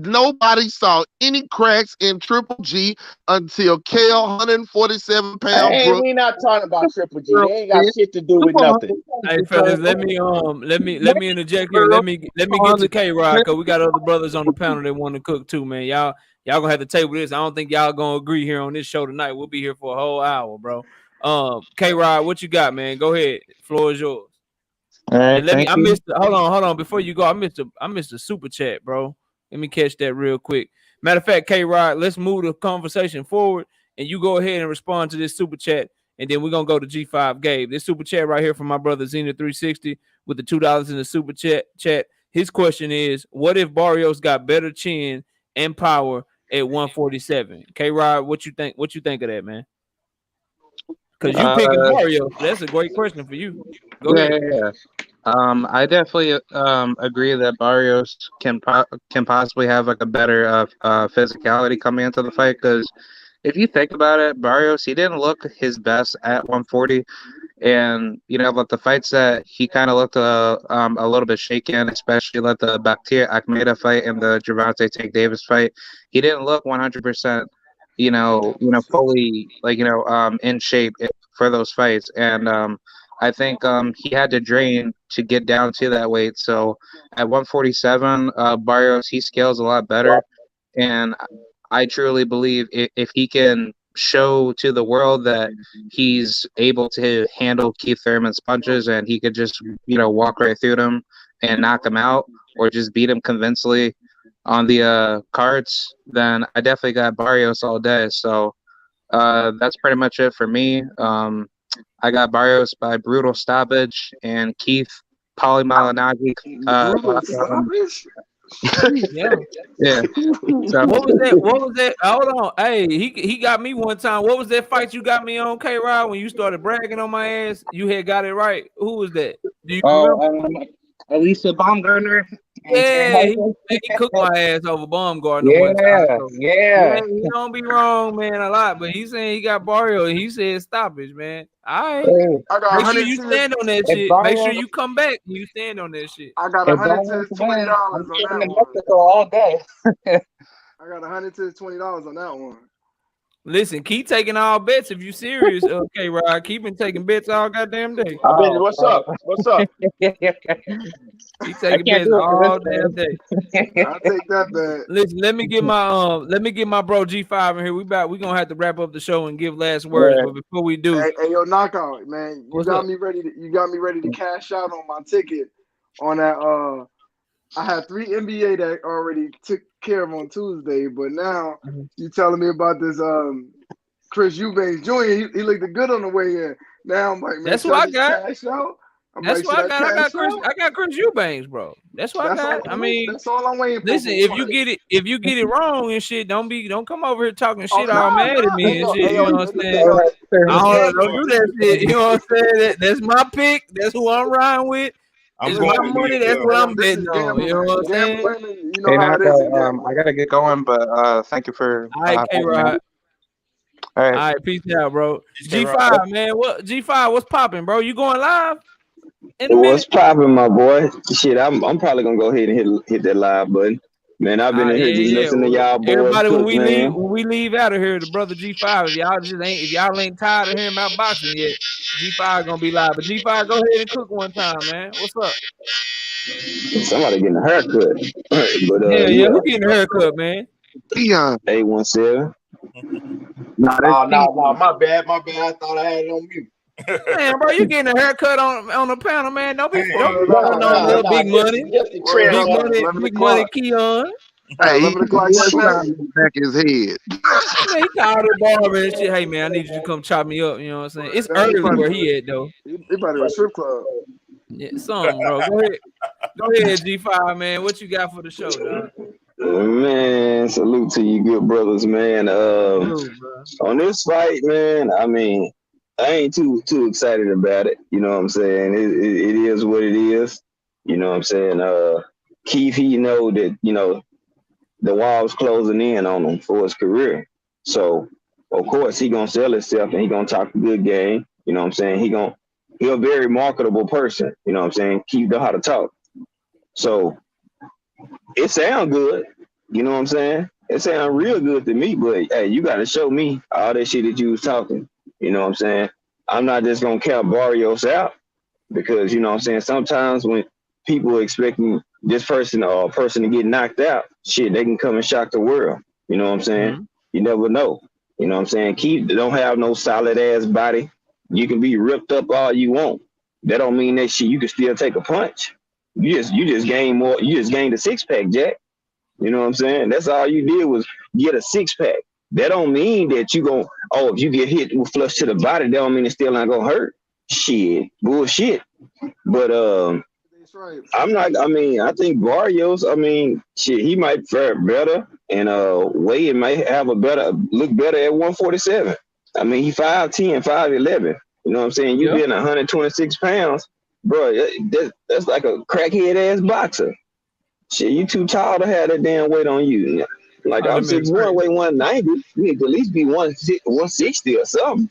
nobody saw any cracks in Triple G until Kell 147-pound Brook. We not talking about Triple G. They ain't got shit to do with nothing. Hey fellas, let me interject here. Let me get to K-Rod because we got other brothers on the panel that want to cook too, man. Y'all gonna have to table this. I don't think y'all gonna agree here on this show tonight. We'll be here for a whole hour, bro. K-Rod, what you got, man? Go ahead. Floor is yours. All right. Hold on. Before you go, I missed the super chat, bro. Let me catch that real quick. Matter of fact, K-Rod, let's move the conversation forward, and you go ahead and respond to this super chat, and then we're gonna go to G5 Gabe. This super chat right here from my brother Zenith 360 with the $2 in the super chat. His question is, what if Barrios got better chin and power at 147? K-Rod, what you think of that, man? Because you picking Barrios. That's a great question for you. Go ahead. Yeah. I definitely agree that Barrios can possibly have like a better physicality coming into the fight, because if you think about it, Barrios, he didn't look his best at 140, and but the fights that he kind of looked a little bit shaken, especially like the Baktir Akhmeda fight and the Gervonta Tank Davis fight, he didn't look 100%, fully in shape for those fights, and I think he had to drain to get down to that weight. So at 147, Barrios, he scales a lot better, and I truly believe if he can show to the world that he's able to handle Keith Thurman's punches and he could just walk right through them and knock him out or just beat him convincingly on the cards, then I definitely got Barrios all day. So that's pretty much it for me. I got Barrios by brutal stoppage and Keith Polymalanagi. Yeah. Yeah. So, What was that? What was that? Hold on. Hey, he got me one time. What was that fight you got me on, K-Rod, when you started bragging on my ass? You had got it right. Who was that? Do you remember? Alicia Baumgartner. Yeah, he cooked my ass over Baumgartner one time. So, Yeah. he don't be wrong, man, a lot. But he's saying he got Barrios, and he said stoppage, man. All right. I got Make sure you stand on that shit. Make sure you come back and you stand on that shit. I got $120 on that one. Mexico all day. I got $120 on that one. Listen, keep taking all bets if you serious. Okay, Rod. Keep been taking bets all goddamn day. What's up? What's up? Keep taking bets all damn day. I'll take that bet. Listen, let me get my bro G5 in here. We gonna have to wrap up the show and give last words. But before we do, hey yo, knockout, man, you got me ready to cash out on my ticket on that. I had 3 NBA that already took care of on Tuesday, but now you telling me about this Chris Eubanks Jr. He looked good on the way in. Now I'm like, man, that's what I got. Cash out? That's what I got. I got Chris Eubanks, bro. That's what I got. I mean, that's all I'm waiting for. Listen, if you get it wrong and shit, don't come over here talking shit all mad at me and shit. You know what I'm saying? Don't do that shit. You know what I'm saying? That's my pick. That's who I'm riding with. It's my money. That's what I'm betting on. You know what I'm saying? You know how it is. I gotta get going, but thank you for. All right, K-Rod. All right, peace out, bro. G5, man. G5? What's popping, bro? You going live? What's popping, my boy? Shit, I'm probably gonna go ahead and hit that live button. Man, I've been in here just listening to y'all boys. Everybody, cook, when we leave out of here, the brother G5, if y'all ain't tired of hearing about boxing yet, G5 gonna be live. But G5, go ahead and cook one time, man. What's up? Somebody getting a haircut. But yeah, who getting a haircut, man? Dion. 817. No, my bad. I thought I had it on mute. Man, bro, you getting a haircut on the panel, man. Don't be no big money. Big money, Keon. Hey, he back his head. Man, he called the barber and shit. Hey, man, I need you to come chop me up. You know what I'm saying? It's early where he at, though. He better a strip club. Yeah, something, bro. Go ahead, G5, man. What you got for the show, dog? Man, salute to you, good brothers, man. On this fight, man, I mean, I ain't too excited about it. You know what I'm saying? It is what it is. You know what I'm saying? Keith, he know that, you know, the wall's closing in on him for his career. So, of course, he going to sell himself and he going to talk a good game. You know what I'm saying? He a very marketable person. You know what I'm saying? Keith know how to talk. So, it sound good. You know what I'm saying? It sound real good to me, but, hey, you got to show me all that shit that you was talking. You know what I'm saying? I'm not just going to count Barrios out because, you know what I'm saying, sometimes when people are expecting this person or a person to get knocked out, shit, they can come and shock the world. You know what I'm saying? Mm-hmm. You never know. You know what I'm saying? Keith don't have no solid-ass body. You can be ripped up all you want. That don't mean that shit you can still take a punch. You just gained more. You just gained a six-pack, Jack. You know what I'm saying? That's all you did was get a six-pack. That don't mean that you gon' if you get hit with flush to the body, that don't mean it's still not gonna hurt. Shit, bullshit. But I think Barrios, shit, he might fare better, and Wade might have look better at 147. I mean, he 5'10", 5'11". You know what I'm saying? You being 126 pounds, bro, that's like a crackhead ass boxer. Shit, you too tall to have that damn weight on you. Like I'm 6'1", weigh 190. You need to at least be 160 or something.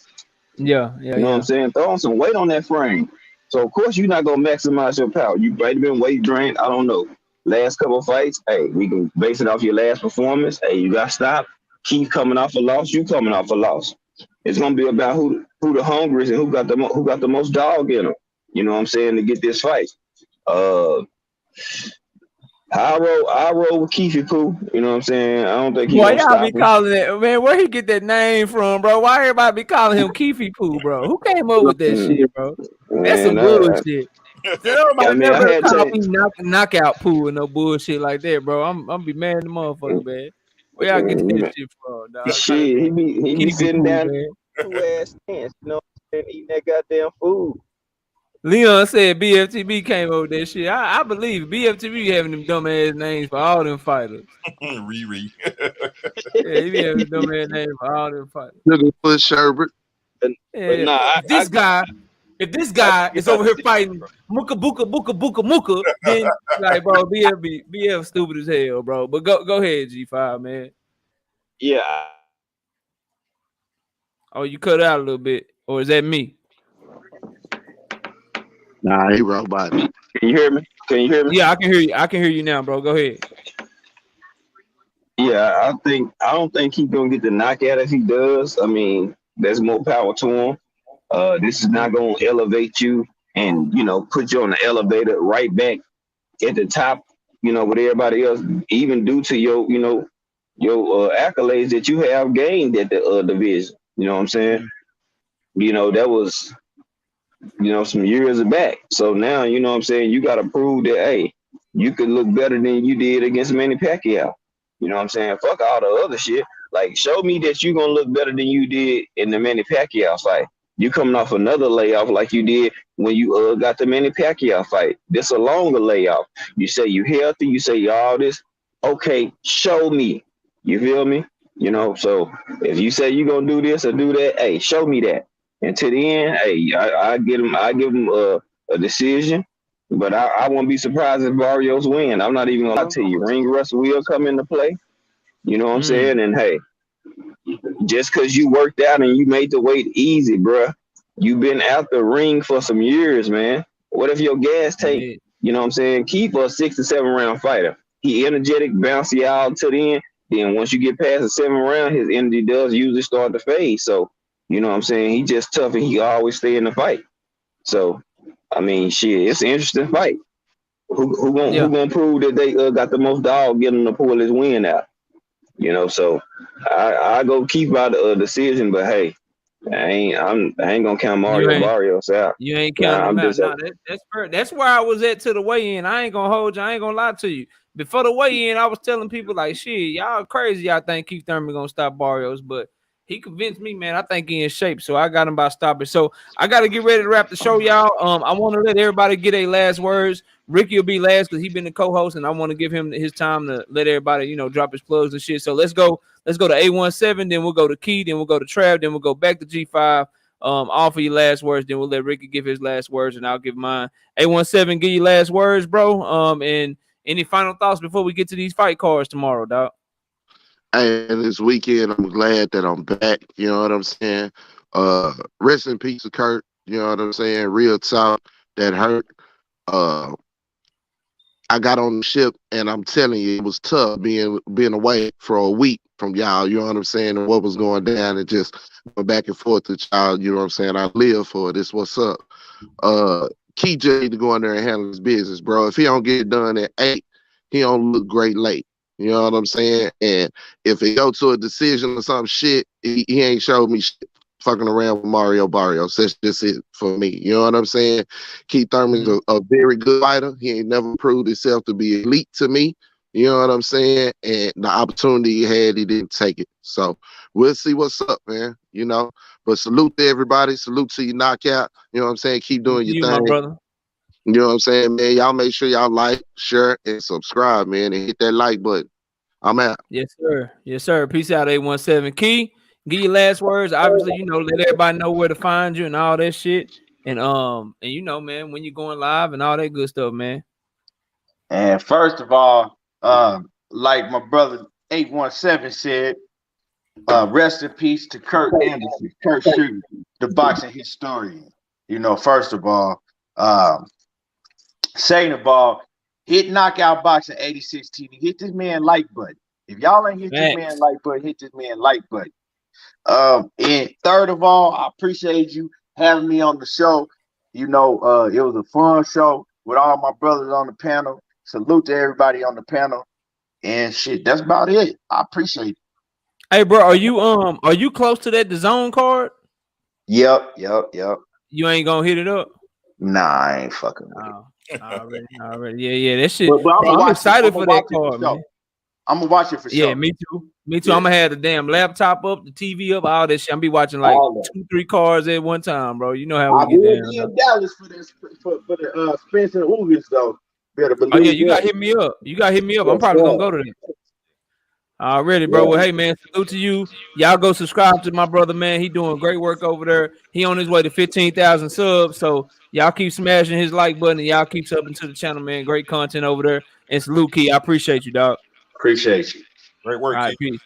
Yeah. You know what I'm saying? Throw on some weight on that frame. So of course you're not gonna maximize your power. You might have been weight drained. I don't know. Last couple of fights, hey, we can base it off your last performance. Hey, you got stopped. Keep coming off a loss. You coming off a loss. It's gonna be about who the hungriest and who got the most dog in them. You know what I'm saying, to get this fight. I roll with Keefy Poo. You know what I'm saying? I don't think he. Why y'all be calling it, man? Where he get that name from, bro? Why everybody be calling him Keefy Poo, bro? Who came up with that shit, bro? That's some bullshit. Everybody never call me knockout Poo and no bullshit like that, bro. I'm be mad at the motherfucker, man. Where y'all get that shit from, dog? Shit, he be sitting down two ass stands, you know, and eating that goddamn food. Leon said BFTB came over that shit. I believe BFTB having them dumb ass names for all them fighters. Riri. Yeah, he be having dumb ass names for all them fighters. Looking for Sherbert. Yeah. If this guy is over here fighting Muka Buka Buka Buka Muka, then like bro, BF stupid as hell, bro. But go ahead, G5, man. Yeah. Oh, you cut out a little bit, or is that me? Nah, he robot. Can you hear me? Yeah, I can hear you. I can hear you now, bro. Go ahead. Yeah, I don't think he's gonna get the knockout. If he does, I mean, there's more power to him. This is not gonna elevate you and put you on the elevator right back at the top, with everybody else, even due to your accolades that you have gained at the division. You know what I'm saying? That was some years back. So now, you know what I'm saying, you got to prove that, hey, you could look better than you did against Manny Pacquiao. You know what I'm saying? Fuck all the other shit. Like, show me that you're going to look better than you did in the Manny Pacquiao fight. You coming off another layoff like you did when you got the Manny Pacquiao fight. This a longer layoff. You say you healthy, you say you all this. Okay, show me. You feel me? So if you say you're going to do this or do that, hey, show me that. And to the end, hey, I give him a decision, but I won't be surprised if Barrios win. I'm not even gonna lie to you. Ring rust will come into play. You know what I'm saying? And hey, just because you worked out and you made the weight easy, bruh, you've been out the ring for some years, man. What if your gas tank, you know what I'm saying, keep a 6 to 7 round fighter? He energetic, bouncy out to the end. Then once you get past the 7th round, his energy does usually start to fade. So, you know what I'm saying? He just tough and he always stay in the fight. So, I mean, shit, it's an interesting fight. Who gonna prove that they got the most dog getting to pull his win out? So I go keep out the decision, but hey, I ain't gonna count Mario Barrios out. You ain't counting him out. That's fair. That's where I was at to the weigh-in. I ain't gonna hold you. I ain't gonna lie to you. Before the weigh-in, I was telling people like, shit, y'all crazy. Y'all think Keith Thurman gonna stop Barrios, but he convinced me, man. I think he in shape, so I got him by stopping. So I got to get ready to wrap the show, y'all. I want to let everybody get their last words. Ricky will be last because he been the co-host, and I want to give him his time to let everybody, drop his plugs and shit. So let's go to 817, then we'll go to Key, then we'll go to Trav, then we'll go back to G5. All for your last words, then we'll let Ricky give his last words, and I'll give mine. 817, give your last words, bro. And any final thoughts before we get to these fight cards tomorrow, dog? And this weekend, I'm glad that I'm back. You know what I'm saying? Rest in peace of Kurt. You know what I'm saying? Real talk, that hurt. I got on the ship, and I'm telling you, it was tough being away for a week from y'all. You know what I'm saying? And what was going down, and just going back and forth with y'all. You know what I'm saying? I live for it. This what's up. Key J need to go in there and handle his business, bro. If he don't get it done at 8, he don't look great late. You know what I'm saying? And if it go to a decision or some shit, he ain't showed me shit fucking around with Mario Barrios. That's just it for me. You know what I'm saying? Keith Thurman's a very good fighter. He ain't never proved himself to be elite to me. You know what I'm saying? And the opportunity he had, he didn't take it. So we'll see what's up, man. But salute to everybody. Salute to your knockout. You know what I'm saying? Keep doing your thing. My brother. You know what I'm saying, man? Y'all make sure y'all like, share, and subscribe, man, and hit that like button. I'm out. Yes, sir. Yes, sir. Peace out, 817. Key, give your last words. Obviously, let everybody know where to find you and all that shit. And man, when you're going live and all that good stuff, man. And first of all, like my brother 817 said, rest in peace to Kurt Anderson, Kurt Sugar, the boxing historian. First of all, second of all, hit Knockout Boxing 86 TV. Hit this man like button. If y'all ain't hit this man like button, hit this man like button. And third of all, I appreciate you having me on the show. It was a fun show with all my brothers on the panel. Salute to everybody on the panel. And shit, that's about it. I appreciate it. Hey, bro, are you close to that DAZN card? Yep. You ain't gonna hit it up? Nah, I ain't fucking with it. Already. Yeah, that shit. But I'm excited for that card, man. I'm gonna watch it for sure. Yeah, me too. Me too. Yeah. I'm gonna have the damn laptop up, the TV up, all that shit. I'm be watching like All that. 2-3 cars at one time, bro. You know how I we get will down. be in Dallas for this for the Spencer Ugins though. Better believe Oh yeah, you that. gotta hit me up. You gotta hit me up. I'm Yes, probably sir. gonna go to that. Already, bro. Yeah. Well, hey man, salute to you. Y'all go subscribe to my brother, man. He doing great work over there. He on his way to 15,000 subs. So y'all keep smashing his like button and y'all keep subbing to the channel, man. Great content over there. And salute, Key. I appreciate you, dog. Appreciate you. Great work, All right, Keith. peace.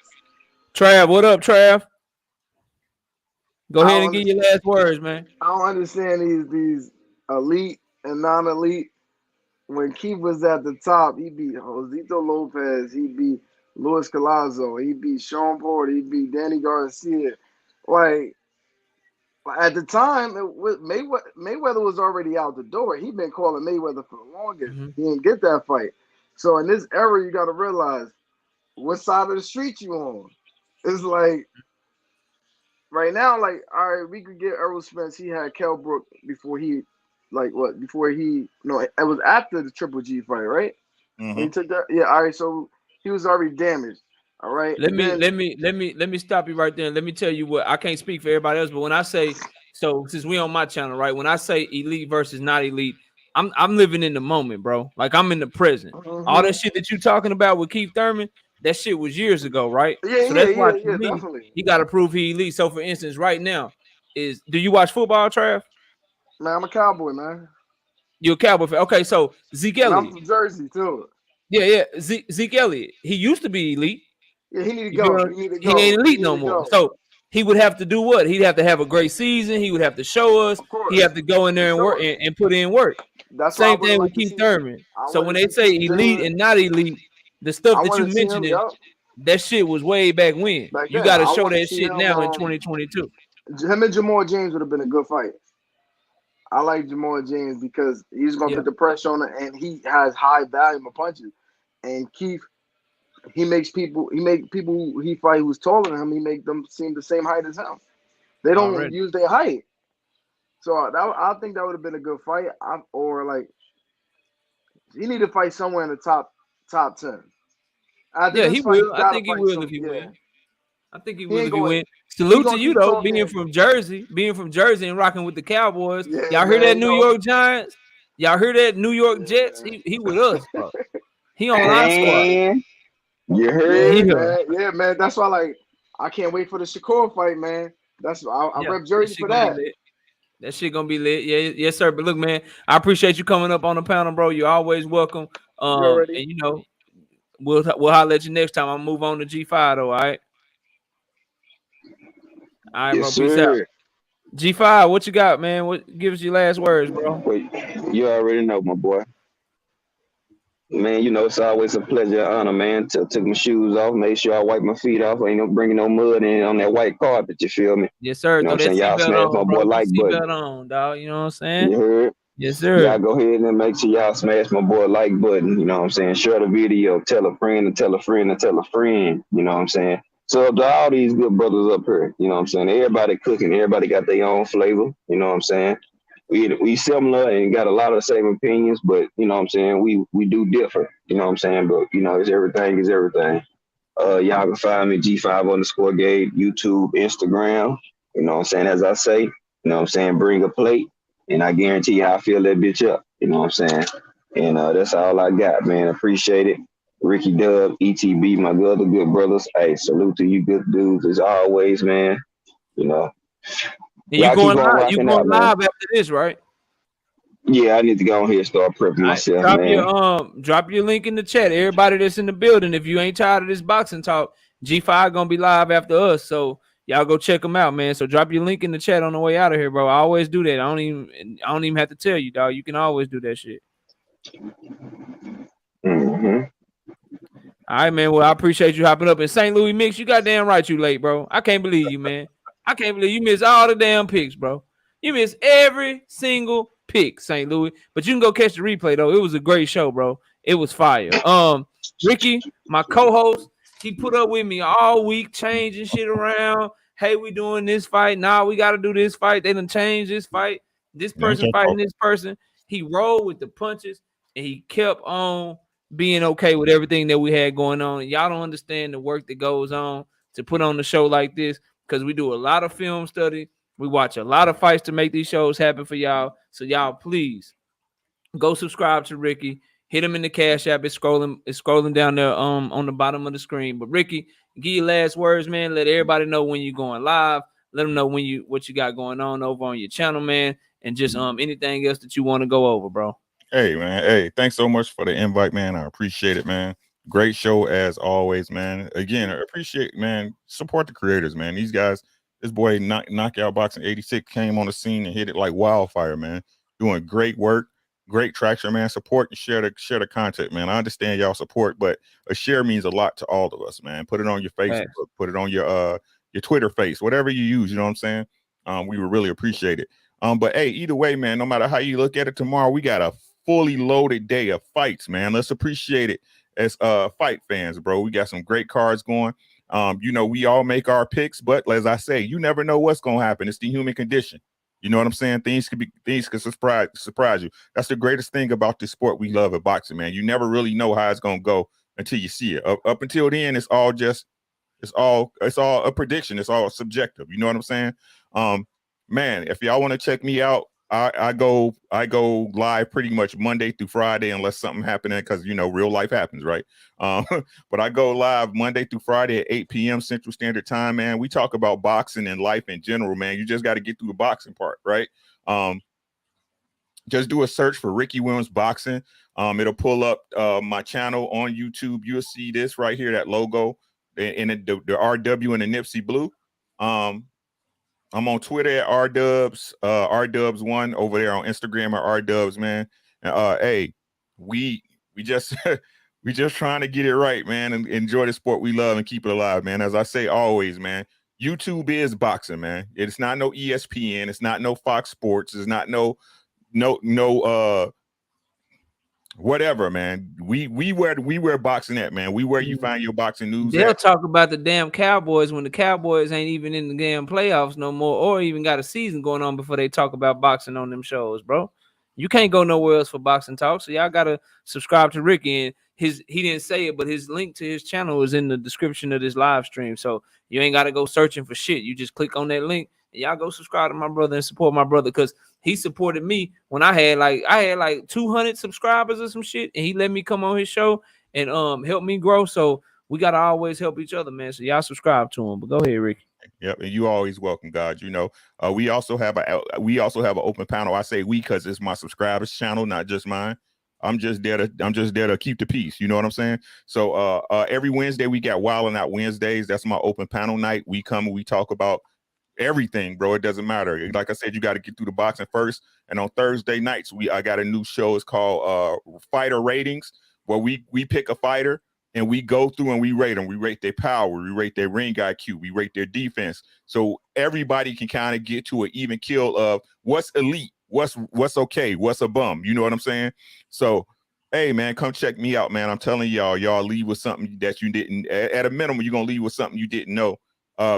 Trav, what up, Trav? Go I ahead don't and give your last words, man. I don't understand these elite and non-elite. When Keith was at the top, he beat Josito Lopez, he beat Luis Collazo, he beat Sean Porter, he beat Danny Garcia. Like at the time, Mayweather was already out the door. He'd been calling Mayweather for the longest. Mm-hmm. He didn't get that fight. So in this era, you got to realize what side of the street you on. It's like right now, like all right, we could get Errol Spence. He had Kell Brook before he. Like what? Before he no, it was after the Triple G fight, right? Mm-hmm. He took that. Yeah, all right. So he was already damaged. All right. Let me stop you right there. And let me tell you what I can't speak for everybody else, but when I say so, since we on my channel, right? When I say elite versus not elite, I'm living in the moment, bro. Like I'm in the present. Mm-hmm. All that shit that you talking about with Keith Thurman, that shit was years ago, right? Yeah, so that's why yeah, to me, definitely. he got to prove he elite. So for instance, right now, do you watch football, Trav? Man, I'm a Cowboy, man. You're a Cowboy fan. Okay, so Zeke And Elliott. I'm from Jersey too. Yeah. Zeke Elliott. He used to be elite. Yeah, he need to You go. know, He need to he go. ain't elite He no need to more. go. So he would have to do what? He'd have to have a great season. He would have to show us. Of course. He have to go in there and work and put in work. That's why I Same would thing with like to Keith see. Thurman. I So wanna when they see say Keith elite Thurman. and not elite, the stuff I that you want to see him. mentioning, Yep. that shit was way back when. Back You then, got to I show want to that see shit him. now in 2022. Him and Jamal James would have been a good fight. I like Jamal James because he's gonna put the pressure on it, and he has high volume of punches. And Keith, he make people who he fight who's taller than him, he make them seem the same height as him. They don't use their height. So I think that would have been a good fight. Or like he need to fight somewhere in the top 10. After Yeah, this he fight, will. I think he will if he win. I think he will if he win. Salute to you though, being from Jersey and rocking with the Cowboys. Yeah, y'all hear that man, New York Giants? Y'all hear that New York Jets? He with us, bro. He on our squad. You heard? Yeah, man. That's why, like, I can't wait for the Shakur fight, man. That's I rep Jersey for that. That shit gonna be lit. Yeah, yes, sir. But look, man, I appreciate you coming up on the panel, bro. You're always welcome. And you know, we'll holler at you next time. I'll move on to G5 though. All right. All right, Yes, bro. Peace sir. out. G5, what you got, man? What gives you last words, bro? Wait, you already know, my boy. Man, you know, it's always a pleasure and honor, man, to take my shoes off, make sure I wipe my feet off. Ain't no bringing no mud in on that white carpet, you feel me? Yes, sir. You know what I'm saying? Y'all smash my boy like button. On, dog. You know what I'm saying? You heard? Yes, sir. Y'all go ahead and make sure y'all smash my boy like button. You know what I'm saying? Share the video, tell a friend and tell a friend and tell a friend. You know what I'm saying? So to all these good brothers up here, you know what I'm saying? Everybody cooking, everybody got their own flavor. You know what I'm saying? We similar and got a lot of the same opinions, but you know what I'm saying? We do differ. You know what I'm saying? But you know, it's everything is everything. Y'all can find me G5_Gate, YouTube, Instagram. You know what I'm saying? As I say, you know what I'm saying? Bring a plate, and I guarantee you I'll fill that bitch up. You know what I'm saying? And that's all I got, man. Appreciate it. Ricky Dub, ETB, my other good brothers. Hey, salute to you good dudes as always, man. You know. And you going live? You going live after this, right? Yeah, I need to go on here and start prepping myself, man. Drop your link in the chat. Everybody that's in the building, if you ain't tired of this boxing talk, G5 gonna be live after us. So y'all go check them out, man. So drop your link in the chat on the way out of here, bro. I always do that. I don't even have to tell you, dog. You can always do that shit. Mm-hmm. All right, man. Well, I appreciate you hopping up. In St. Louis Mix, you goddamn right you late, bro. I can't believe you, man. I can't believe you missed all the damn picks, bro. You missed every single pick, St. Louis. But you can go catch the replay, though. It was a great show, bro. It was fire. Ricky, my co-host, he put up with me all week, changing shit around. Hey, we doing this fight. Nah, we got to do this fight. They done changed this fight. This person fighting this person. He rolled with the punches, and he kept on being okay with everything that we had going on. Y'all don't understand the work that goes on to put on the show like this, because we do a lot of film study. We watch a lot of fights to make these shows happen for y'all. So y'all, please go subscribe to Ricky. Hit him in the Cash App. It's scrolling down there on the bottom of the screen. But Ricky, give your last words, man. Let everybody know when you're going live. Let them know what you got going on over on your channel, man. And just anything else that you want to go over, bro. Hey, man. Hey, thanks so much for the invite, man. I appreciate it, man. Great show as always, man. Again, I appreciate, man. Support the creators, man. These guys, this boy Knockout Boxing 86 came on the scene and hit it like wildfire, man. Doing great work, great traction, man. Support and share the content, man. I understand y'all support, but a share means a lot to all of us, man. Put it on your Facebook, put it on your Twitter face, whatever you use, you know what I'm saying? We would really appreciate it. But hey, either way, man, no matter how you look at it, tomorrow we got a fully loaded day of fights, man. Let's appreciate it as fight fans, bro. We got some great cards going. You know, we all make our picks, but as I say, you never know what's gonna happen. It's the human condition. You know what I'm saying? Things can surprise you. That's the greatest thing about this sport we love at boxing, man. You never really know how it's gonna go until you see it. Up until then, it's all a prediction. It's all subjective. You know what I'm saying? Man, if y'all want to check me out, I go live pretty much Monday through Friday, unless something happening, because you know real life happens, right? But I go live Monday through Friday at 8 p.m. Central Standard Time, man. We talk about boxing and life in general, man. You just got to get through the boxing part, right? Just do a search for Ricky Williams Boxing. It'll pull up my channel on YouTube. You'll see this right here, that logo, and the RW and the Nipsey blue. I'm on Twitter at RDubs, RDubs1 over there on Instagram at RDubs, man. Hey, we just we just trying to get it right, man, and enjoy the sport we love and keep it alive, man. As I say always, man, YouTube is boxing, man. It's not no ESPN, it's not no Fox Sports, it's not no whatever, man. We where boxing at, man. We where you find your boxing news. They'll talk about the damn Cowboys when the Cowboys ain't even in the damn playoffs no more, or even got a season going on before they talk about boxing on them shows, bro. You can't go nowhere else for boxing talk. So y'all gotta subscribe to Ricky, and he didn't say it, but his link to his channel is in the description of this live stream. So you ain't gotta go searching for shit. You just click on that link and y'all go subscribe to my brother and support my brother, because he supported me when I had like 200 subscribers or some shit, and he let me come on his show and help me grow. So we gotta always help each other, man. So y'all subscribe to him. But go ahead, Ricky. Yep, and you always welcome, God. You know, we also have an open panel. I say we because it's my subscribers' channel, not just mine. I'm just there to keep the peace. You know what I'm saying? So every Wednesday we got Wildin' Out Wednesdays. That's my open panel night. We come and we talk about everything, bro. It doesn't matter. Like I said, you got to get through the boxing first. And on Thursday nights, I got a new show. It's called Fighter Ratings, where we pick a fighter and we go through and we rate them. We rate their power, we rate their ring IQ, we rate their defense. So everybody can kind of get to an even kill of what's elite, what's okay, what's a bum. You know what I'm saying? So hey, man, come check me out, man. I'm telling y'all leave with something that you didn't. At a minimum, you're gonna leave with something you didn't know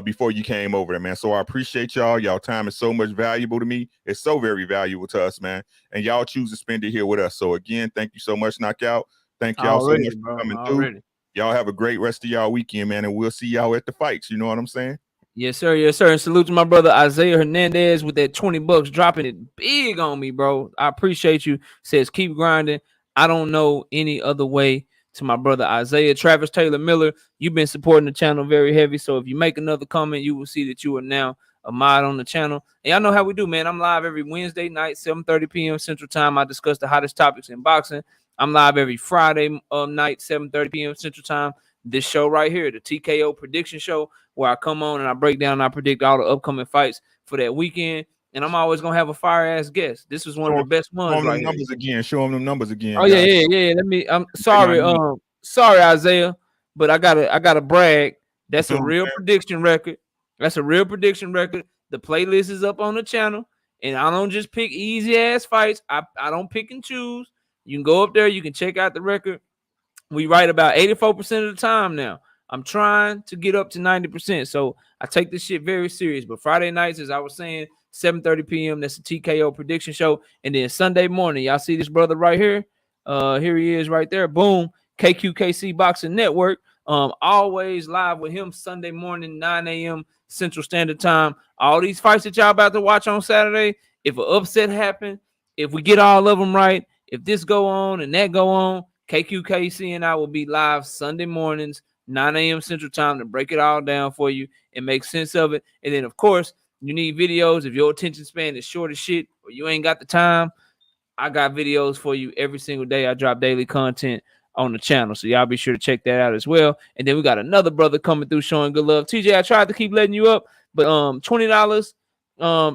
before you came over there, man. So I appreciate y'all. Y'all time is so much valuable to me. It's so very valuable to us, man. And y'all choose to spend it here with us. So again, thank you so much, Knockout. Thank y'all so much for coming through. Y'all have a great rest of y'all weekend, man. And we'll see y'all at the fights. You know what I'm saying? Yes, sir. Yes, sir. And salute to my brother Isaiah Hernandez with that $20, dropping it big on me, bro. I appreciate you. Says keep grinding. I don't know any other way. To my brother Isaiah. Travis Taylor Miller, you've been supporting the channel very heavy. So if you make another comment, you will see that you are now a mod on the channel. And y'all know how we do, man. I'm live every Wednesday night, 7:30 p.m. Central Time. I discuss the hottest topics in boxing. I'm live every Friday night, 7:30 p.m. Central Time. This show right here, the TKO prediction show, where I come on and I break down and I predict all the upcoming fights for that weekend. And I'm always gonna have a fire ass guest. This is one of the best ones. Show them numbers again. Show them the numbers again. Oh guys. yeah. I'm sorry. Sorry, Isaiah, but I gotta brag. That's a real prediction record. That's a real prediction record. The playlist is up on the channel, and I don't just pick easy ass fights. I don't pick and choose. You can go up there. You can check out the record. We write about 84% of the time now. I'm trying to get up to 90%. So I take this shit very serious. But Friday nights, as I was saying, 7:30 p.m. That's a TKO prediction show. And then Sunday morning, y'all see this brother right here. Here he is right there. Boom. KQKC Boxing Network. Always live with him Sunday morning, 9 a.m. Central Standard Time. All these fights that y'all about to watch on Saturday, if an upset happen, if we get all of them right, if this go on and that go on, KQKC and I will be live Sunday mornings, 9 a.m. Central Time to break it all down for you and make sense of it. And then, of course, you need videos. If your attention span is short as shit or you ain't got the time, I got videos for you every single day. I drop daily content on the channel, so y'all be sure to check that out as well. And then we got another brother coming through showing good love. TJ, I tried to keep letting you up, but $20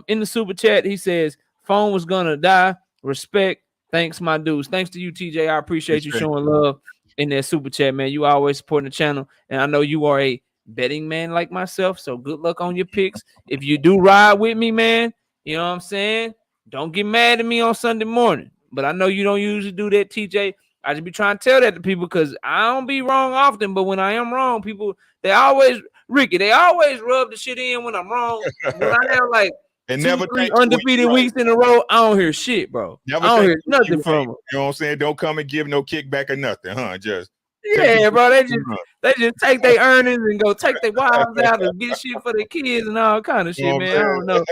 in the super chat. He says phone was gonna die. Respect. Thanks, my dudes. Thanks to you, TJ. I appreciate you showing love in that super chat, man. You always supporting the channel, and I know you are a betting man like myself, so good luck on your picks. If you do ride with me, man, you know what I'm saying? Don't get mad at me on Sunday morning. But I know you don't usually do that, TJ. I just be trying to tell that to people because I don't be wrong often, but when I am wrong, people, they always rub the shit in when I'm wrong. When I have like and 2-3 undefeated weeks in a row, I don't hear shit, bro. I don't hear nothing from them. You know what I'm saying? Don't come and give no kickback or nothing, huh? Just bro. They just take their earnings and go take their wives out and get shit for their kids and all kind of shit, man. I don't know.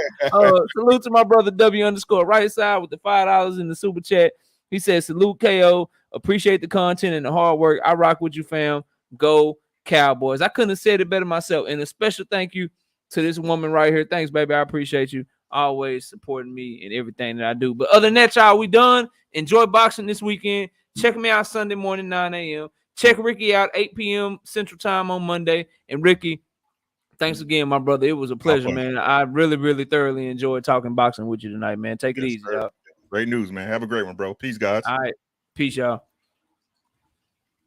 Salute to my brother W_right side with the $5 in the super chat. He says, salute KO. Appreciate the content and the hard work. I rock with you, fam. Go Cowboys. I couldn't have said it better myself. And a special thank you to this woman right here. Thanks, baby. I appreciate you always supporting me in everything that I do. But other than that, y'all, we done. Enjoy boxing this weekend. Check me out Sunday morning, 9 a.m. Check Ricky out 8 p.m. Central Time on Monday. And Ricky, thanks again, my brother. It was a pleasure, man. I really, really thoroughly enjoyed talking boxing with you tonight, man. Take it easy, y'all. Great news, man. Have a great one, bro. Peace, guys. All right. Peace, y'all.